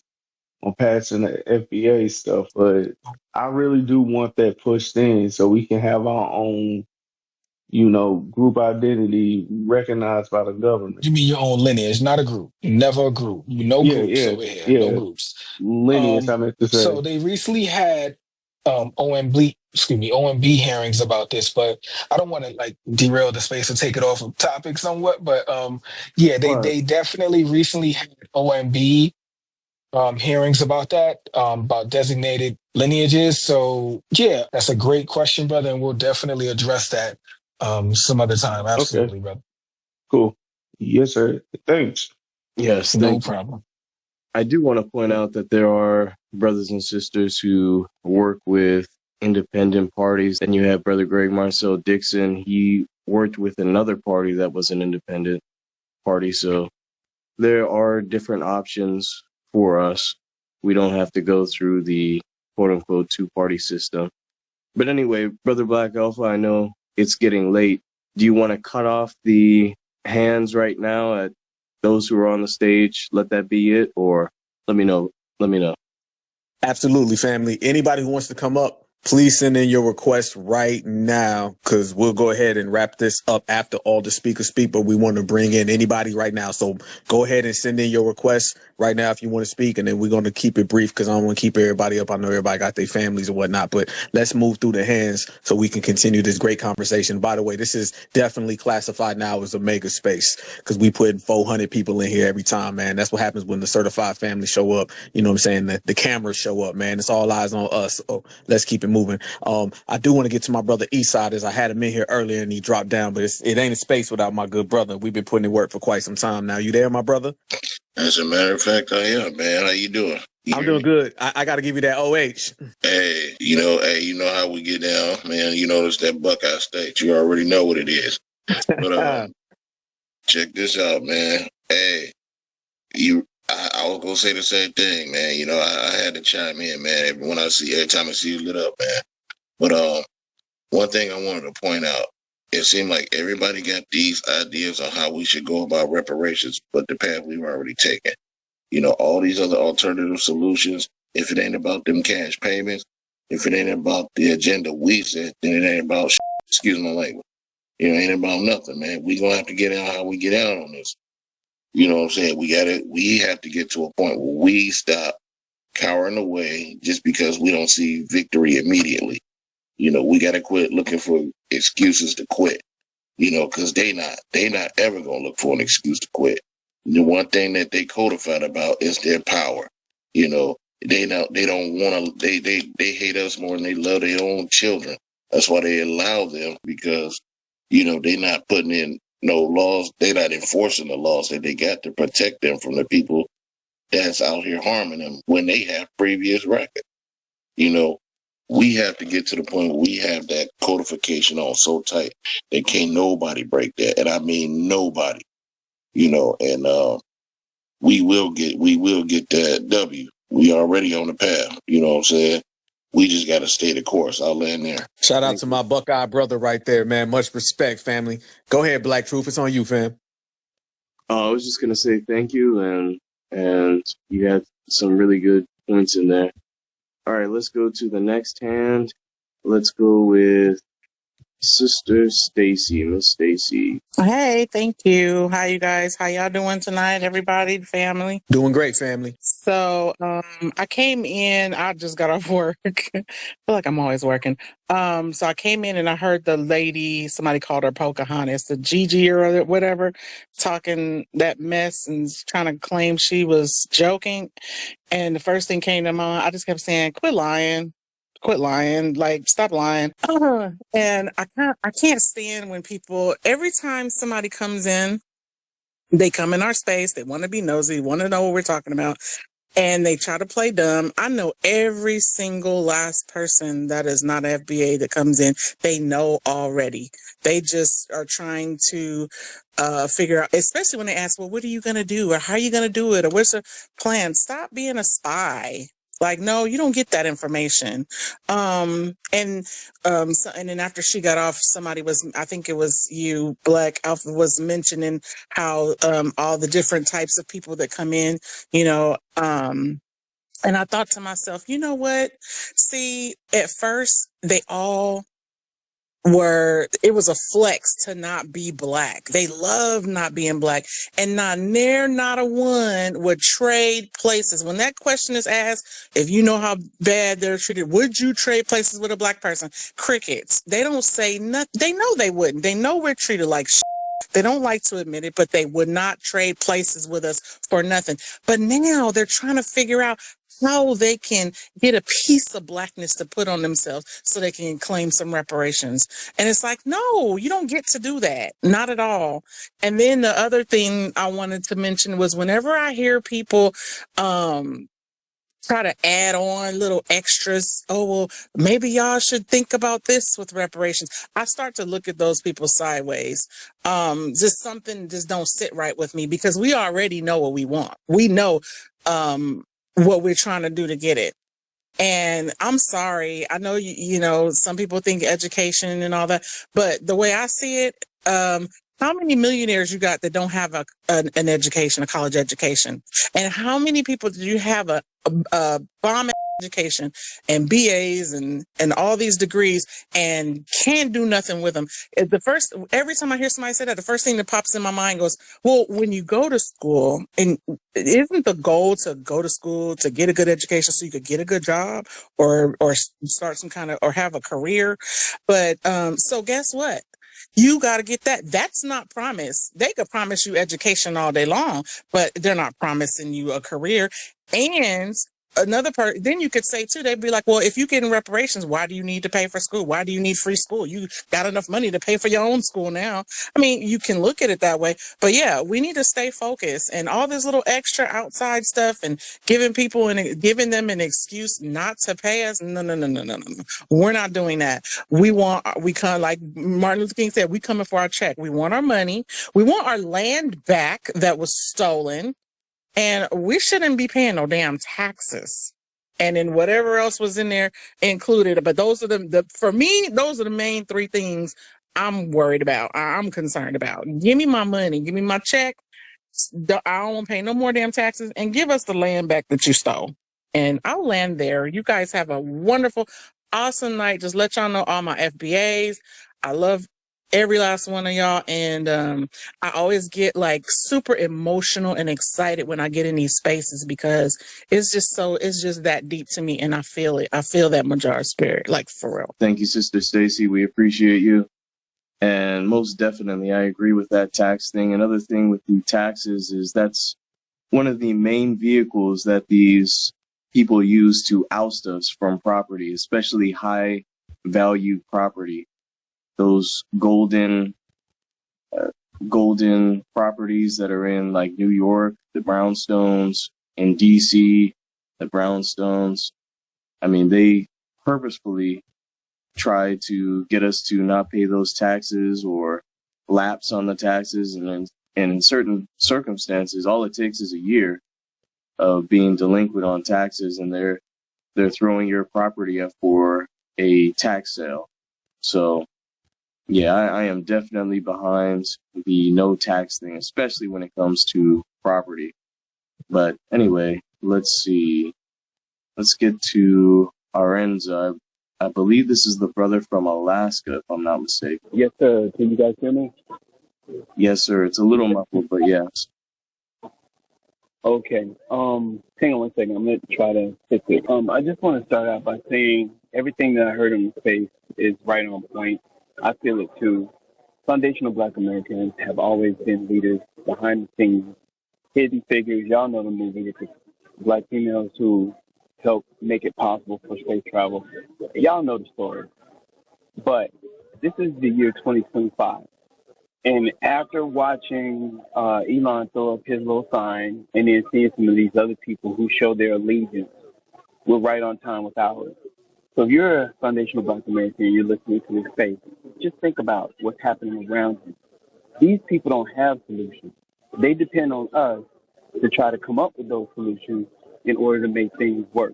on passing the FBA stuff, but I really do want that pushed in so we can have our own, you know, group identity recognized by the government. You mean your own lineage, not a group. Never a group. No Yeah, groups yeah, over here. No yeah. groups. Lineage, I meant to So say. they recently had OMB hearings about this, but I don't want to like derail the space or take it off of topic somewhat. But yeah, Right. they definitely recently had OMB hearings about that, about designated lineages. So yeah, that's a great question, brother, and we'll definitely address that some other time. Okay. Absolutely, brother. Cool. Yes, sir. Thanks. Yes, No thank you. problem. I do want to point out that there are brothers and sisters who work with independent parties. And you have Brother Greg Marcel Dixon. He worked with another party that was an independent party. So there are different options for us. We don't have to go through the quote unquote two-party system. But anyway, Brother Black Alpha, I know it's getting late. Do you want to cut off the hands right now at those who are on the stage? Let that be it, or let me know. Let me know. Absolutely, family. Anybody who wants to come up, please send in your request right now because we'll go ahead and wrap this up after all the speakers speak, but we want to bring in anybody right now. So go ahead and send in your requests right now if you want to speak, and then we're going to keep it brief because I don't want to keep everybody up. I know everybody got their families and whatnot, but let's move through the hands so we can continue this great conversation. By the way, this is definitely classified now as a mega space because we put 400 people in here every time, man. That's what happens when the certified families show up. You know what I'm saying? The cameras show up, man. It's all eyes on us. So let's keep it moving. I do want to get to my brother Eastside as I had him in here earlier and he dropped down, but it ain't a space without my good brother. We've been putting in work for quite some time now. You there, my brother? As a matter of fact, I am, man. How you doing? I'm doing good. I got to give you that OH. Hey, you know how we get down, man. You know it's that Buckeye State. You already know what it is. But check this out, man. Hey, I was gonna say the same thing, man. You know, I had to chime in, man. Every time I see you lit up, man. But one thing I wanted to point out, it seemed like everybody got these ideas on how we should go about reparations, but the path we've already taken. You know, all these other alternative solutions, if it ain't about them cash payments, if it ain't about the agenda we set, then it ain't about excuse my language. It ain't about nothing, man. We gonna have to get out how we get out on this. You know what I'm saying? We have to get to a point where we stop cowering away just because we don't see victory immediately. You know, we gotta quit looking for excuses to quit. You know, because they not ever gonna look for an excuse to quit. The one thing that they codified about is their power. You know, they don't want to. They hate us more than they love their own children. That's why they allow them because you know they not putting in no laws. They not enforcing the laws that they got to protect them from the people that's out here harming them when they have previous record. You know, we have to get to the point where we have that codification on so tight that can't nobody break that. And I mean nobody, you know, and we will get that W. We already on the path, you know what I'm saying? We just gotta stay the course. I'll land there. Shout out Thank to you. my Buckeye brother right there, man. Much respect, family. Go ahead, Black Truth. It's on you, fam. I was just gonna say thank you, and you had some really good points in there. All right, let's go to the next hand. Let's go with Sister Stacy, Miss Stacy. Hey, thank you. How you guys? How y'all doing tonight, everybody, the family? Doing great, family. So, I came in, I just got off work. I feel like I'm always working. So I came in and I heard the lady, somebody called her Pocahontas, the Gigi or whatever, talking that mess and trying to claim she was joking. And the first thing came to mind, I just kept saying, quit lying, like stop lying. And I can't stand when people, every time somebody comes in, they come in our space, they want to be nosy, want to know what we're talking about. and they try to play dumb. I know every single last person that is not FBA that comes in, they know already. They just are trying to figure out, especially when they ask, well, what are you going to do? Or how are you going to do it? Or what's the plan? Stop being a spy. Like, no, you don't get that information. And then after she got off, somebody was, I think it was you, Black Alpha, was mentioning how all the different types of people that come in, you know, and I thought to myself, you know what? See, at first they all it was a flex to not be Black. They love not being Black, and not a one would trade places. When that question is asked, if you know how bad they're treated, would you trade places with a Black person? Crickets. They don't say nothing. They know they wouldn't. They know we're treated like shit. They don't like to admit it, but they would not trade places with us for nothing. But now they're trying to figure out how they can get a piece of Blackness to put on themselves so they can claim some reparations. And it's like, no, you don't get to do that. Not at all. And then the other thing I wanted to mention was whenever I hear people try to add on little extras, oh, well, maybe y'all should think about this with reparations, I start to look at those people sideways. Just something just don't sit right with me, because we already know what we want. We know what we're trying to do to get it. And I'm sorry, I know you know some people think education and all that, but the way I see it, how many millionaires you got that don't have an education, a college education? And how many people do you have a bomb education and BAs and all these degrees and can't do nothing with them? Every time I hear somebody say that, the first thing that pops in my mind goes, well, when you go to school, and isn't the goal to go to school to get a good education so you could get a good job or start some kind of, or have a career? But so guess what? You got to get that. That's not promised. They could promise you education all day long, but they're not promising you a career. And another part, then you could say too, they'd be like, well, if you get in reparations, why do you need to pay for school? Why do you need free school? You got enough money to pay for your own school now. I mean, you can look at it that way, but yeah, we need to stay focused, and all this little extra outside stuff and giving them an excuse not to pay us. No. We're not doing that. We come, like Martin Luther King said, we coming for our check. We want our money. We want our land back that was stolen. And we shouldn't be paying no damn taxes. And then whatever else was in there included. But those are for me, those are the main three things I'm worried about. I'm concerned about. Give me my money. Give me my check. I don't want to pay no more damn taxes, and give us the land back that you stole. And I'll land there. You guys have a wonderful, awesome night. Just let y'all know, all my FBAs, I love every last one of y'all. And I always get like super emotional and excited when I get in these spaces, because it's just that deep to me, and I feel it. I feel that Major spirit, like, for real. Thank you, Sister Stacy. We appreciate you. And most definitely, I agree with that tax thing. Another thing with the taxes is that's one of the main vehicles that these people use to oust us from property, especially high value property. Those golden properties that are in like New York, the brownstones, in DC, the brownstones. I mean, they purposefully try to get us to not pay those taxes or lapse on the taxes. And in certain circumstances, all it takes is a year of being delinquent on taxes, and they're throwing your property up for a tax sale. So yeah, I am definitely behind the no tax thing, especially when it comes to property. But anyway, let's see. Let's get to Arenza. I believe this is the brother from Alaska, if I'm not mistaken. Yes, sir. Can you guys hear me? Yes, sir. It's a little muffled, but yes. Okay. Hang on 1 second. I'm gonna try to fix it. I just want to start out by saying everything that I heard on the space is right on point. I feel it too. Foundational Black Americans have always been leaders behind the scenes, hidden figures. Y'all know the movie with the Black females who helped make it possible for space travel. Y'all know the story. But this is the year 2025. And after watching Elon throw up his little sign and then seeing some of these other people who show their allegiance, we're right on time with ours. So if you're a foundational Black American and you're listening to this space, just think about what's happening around you. These people don't have solutions. They depend on us to try to come up with those solutions in order to make things work.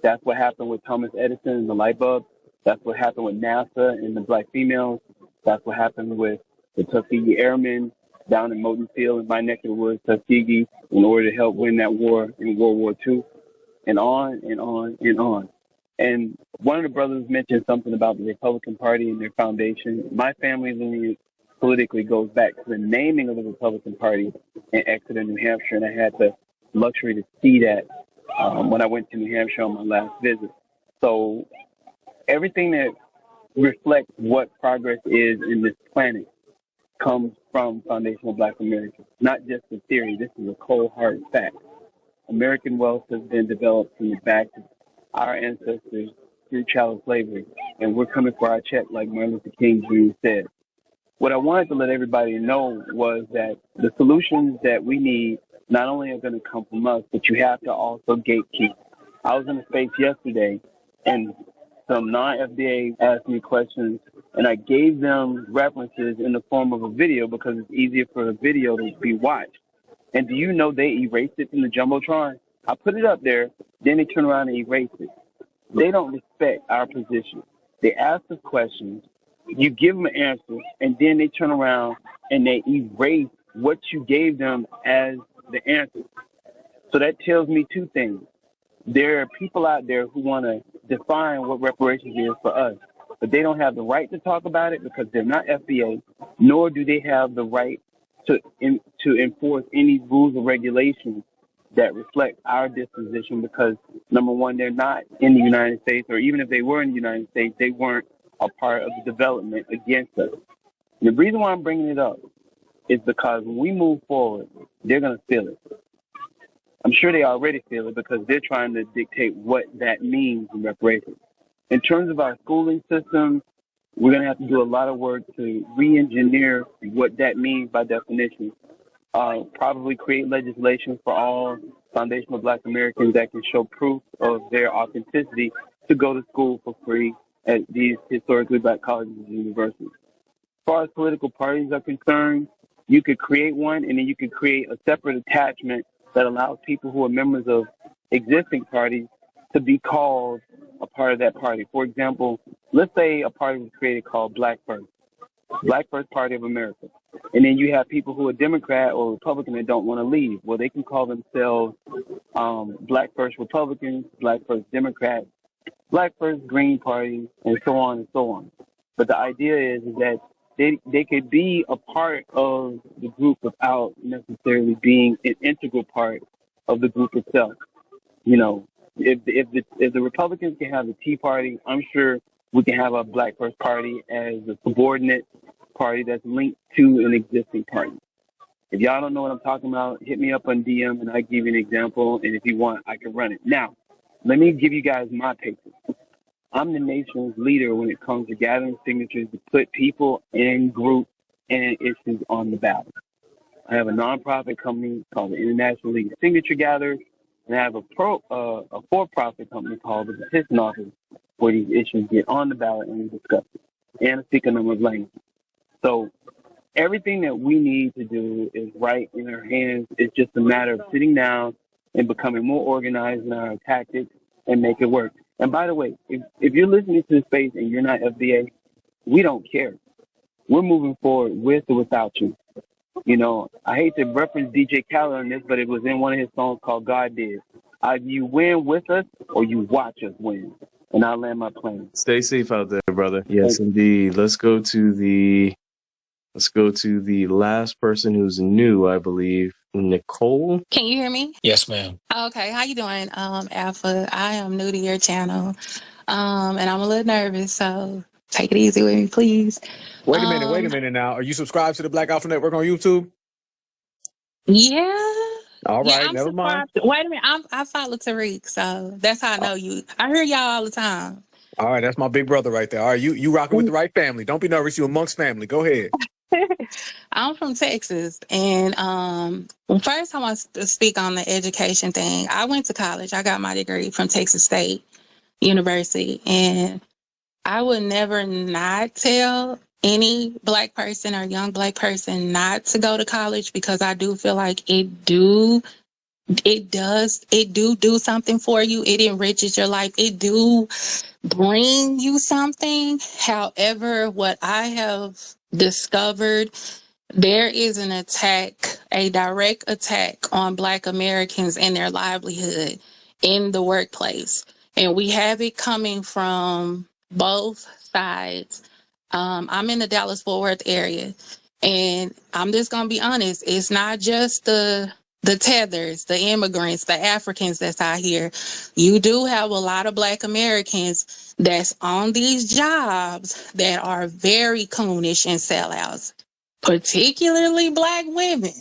That's what happened with Thomas Edison and the light bulb. That's what happened with NASA and the Black females. That's what happened with the Tuskegee Airmen down in Moton Field in my neck of the woods, Tuskegee, in order to help win that war in World War II, and on and on and on. And one of the brothers mentioned something about the Republican Party and their foundation. My family lineage politically goes back to the naming of the Republican Party in Exeter, New Hampshire, and I had the luxury to see that when I went to New Hampshire on my last visit. So everything that reflects what progress is in this planet comes from foundational Black Americans, not just a theory. This is a cold, hard fact. American wealth has been developed from the back of our ancestors through chattel slavery, and we're coming for our check, like Martin Luther King Jr. said. What I wanted to let everybody know was that the solutions that we need not only are going to come from us, but you have to also gatekeep. I was in a space yesterday, and some non-FBA asked me questions, and I gave them references in the form of a video because it's easier for a video to be watched. And do you know they erased it from the Jumbotron? I put it up there, then they turn around and erase it. They don't respect our position. They ask us questions, you give them an answer, and then they turn around and they erase what you gave them as the answer. So that tells me two things. There are people out there who want to define what reparations is for us, but they don't have the right to talk about it because they're not FBA, nor do they have the right to enforce any rules or regulations that reflect our disposition because, number one, they're not in the United States, or even if they were in the United States, they weren't a part of the development against us. And the reason why I'm bringing it up is because when we move forward, they're going to feel it. I'm sure they already feel it because they're trying to dictate what that means in reparations. In terms of our schooling system, we're going to have to do a lot of work to re-engineer what that means by definition. Probably create legislation for all foundational Black Americans that can show proof of their authenticity to go to school for free at these historically Black colleges and universities. As far as political parties are concerned, you could create one and then you could create a separate attachment that allows people who are members of existing parties to be called a part of that party. For example, let's say a party was created called Black First Party of America. And then you have people who are Democrat or Republican that don't want to leave. Well, they can call themselves Black First Republicans, Black First Democrats, Black First Green Party, and so on and so on. But the idea is that they could be a part of the group without necessarily being an integral part of the group itself. You know, if the Republicans can have the Tea Party, I'm sure we can have a Black First Party as a subordinate party that's linked to an existing party. If y'all don't know what I'm talking about, hit me up on DM and I'll give you an example. And if you want, I can run it. Now, let me give you guys my paper. I'm the nation's leader when it comes to gathering signatures to put people and groups and issues on the ballot. I have a nonprofit company called the International League of Signature Gatherers, and I have a for-profit company called the Petition Office, where these issues get on the ballot and we discuss it, and I speak a number of languages. So everything that we need to do is right in our hands. It's just a matter of sitting down and becoming more organized in our tactics and make it work. And by the way, if you're listening to the space and you're not FBA, we don't care. We're moving forward with or without you. You know, I hate to reference DJ Khaled on this, but it was in one of his songs called God Did. Either you win with us or you watch us win. And I'll land my plane. Stay safe out there, brother. Yes, indeed. Let's go to the last person who's new, I believe. Nicole. Can you hear me? Yes, ma'am. Okay, how you doing, Alpha? I am new to your channel, and I'm a little nervous, so take it easy with me, please. Wait a minute now. Are you subscribed to the Black Alpha Network on YouTube? Yeah. All right, I'm never mind. Wait a minute, I follow Tariq, so that's how I know you. I hear y'all all the time. All right, that's my big brother right there. All right, you rocking with the right family. Don't be nervous. You amongst family. Go ahead. I'm from Texas, and first I want to speak on the education thing. I went to college. I got my degree from Texas State University, and I would never not tell any Black person or young Black person not to go to college, because I do feel like it do something for you. It enriches your life. It do bring you something. However, what I have discovered, there is an attack, a direct attack on Black Americans and their livelihood in the workplace. And we have it coming from both sides. I'm in the Dallas-Fort Worth area, and I'm just going to be honest. It's not just the tethers, the immigrants, the Africans that's out here. You do have a lot of Black Americans that's on these jobs that are very coonish and sellouts, particularly Black women.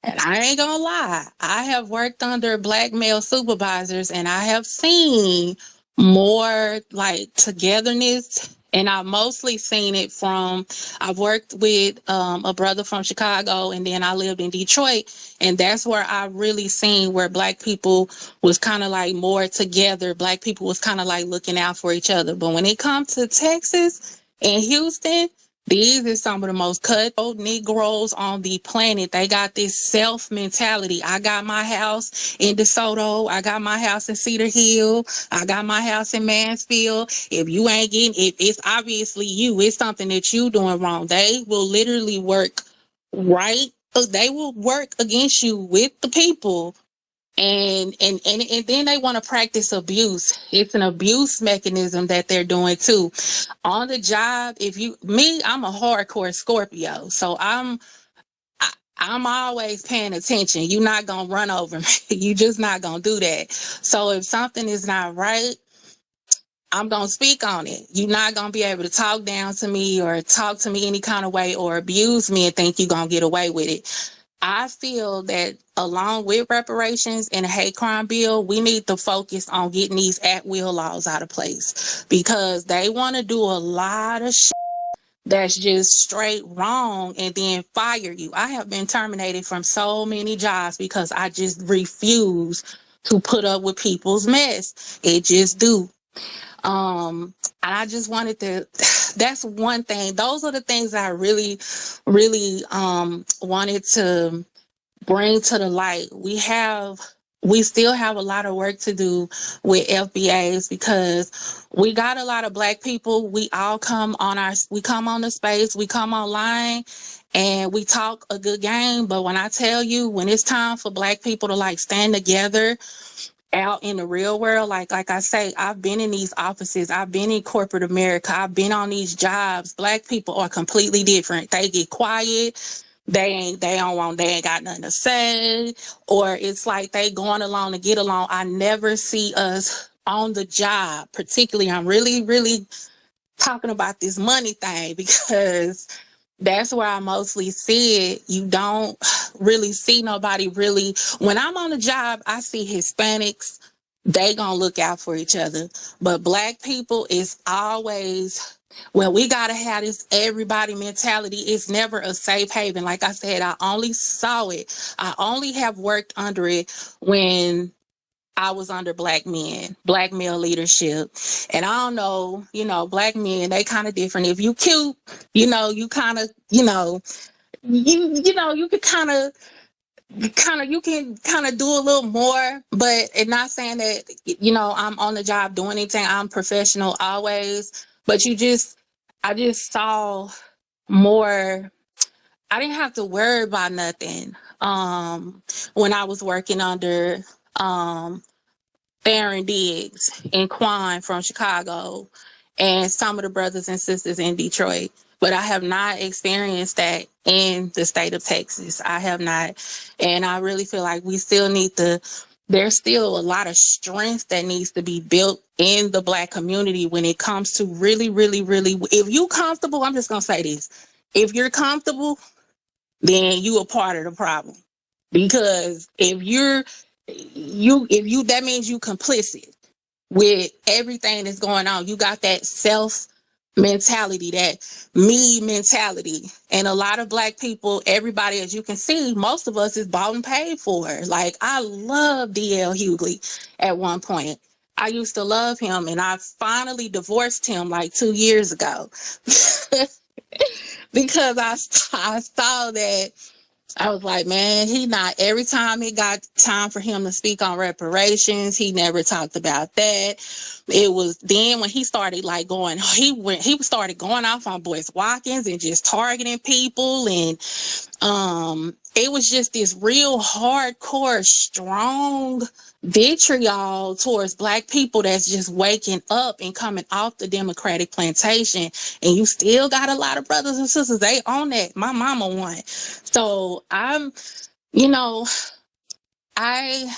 And I ain't gonna lie, I have worked under Black male supervisors, and I have seen more like togetherness. And I've mostly seen it from, I've worked with a brother from Chicago, and then I lived in Detroit. And that's where I really seen where Black people was kind of like more together. Black people was kind of like looking out for each other. But when it comes to Texas and Houston, these are some of the most cutthroat Negroes on the planet. They got this self mentality. I got my house in DeSoto. I got my house in Cedar Hill. I got my house in Mansfield. If you ain't getting it, it's obviously you. It's something that you doing wrong. They will literally work right. They will work against you with the people. And then they want to practice abuse. It's an abuse mechanism that they're doing too. On the job, I'm a hardcore Scorpio, so I'm always paying attention. You're not gonna run over me. You just not gonna do that. So if something is not right, I'm gonna speak on it. You're not gonna be able to talk down to me or talk to me any kind of way or abuse me and think you're gonna get away with it. I feel that along with reparations and a hate crime bill, we need to focus on getting these at-will laws out of place, because they want to do a lot of shit that's just straight wrong and then fire you. I have been terminated from so many jobs because I just refuse to put up with people's mess. It just do. And I just wanted to, that's one thing. Those are the things I really, really wanted to bring to the light. We still have a lot of work to do with FBAs, because we got a lot of Black people. We all come on the space, we come online, and we talk a good game. But when I tell you, when it's time for Black people to like stand together out in the real world, like I say, I've been in these offices, I've been in corporate America, I've been on these jobs. Black people are completely different. They get quiet. They ain't got nothing to say, or it's like they going along to get along. I never see us on the job. Particularly, I'm really, really talking about this money thing, because that's where I mostly see it. You don't really see nobody really. When I'm on the job, I see Hispanics. They gonna look out for each other. But Black people is always, well, we gotta have this everybody mentality. It's never a safe haven. Like I said, I only saw it. I only have worked under it when I was under Black men, Black male leadership. And I don't know, Black men, they kind of different. If you cute, you kind of, you can kind of do a little more, but it's not saying that, I'm on the job doing anything. I'm professional always, but I just saw more. I didn't have to worry about nothing. When I was working under, Baron Diggs and Quan from Chicago, and some of the brothers and sisters in Detroit. But I have not experienced that in the state of Texas. I have not. And I really feel like there's still a lot of strength that needs to be built in the Black community when it comes to really, really, really, if you comfortable, I'm just going to say this. If you're comfortable, then you are part of the problem. Because if that means you complicit with everything that's going on. You got that mentality, that me mentality. And a lot of Black people, everybody, as you can see, most of us is bought and paid for. Like, I love DL Hughley at one point. I used to love him, and I finally divorced him like 2 years ago because I saw that. I was like, man, he not, every time it got time for him to speak on reparations, he never talked about that. It was then when he started like going, he started going off on Boyce Watkins and just targeting people. And it was just this real hardcore, strong vitriol towards Black people that's just waking up and coming off the Democratic plantation. And you still got a lot of brothers and sisters, they own that. My mama won. So I'm, you know, I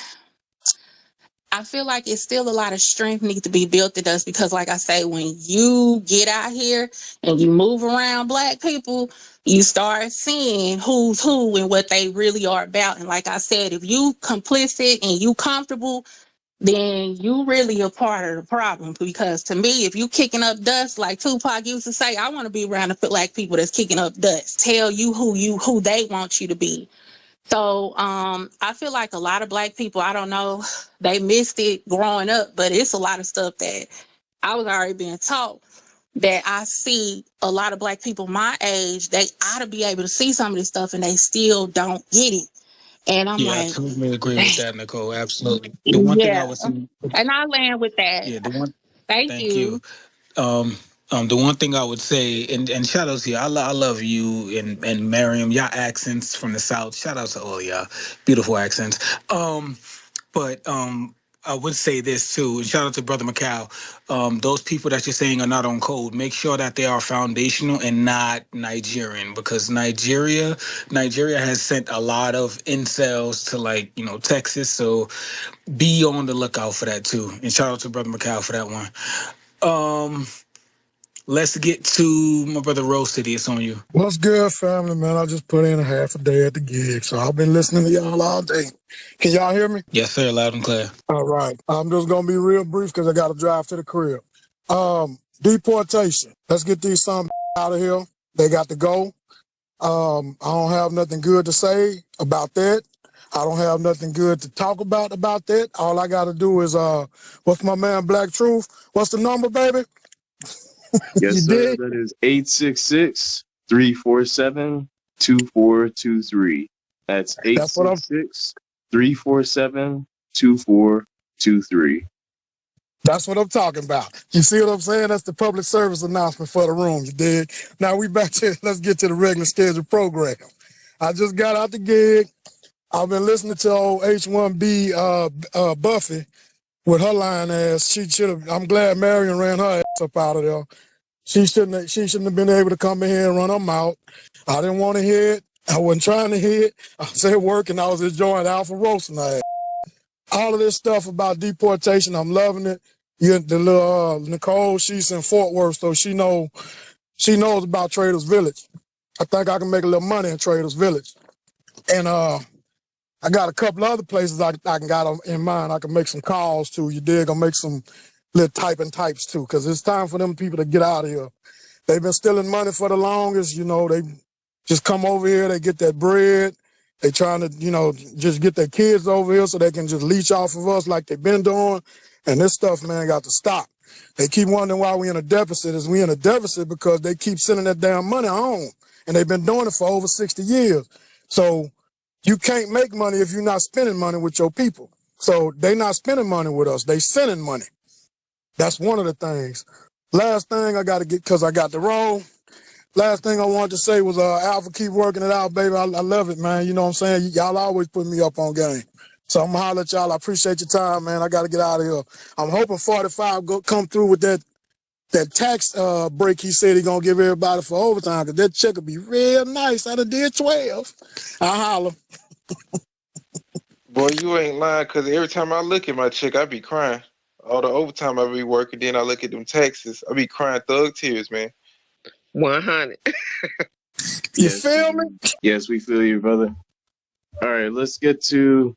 feel like it's still a lot of strength needs to be built in us, because like I say, when you get out here and you move around Black people, you start seeing who's who and what they really are about. And like I said, if you complicit and you comfortable, then you really a part of the problem. Because to me, if you kicking up dust, like Tupac used to say, I want to be around the Black people that's kicking up dust. Tell you who they want you to be. So I feel like a lot of Black people, I don't know, they missed it growing up, but it's a lot of stuff that I was already being taught that I see a lot of Black people my age, they ought to be able to see some of this stuff and they still don't get it. And I'm Yeah, I like, absolutely agree with that, Nicole. Absolutely. The one thing I yeah. would say, And I land with that. yeah, the one, Thank thank you. you. Um, the one thing I would say, and shout outs to you, I love you and Miriam, y'all accents from the South. Shout out to all y'all, beautiful accents. But I would say this too, and shout out to Brother Macau. Those people that you're saying are not on code, make sure that they are foundational and not Nigerian, because Nigeria has sent a lot of incels to, like, Texas. So be on the lookout for that too. And shout out to Brother Macau for that one. Let's get to my brother Rose City. It's on you. What's good, family, man? I just put in a half a day at the gig, so I've been listening to y'all all day. Can y'all hear me? Yes, sir. Loud and clear. All right. I'm just going to be real brief because I got to drive to the crib. Deportation. Let's get these some out of here. They got to go. I don't have nothing good to say about that. I don't have nothing good to talk about that. All I got to do is, what's my man Black Truth? What's the number, baby? Yes, You sir. dig? That is 866-347-2423. That's That's what I'm 866-347-2423. That's what I'm talking about. You see what I'm saying? That's the public service announcement for the room, you dig? Now we back to, let's get to the regular scheduled program. I just got out the gig. I've been listening to old H1B Buffy with her lying ass. She should have, I'm glad Marion ran her ass up out of there. She shouldn't have been able to come in here and run her mouth. I didn't want to hear it. I wasn't trying to hear it. I was at work and I was enjoying Alpha roasting her ass. All of this stuff about deportation, I'm loving it. The little Nicole, she's in Fort Worth, so she knows about Traders Village. I think I can make a little money in Traders Village. And I got a couple other places I can got in mind. I can make some calls to. You dig? I'll make some little types too, because it's time for them people to get out of here. They've been stealing money for the longest. They just come over here, they get that bread. They trying to, just get their kids over here so they can just leech off of us like they've been doing. And this stuff, man, got to stop. They keep wondering why we in a deficit. Is we in a deficit because they keep sending that damn money home. And they've been doing it for over 60 years. So you can't make money if you're not spending money with your people. So they not spending money with us. They sending money. That's one of the things. Last thing I got to get, because I got the roll. Last thing I wanted to say was, Alpha, keep working it out, baby. I love it, man. You know what I'm saying? Y'all always put me up on game. So I'm going to holler at y'all. I appreciate your time, man. I got to get out of here. I'm hoping 45 come through with that tax break he said he going to give everybody for overtime, because that check will be real nice. I done did 12. I holler. Boy, you ain't lying, because every time I look at my check, I be crying. All the overtime I be working, then I look at them taxes, I be crying thug tears, man. 100. You Yes, feel me? yes, we feel you, brother. All right, let's get to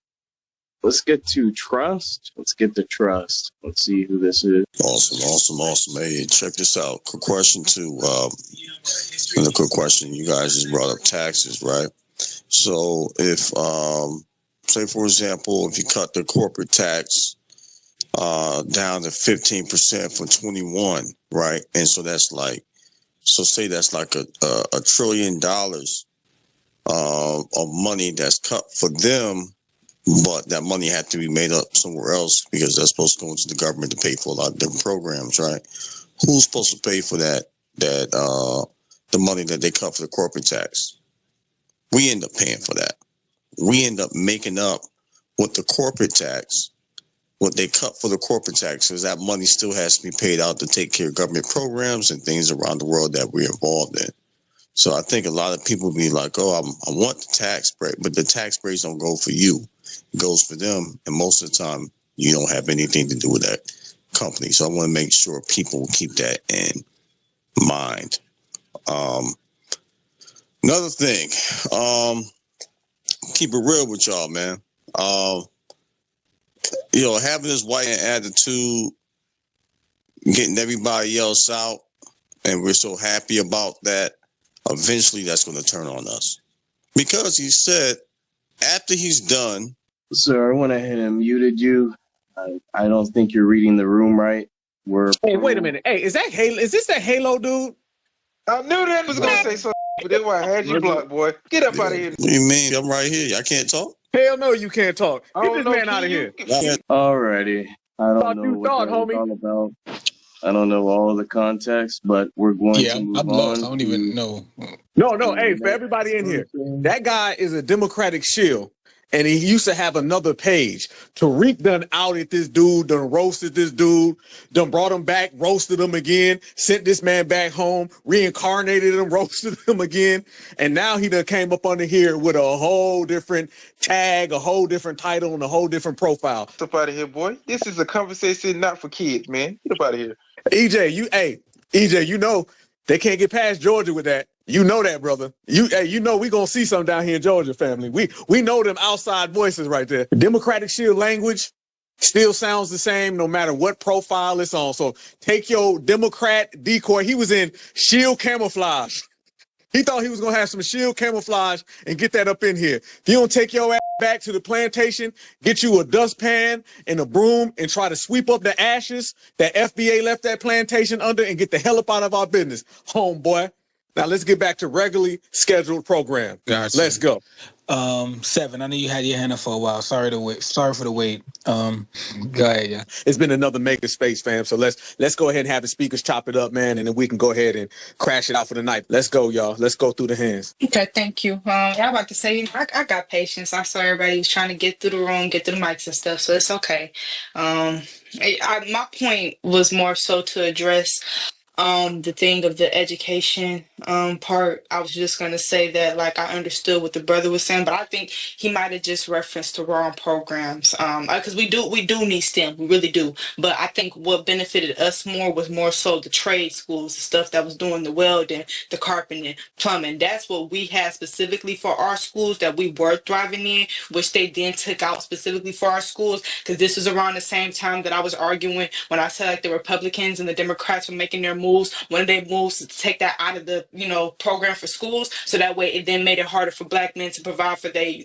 let's get to trust. Let's get to trust. Let's see who this is. Awesome. Hey, check this out. Quick question too. Another quick question. You guys just brought up taxes, right? So if, say for example, if you cut the corporate tax down to 15% for 21, right? And so that's like, so say that's like a $1 trillion of money that's cut for them, but that money had to be made up somewhere else because that's supposed to go into the government to pay for a lot of different programs, right? Who's supposed to pay for that the money that they cut for the corporate tax? We end up paying for that. We end up making up what the corporate tax, what they cut for the corporate tax, because that money still has to be paid out to take care of government programs and things around the world that we're involved in. So I think a lot of people be like, oh, I want the tax break, but the tax breaks don't go for you. It goes for them. And most of the time, you don't have anything to do with that company. So I want to make sure people keep that in mind. Another thing, keep it real with y'all, man. Having this white attitude, getting everybody else out, and we're so happy about that, eventually that's going to turn on us. Because he said, after he's done... Sir, I went ahead and muted you. I don't think you're reading the room right. Hey, wait a minute. Hey, is this that Halo dude? I knew that was gonna say something, but that's why I had you blocked, boy. Get up out of here. What do you mean? I'm right here. I can't talk? Hell no, you can't talk. I Get don't this know, man out of here. Alrighty. I don't Thought know you what thought, that was homie. all about. I don't know all of the context, but we're going to move I'm on. lost. I don't even know. No. Hey, for everybody in here, that guy is a Democratic shill, and he used to have another page. Tariq done outed this dude, done roasted this dude, done brought him back, roasted him again, sent this man back home, reincarnated him, roasted him again, and now he done came up under here with a whole different tag, a whole different title, and a whole different profile. Get up out of here, boy. This is a conversation not for kids, man. Get up out of here. EJ, you know they can't get past Georgia with that. You know that, brother. You know we gonna see something down here in Georgia, family. We know them outside voices right there. Democratic shield language still sounds the same no matter what profile it's on. So take your Democrat decoy. He was in shield camouflage. He thought he was going to have some shield camouflage and get that up in here. If you don't take your ass back to the plantation, get you a dustpan and a broom and try to sweep up the ashes that FBA left that plantation under and get the hell up out of our business, homeboy. Now let's get back to regularly scheduled program. Gotcha. Let's go. 7. I know you had your hand up for a while. Sorry for the wait. Go ahead, yeah. It's been another mega space, fam. So let's go ahead and have the speakers chop it up, man, and then we can go ahead and crash it out for the night. Let's go, y'all. Let's go through the hands. Okay, thank you. I'm about to say I got patience. I saw everybody was trying to get through the room, get through the mics and stuff, so it's okay. My point was more so to address the thing of the education part. I was just gonna say that, like, I understood what the brother was saying, but I think he might have just referenced the wrong programs. Because we do need STEM, we really do. But I think what benefited us more was more so the trade schools, the stuff that was doing the welding, the carpentering, plumbing. That's what we had specifically for our schools that we were thriving in, which they then took out specifically for our schools. Because this is around the same time that I was arguing when I said, like, the Republicans and the Democrats were making their moves. One of their moves to take that out of the program for schools, so that way it then made it harder for black men to provide for their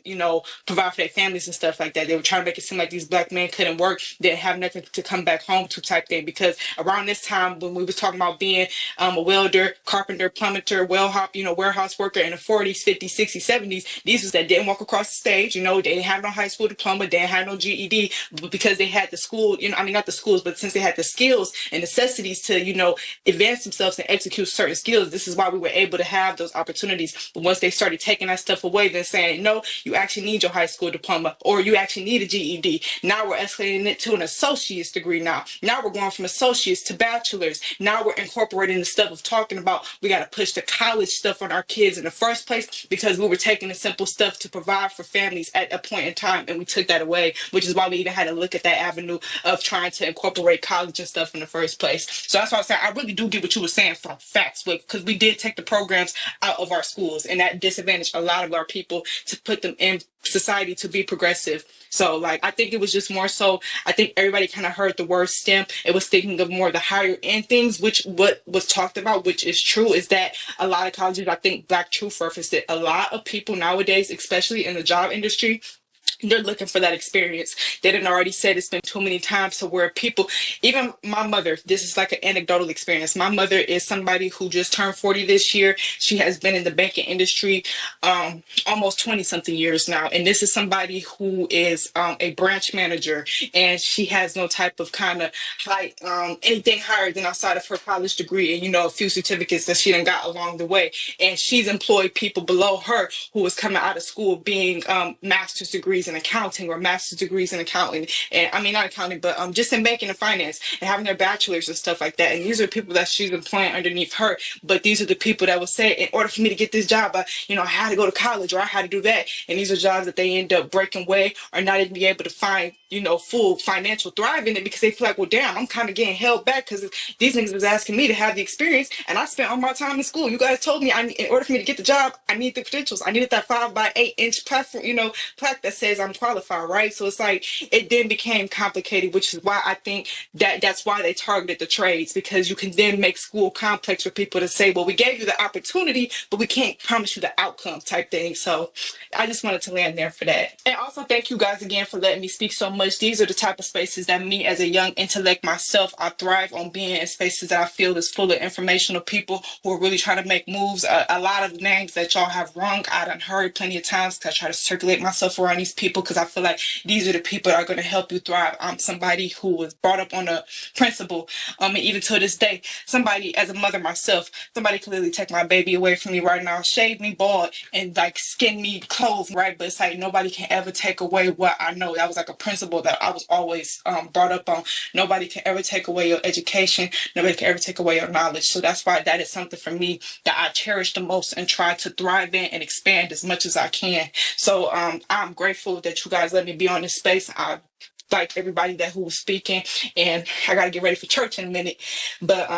families and stuff like that. They were trying to make it seem like these black men couldn't work, didn't have nothing to come back home to, type thing. Because around this time when we was talking about being a welder, carpenter, plumber, warehouse worker in the 40s, 50s, 60s, 70s, these was that didn't walk across the stage. They didn't have no high school diploma, didn't have no GED, but because they had the school, not the schools, but since they had the skills and necessities to advance themselves and execute certain skills, this is why we were able to have those opportunities. But once they started taking that stuff away, then saying, no, you actually need your high school diploma, or you actually need a GED. Now we're escalating it to an associate's degree. Now we're going from associates to bachelors. Now we're incorporating the stuff of talking about we got to push the college stuff on our kids in the first place, because we were taking the simple stuff to provide for families at a point in time, and we took that away, which is why we even had to look at that avenue of trying to incorporate college and stuff in the first place. So that's why I said I really do get what you were saying from facts, because we did take the programs out of our schools, and that disadvantaged a lot of our people to put them in society to be progressive. So like, I think it was just more so, I think everybody kind of heard the word STEM. It was thinking of more the higher end things, which what was talked about, which is true, is that a lot of colleges, I think Black Truth referenced it, a lot of people nowadays, especially in the job industry, they're looking for that experience. They done already said it's been too many times to where people, even my mother, this is like an anecdotal experience. My mother is somebody who just turned 40 this year. She has been in the banking industry almost 20 something years now. And this is somebody who is a branch manager, and she has no type of kind of high, anything higher than outside of her college degree and, you know, a few certificates that she done got along the way. And she's employed people below her who was coming out of school being master's degrees in accounting or master's degrees in accounting, and I mean not accounting, but just in banking and finance, and having their bachelors and stuff like that. And these are people that she's employing underneath her. But these are the people that would say, in order for me to get this job, I had to go to college, or I had to do that. And these are jobs that they end up breaking away or not even be able to find, full financial thrive in it, because they feel like, well, damn, I'm kind of getting held back because these niggas was asking me to have the experience, and I spent all my time in school. You guys told me in order for me to get the job, I need the credentials. I needed that 5x8-inch platform, plaque that says I'm qualified, right? So it's like, it then became complicated, which is why I think that's why they targeted the trades, because you can then make school complex for people to say, well, we gave you the opportunity, but we can't promise you the outcome type thing. So I just wanted to land there for that. And also thank you guys again for letting me speak so much. These are the type of spaces that me as a young intellect myself, I thrive on being in spaces that I feel is full of informational people who are really trying to make moves. A lot of names that y'all have rung, I done heard plenty of times, because I try to circulate myself around these people, because I feel like these are the people that are going to help you thrive. I'm somebody who was brought up on a principle, and even to this day, somebody, as a mother myself, somebody could literally take my baby away from me right now, shave me bald, and like skin me clothes, right? But it's like, nobody can ever take away what I know. That was like a principle that I was always brought up on. Nobody can ever take away your education. Nobody can ever take away your knowledge. So that's why that is something for me that I cherish the most and try to thrive in and expand as much as I can. So I'm grateful that you guys let me be on this space. I like everybody who was speaking, and I gotta get ready for church in a minute. But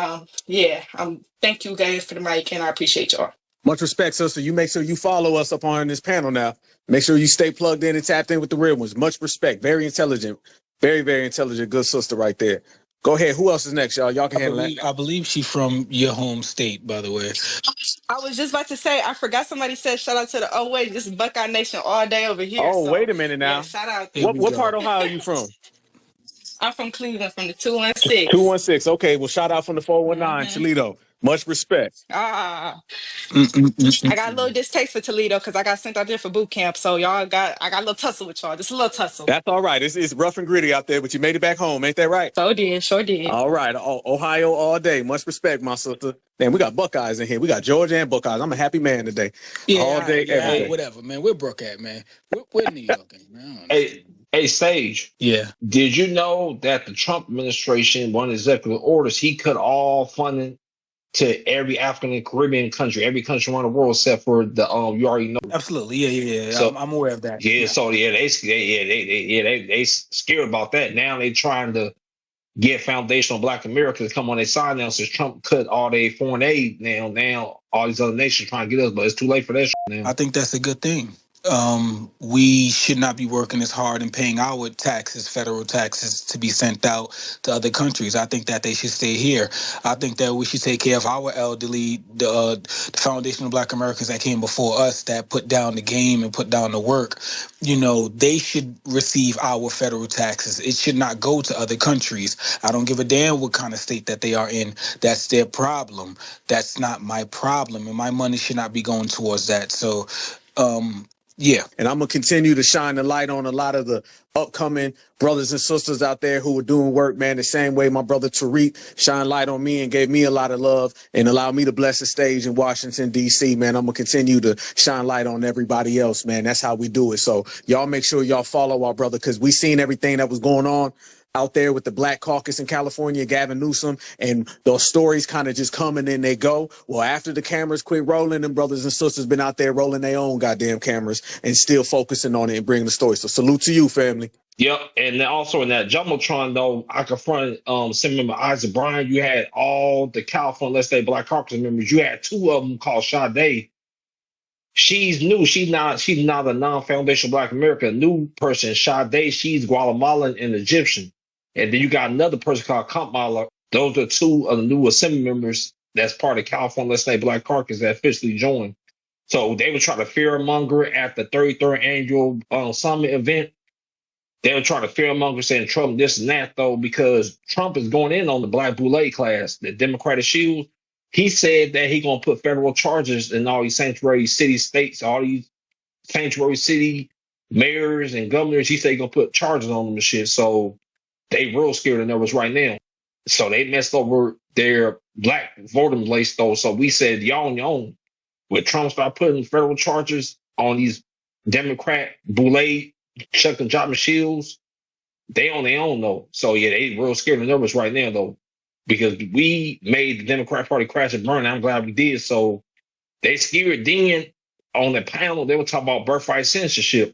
thank you guys for the mic, and I appreciate y'all. Much respect, sister. You make sure you follow us up on this panel now. Make sure you stay plugged in and tapped in with the real ones. Much respect. Very intelligent. Very, very intelligent. Good sister right there. Go ahead. Who else is next, y'all? Y'all can handle that. I believe she's from your home state, by the way. I was just about to say, I forgot somebody said shout out to the this is Buckeye Nation all day over here. Oh, so, wait a minute now. Yeah, shout out. What part of Ohio are you from? I'm from Cleveland, from the 216. 216. Okay, well, shout out from the 419, Toledo. Much respect. I got a little distaste for Toledo because I got sent out there for boot camp. So I got a little tussle with y'all. Just a little tussle. That's all right. It's rough and gritty out there, but you made it back home. Ain't that right? Sure did. All right. Ohio all day. Much respect, my sister. Man, we got Buckeyes in here. We got Georgia and Buckeyes. I'm a happy man today. Yeah, all day, every day. Whatever, man. We're Brook at, man. We're New York, man. Hey, Sage. Yeah. Did you know that the Trump administration, one of the executive orders, he cut all funding to every African and Caribbean country, every country around the world, except for the you already know. Absolutely, yeah. So, I'm aware of that. Yeah, so they scared about that. Now they trying to get foundational Black America to come on their side now, since Trump cut all their foreign aid. Now all these other nations trying to get us, but it's too late for that now. I think that's a good thing. We should not be working as hard and paying our taxes, federal taxes, to be sent out to other countries. I think that they should stay here. I think that we should take care of our elderly, the foundation of Black Americans that came before us, that put down the game and put down the work. They should receive our federal taxes. It should not go to other countries. I don't give a damn what kind of state that they are in. That's their problem. That's not my problem, and my money should not be going towards that. So, yeah. And I'm going to continue to shine the light on a lot of the upcoming brothers and sisters out there who are doing work, man, the same way my brother Tariq shined light on me and gave me a lot of love and allowed me to bless the stage in Washington, D.C., man. I'm going to continue to shine light on everybody else, man. That's how we do it. So y'all make sure y'all follow our brother, because we seen everything that was going on out there with the Black Caucus in California, Gavin Newsom, and those stories kind of just come and then they go. Well, after the cameras quit rolling, them brothers and sisters been out there rolling their own goddamn cameras and still focusing on it and bringing the story. So salute to you, family. Yep, and then also in that jumbotron though, I confronted Assembly Member Isaac Bryan. You had all the California Let's Say Black Caucus members. You had two of them called Sade. She's new. She's not a non-foundational Black American. A new person, Sade. She's Guatemalan and Egyptian. And then you got another person called Kampala. Those are two of the new Assembly members that's part of California Let's Say Black Caucus that officially joined. So they were trying to fearmonger at the 33rd annual summit event. They were trying to fearmonger saying Trump this and that, though, because Trump is going in on the Black Boule class, the Democratic Shield. He said that he's going to put federal charges in all these sanctuary city states, all these sanctuary city mayors and governors. He said he's going to put charges on them and shit. So they real scared of numbers right now. So they messed over their black voting list, though. So we said, y'all on your own. When Trump started putting federal charges on these Democrat Boule, Chuck and Job Shields, they on their own though. So yeah, they real scared and nervous right now though, because we made the Democrat Party crash and burn. I'm glad we did. So they scared. Then on the panel, they were talking about birthright censorship.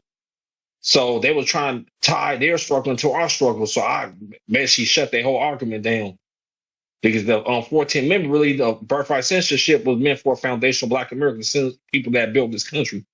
So they were trying to tie their struggle into our struggle. So I basically shut their whole argument down. Because the 14 member, really, the birthright censorship was meant for foundational Black Americans, people that built this country.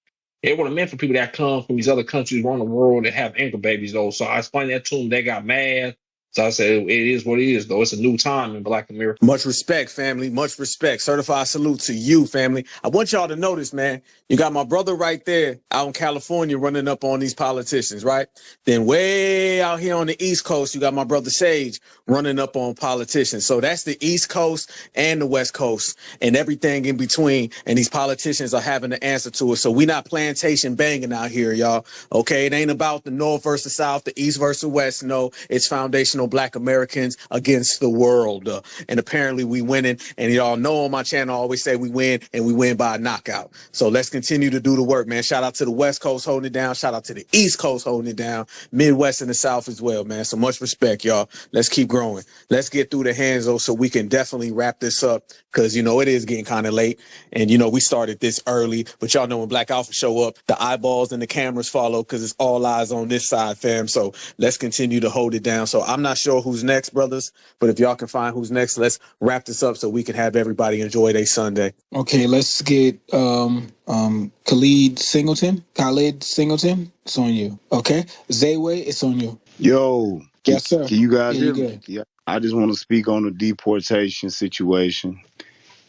It would have meant for people that come from these other countries around the world that have anchor babies, though. So I explained that to them. They got mad. So I said, it is what it is, though. It's a new time in Black America. Much respect, family. Much respect. Certified salute to you, family. I want y'all to notice, man, you got my brother right there out in California running up on these politicians, right? Then way out here on the East Coast, you got my brother Sage running up on politicians. So that's the East Coast and the West Coast and everything in between. And these politicians are having to answer to it. So we not plantation banging out here, y'all. Okay, it ain't about the North versus South, the East versus West. No, it's foundational Black Americans against the world. And apparently we winning. And y'all know on my channel, I always say we win and we win by a knockout. So let's continue to do the work, man. Shout out to the West Coast holding it down. Shout out to the East Coast holding it down. Midwest and the South as well, man. So much respect, y'all. Let's keep growing. Let's get through the hands, though, so we can definitely wrap this up because, you know, it is getting kind of late. And, you know, we started this early, but y'all know when Black Alpha show up, the eyeballs and the cameras follow because it's all eyes on this side, fam. So let's continue to hold it down. So I'm not sure who's next, brothers, but if y'all can find who's next, let's wrap this up so we can have everybody enjoy their Sunday. Okay, let's get Khalid Singleton. It's on you. Okay. Zayway, it's on you. Yo, Yes, sir. can you guys Yeah, hear you me? good. Yeah. I just want to speak on the deportation situation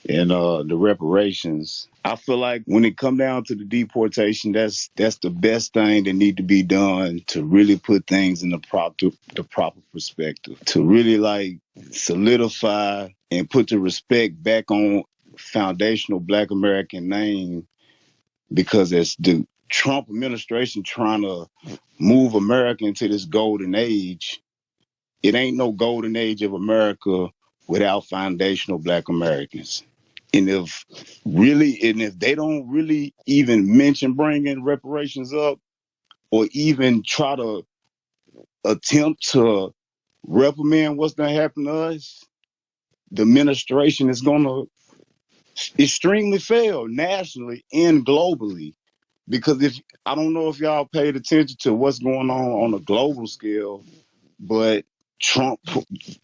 and the reparations. I feel like when it come down to the deportation, that's the best thing that need to be done to really put things in the proper perspective. To really like solidify and put the respect back on foundational Black American name, because it's the Trump administration trying to move America into this golden age. It ain't no golden age of America without foundational Black Americans. And if they don't really even mention bringing reparations up or even try to attempt to reprimand what's going to happen to us, the administration is going to extremely fail nationally and globally. Because if I don't know if y'all paid attention to what's going on a global scale, but Trump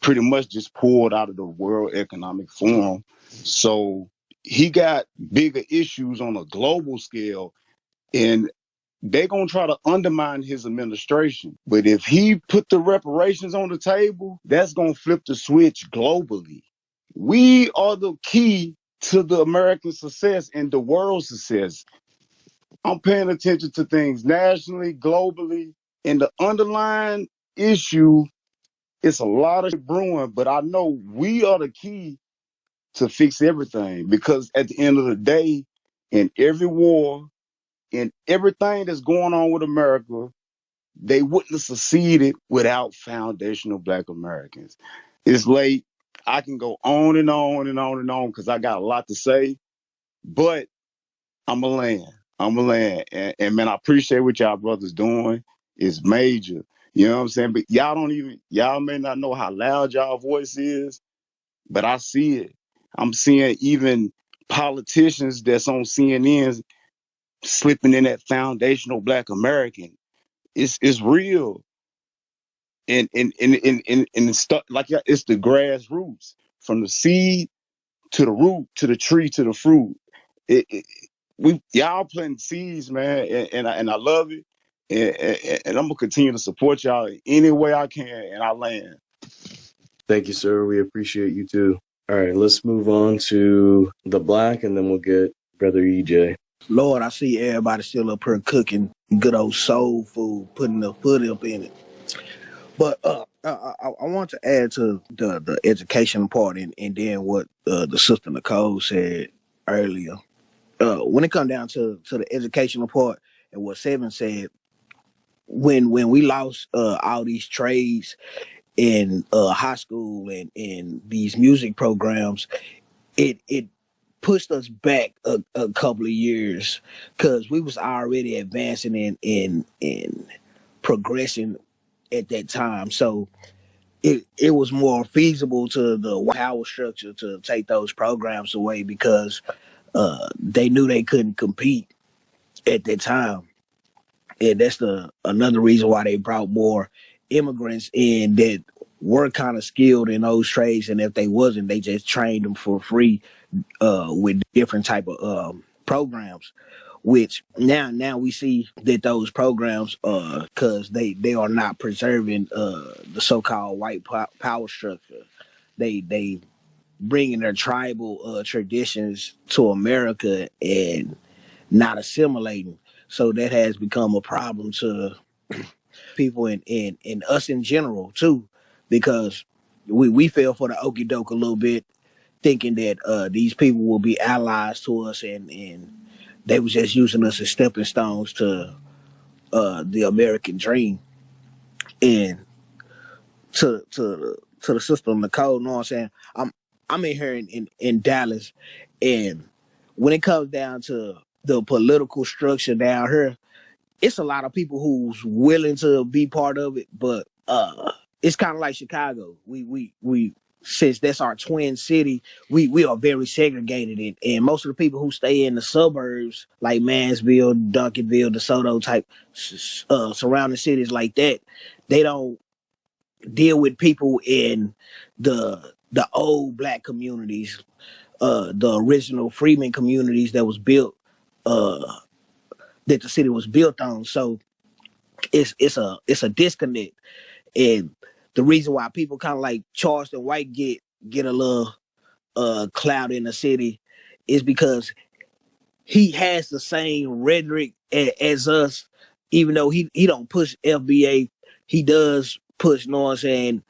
pretty much just pulled out of the World Economic Forum. So he got bigger issues on a global scale, and they're going to try to undermine his administration. But if he put the reparations on the table, that's going to flip the switch globally. We are the key to the American success and the world's success. I'm paying attention to things nationally, globally, and the underlying issue, it's a lot of shit brewing, but I know we are the key to fix everything, because at the end of the day, in every war, in everything that's going on with America, they wouldn't have succeeded without foundational Black Americans. It's late. I can go on and on and on and on because I got a lot to say, but I'm a land. And man, I appreciate what y'all brothers doing. It's major. You know what I'm saying? But y'all may not know how loud y'all voice is, but I see it. I'm seeing even politicians that's on CNN slipping in that foundational Black American. It's real. and it's stuff like it's the grassroots from the seed to the root to the tree to the fruit. It we y'all planting seeds, man, and I love it, and I'm gonna continue to support y'all in any way I can, and I land. Thank you, sir. We appreciate you too. All right, let's move on to the black, and then we'll get Brother EJ. Lord, I see everybody still up here cooking good old soul food, putting the foot up in it. But I want to add to the education part, and then what the sister Nicole said earlier. When it comes down to the educational part and what Seven said, when we lost all these trades in high school and these music programs, it pushed us back a couple of years because we was already advancing in progression at that time. So it was more feasible to the power structure to take those programs away because they knew they couldn't compete at that time. And that's another reason why they brought more immigrants in that were kind of skilled in those trades, and if they wasn't, they just trained them for free with different type of programs. Which now we see that those programs, because they are not preserving the so-called white power structure. They bringing their tribal traditions to America and not assimilating. So that has become a problem to people and us in general too, because we fell for the okie doke a little bit, thinking that these people will be allies to us, and they was just using us as stepping stones to the American dream. And to the sister Nicole, you know what I'm saying? I'm in here in Dallas, and when it comes down to the political structure down here, it's a lot of people who's willing to be part of it, but it's kind of like Chicago. We since that's our twin city, we are very segregated, and most of the people who stay in the suburbs like Mansville, Duncanville, DeSoto type surrounding cities like that, they don't deal with people in the old black communities, the original freedmen communities that was built, that the city was built on. So it's a disconnect, and the reason why people kind of like Charleston White get a little clout in the city is because he has the same rhetoric as us, even though he don't push FBA, he does push, you know what I'm saying,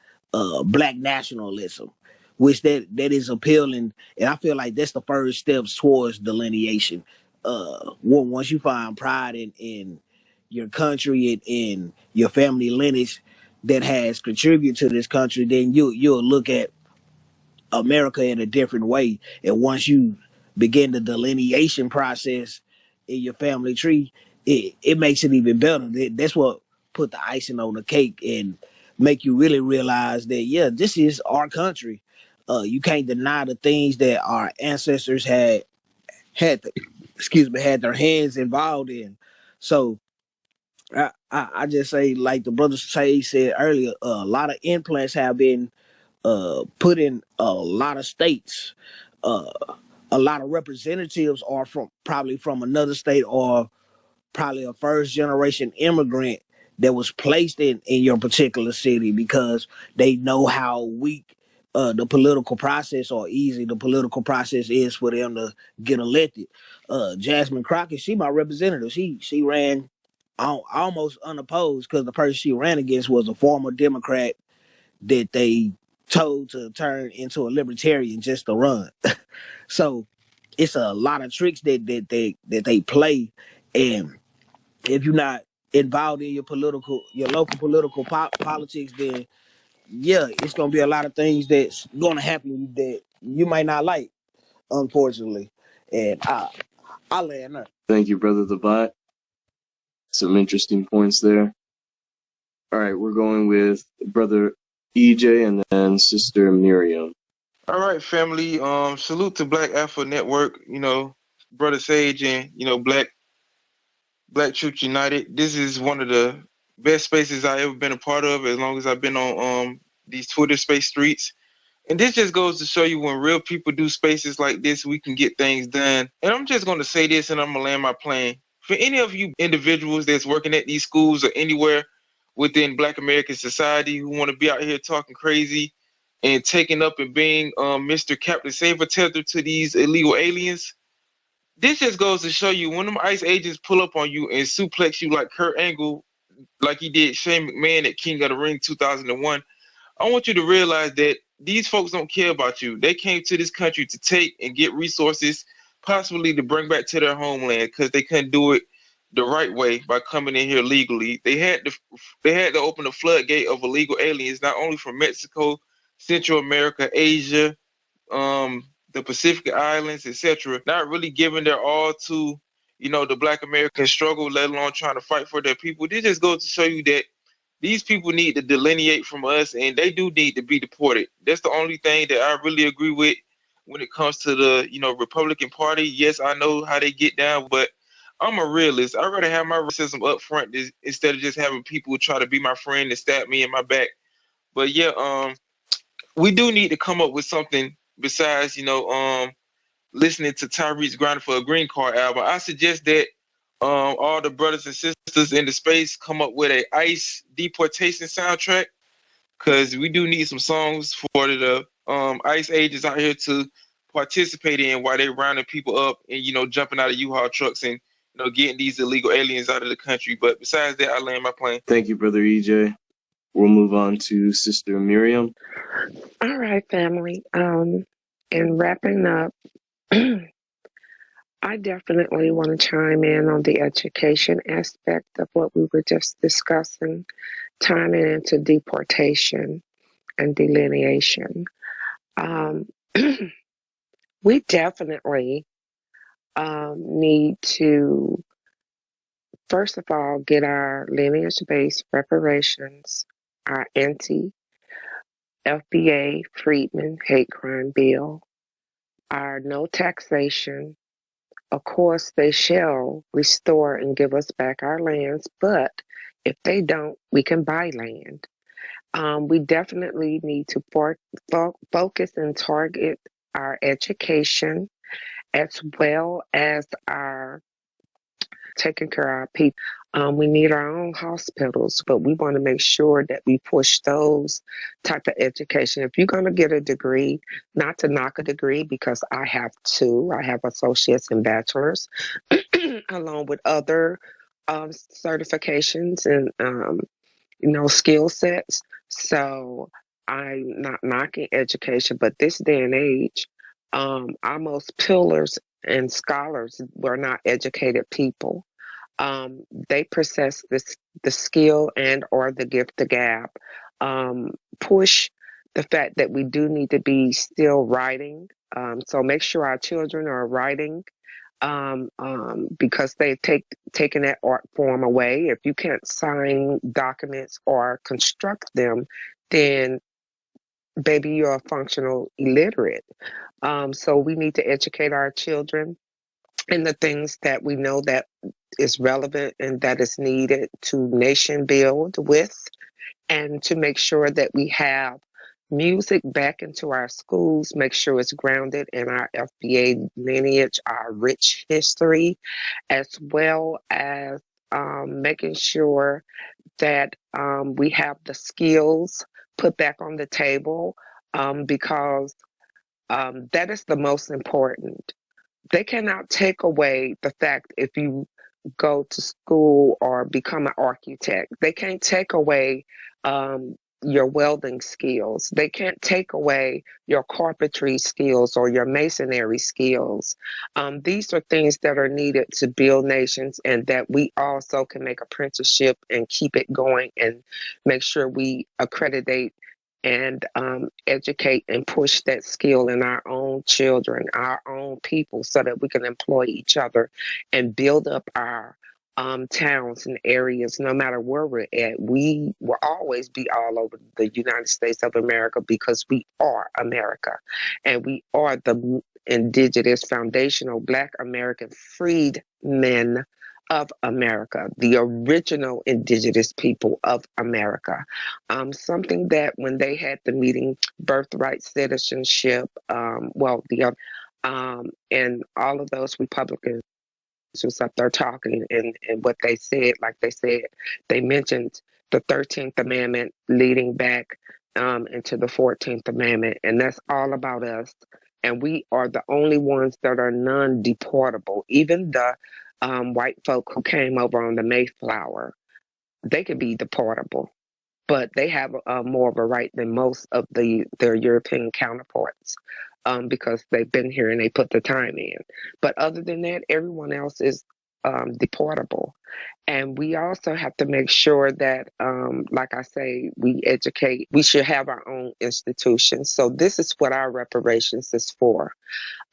black nationalism, which that is appealing, and I feel like that's the first steps towards delineation. Once you find pride in your country and in your family lineage that has contributed to this country, then you'll look at America in a different way. And once you begin the delineation process in your family tree, it makes it even better. That's what put the icing on the cake and make you really realize that, yeah, this is our country. You can't deny the things that our ancestors had had their hands involved in. So I just say, like the brother Say said earlier, a lot of implants have been put in a lot of states. Uh, a lot of representatives are probably from another state, or probably a first generation immigrant that was placed in your particular city because they know how weak the political process or easy the political process is for them to get elected. Jasmine Crockett, she my representative. She ran almost unopposed because the person she ran against was a former Democrat that they told to turn into a libertarian just to run. So it's a lot of tricks that they play, and if you're not involved in your local political politics, then yeah, it's gonna be a lot of things that's gonna happen that you might not like, unfortunately. And I land there. Thank you, Brother the Bot. Some interesting points there. All right, we're going with Brother EJ and then Sister Miriam. All right, family. Salute to Black Alpha Network. Brother Sage and Black Truth United. This is one of the best spaces I ever been a part of as long as I've been on these Twitter space streets. And this just goes to show you when real people do spaces like this, we can get things done. And I'm just going to say this and I'm going to land my plane. For any of you individuals that's working at these schools or anywhere within Black American society who want to be out here talking crazy and taking up and being Mr. Captain Saber tether to these illegal aliens, this just goes to show you when them ICE agents pull up on you and suplex you like Kurt Angle, like he did Shane McMahon at King of the Ring 2001, I want you to realize that these folks don't care about you. They came to this country to take and get resources, possibly to bring back to their homeland, because they couldn't do it the right way by coming in here legally. They had to open the floodgate of illegal aliens, not only from Mexico, Central America, Asia, the Pacific Islands, etc. Not really giving their all to, the Black American struggle, let alone trying to fight for their people. This just goes to show you that these people need to delineate from us, and they do need to be deported. That's the only thing that I really agree with when it comes to the, Republican Party. Yes, I know how they get down, but I'm a realist. I'd rather have my racism up front instead of just having people try to be my friend and stab me in my back. But yeah, we do need to come up with something besides, listening to Tyreek's Grinding for a Green Card album. I suggest that all the brothers and sisters in the space come up with a ICE deportation soundtrack, because we do need some songs for the ICE agents out here to participate in while they're rounding people up and, jumping out of U-Haul trucks and, getting these illegal aliens out of the country. But besides that, I land my plane. Thank you, Brother EJ. We'll move on to Sister Miriam. All right, family. And wrapping up, I definitely want to chime in on the education aspect of what we were just discussing, tying it into deportation and delineation. We definitely need to, first of all, get our lineage-based reparations, our anti-FBA Freedmen hate crime bill, our no taxation. Of course, they shall restore and give us back our lands, but if they don't, we can buy land. We definitely need to focus and target our education as well as our taking care of our people. We need our own hospitals, but we want to make sure that we push those type of education. If you're going to get a degree, not to knock a degree, because I have two. I have associates and bachelors, along with other certifications and skill sets. So I'm not knocking education, but this day and age, our most pillars and scholars were not educated people. They possess the skill and or the gift, the gap. Push the fact that we do need to be still writing. So make sure our children are writing, because they've taken that art form away. If you can't sign documents or construct them, then baby, you're a functional illiterate. So we need to educate our children in the things that we know that is relevant and that is needed to nation build with, and to make sure that we have music back into our schools, make sure it's grounded in our FBA lineage, our rich history, as well as making sure that we have the skills put back on the table, because that is the most important. They cannot take away the fact if you go to school or become an architect. They can't take away your welding skills. They can't take away your carpentry skills or your masonry skills. These are things that are needed to build nations, and that we also can make apprenticeship and keep it going and make sure we accreditate and educate and push that skill in our own children, our own people, so that we can employ each other and build up our towns and areas. No matter where we're at, we will always be all over the United States of America, because we are America, and we are the indigenous foundational Black American freedmen of America, the original indigenous people of America. Something that when they had the meeting, Birthright, citizenship, the other, and all of those Republicans was up there talking, and what they said, like they said, they mentioned the 13th Amendment leading back into the 14th Amendment, and that's all about us. And we are the only ones that are non-deportable. Even the white folk who came over on the Mayflower, they could be deportable, but they have more of a right than most of their European counterparts because they've been here and they put the time in. But other than that, everyone else is deportable. And we also have to make sure that, like I say, we educate. We should have our own institutions. So this is what our reparations is for.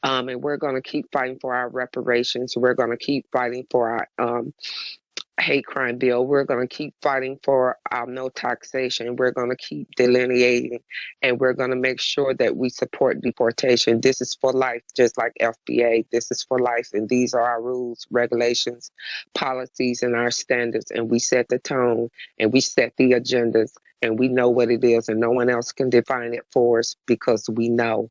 And we're going to keep fighting for our reparations. We're going to keep fighting for our hate crime bill. We're going to keep fighting for our no taxation. We're going to keep delineating, and we're going to make sure that we support deportation. This is for life, just like FBA. This is for life, and these are our rules, regulations, policies, and our standards. And we set the tone, and we set the agendas, and we know what it is, and no one else can define it for us because we know.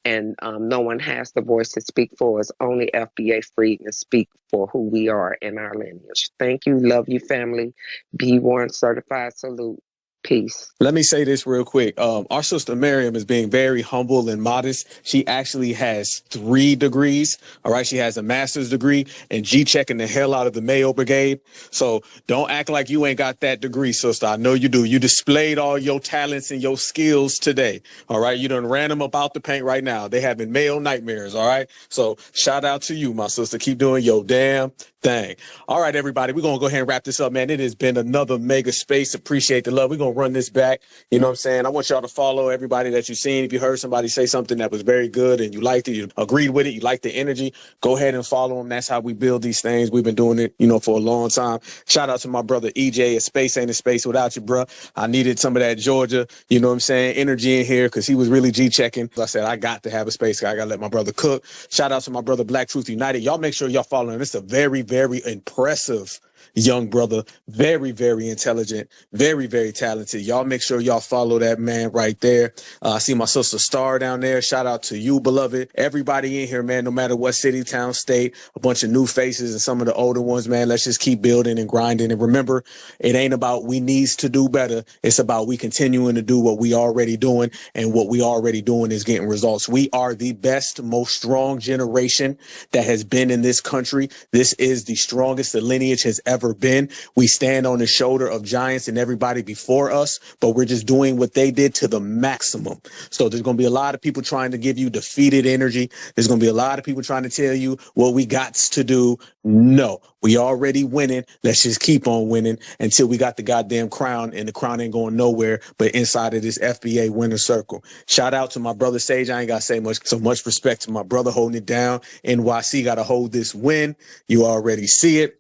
And no one has the voice to speak for us. Only FBA Freedmen speak for who we are and our lineage. Thank you. Love you, family. B1 certified salute. Peace. Let me say this real quick. Our sister Miriam is being very humble and modest. She actually has 3 degrees. All right. She has a master's degree and G-checking the hell out of the Mayo Brigade. So don't act like you ain't got that degree, sister. I know you do. You displayed all your talents and your skills today. All right. You done ran them about the paint right now. They having Mayo nightmares. All right. So shout out to you, my sister. Keep doing your damn thing. All right, everybody, we're going to go ahead and wrap this up, man. It has been another mega space. Appreciate the love. We're going to run this back. You know what I'm saying? I want y'all to follow everybody that you've seen. If you heard somebody say something that was very good and you liked it, you agreed with it, you liked the energy, go ahead and follow them. That's how we build these things. We've been doing it, for a long time. Shout out to my brother EJ. A space ain't a space without you, bro. I needed some of that Georgia, you know what I'm saying, energy in here because he was really G-checking. I said, I got to have a space. I got to let my brother cook. Shout out to my brother Black Truth United. Y'all make sure y'all follow him. It's a very, very impressive young brother, very, very intelligent, very, very talented. Y'all make sure y'all follow that man right there. I see my sister Star down there. Shout out to you, beloved. Everybody in here, man, no matter what city, town, state, a bunch of new faces and some of the older ones, man. Let's just keep building and grinding. And remember, it ain't about we needs to do better. It's about we continuing to do what we already doing, and what we already doing is getting results. We are the best, most strong generation that has been in this country. This is the strongest the lineage has ever been. We stand on the shoulder of giants and everybody before us, but we're just doing what they did to the maximum. So there's going to be a lot of people trying to give you defeated energy. There's going to be a lot of people trying to tell you what we got to do. No, we already winning. Let's just keep on winning until we got the goddamn crown, and the crown ain't going nowhere but inside of this FBA winner circle. Shout out to my brother Sage. I ain't got to say much. So much respect to my brother holding it down. NYC got to hold this win. You already see it.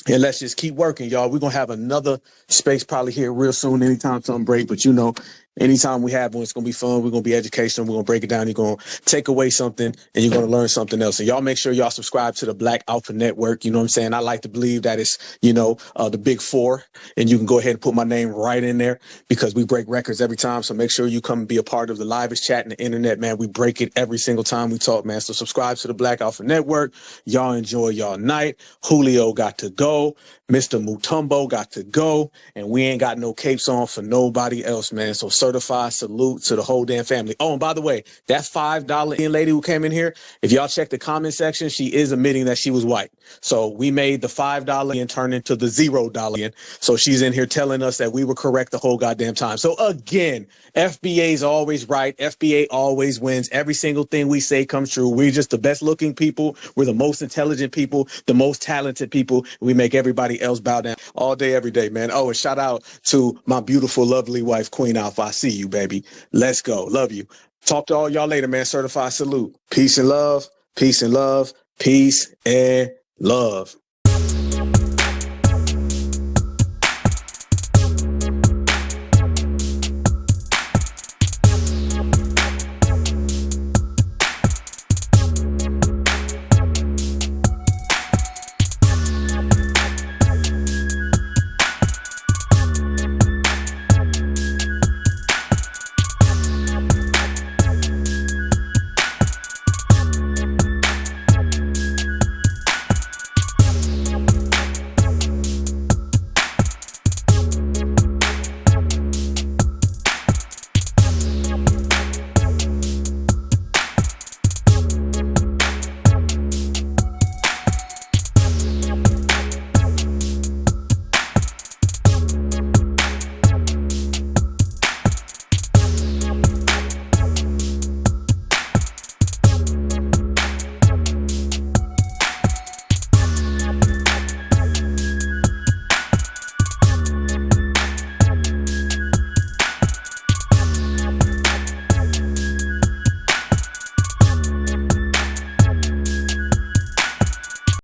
And let's just keep working, y'all. We're going to have another space probably here real soon, anytime something break. But, anytime we have one, it's going to be fun. We're going to be educational. We're going to break it down. You're going to take away something, and you're going to learn something else. And y'all make sure y'all subscribe to the Black Alpha Network. You know what I'm saying? I like to believe that it's, the big 4. And you can go ahead and put my name right in there because we break records every time. So make sure you come and be a part of the livest chat and the internet, man. We break it every single time we talk, man. So subscribe to the Black Alpha Network. Y'all enjoy y'all night. Julio got to go. Mr. Mutombo got to go, and we ain't got no capes on for nobody else, man. So certified salute to the whole damn family. Oh, and by the way, that $5 Indian lady who came in here, if y'all check the comment section, she is admitting that she was white. So we made the $5 and turn into the $0. So she's in here telling us that we were correct the whole goddamn time. So again, FBA's always right. FBA always wins. Every single thing we say comes true. We're just the best looking people. We're the most intelligent people, the most talented people. We make everybody else bow down all day, every day, man. Oh, and shout out to my beautiful, lovely wife, Queen Alpha. I see you, baby. Let's go. Love you. Talk to all y'all later, man. Certified salute. Peace and love. Peace and love. Peace and love.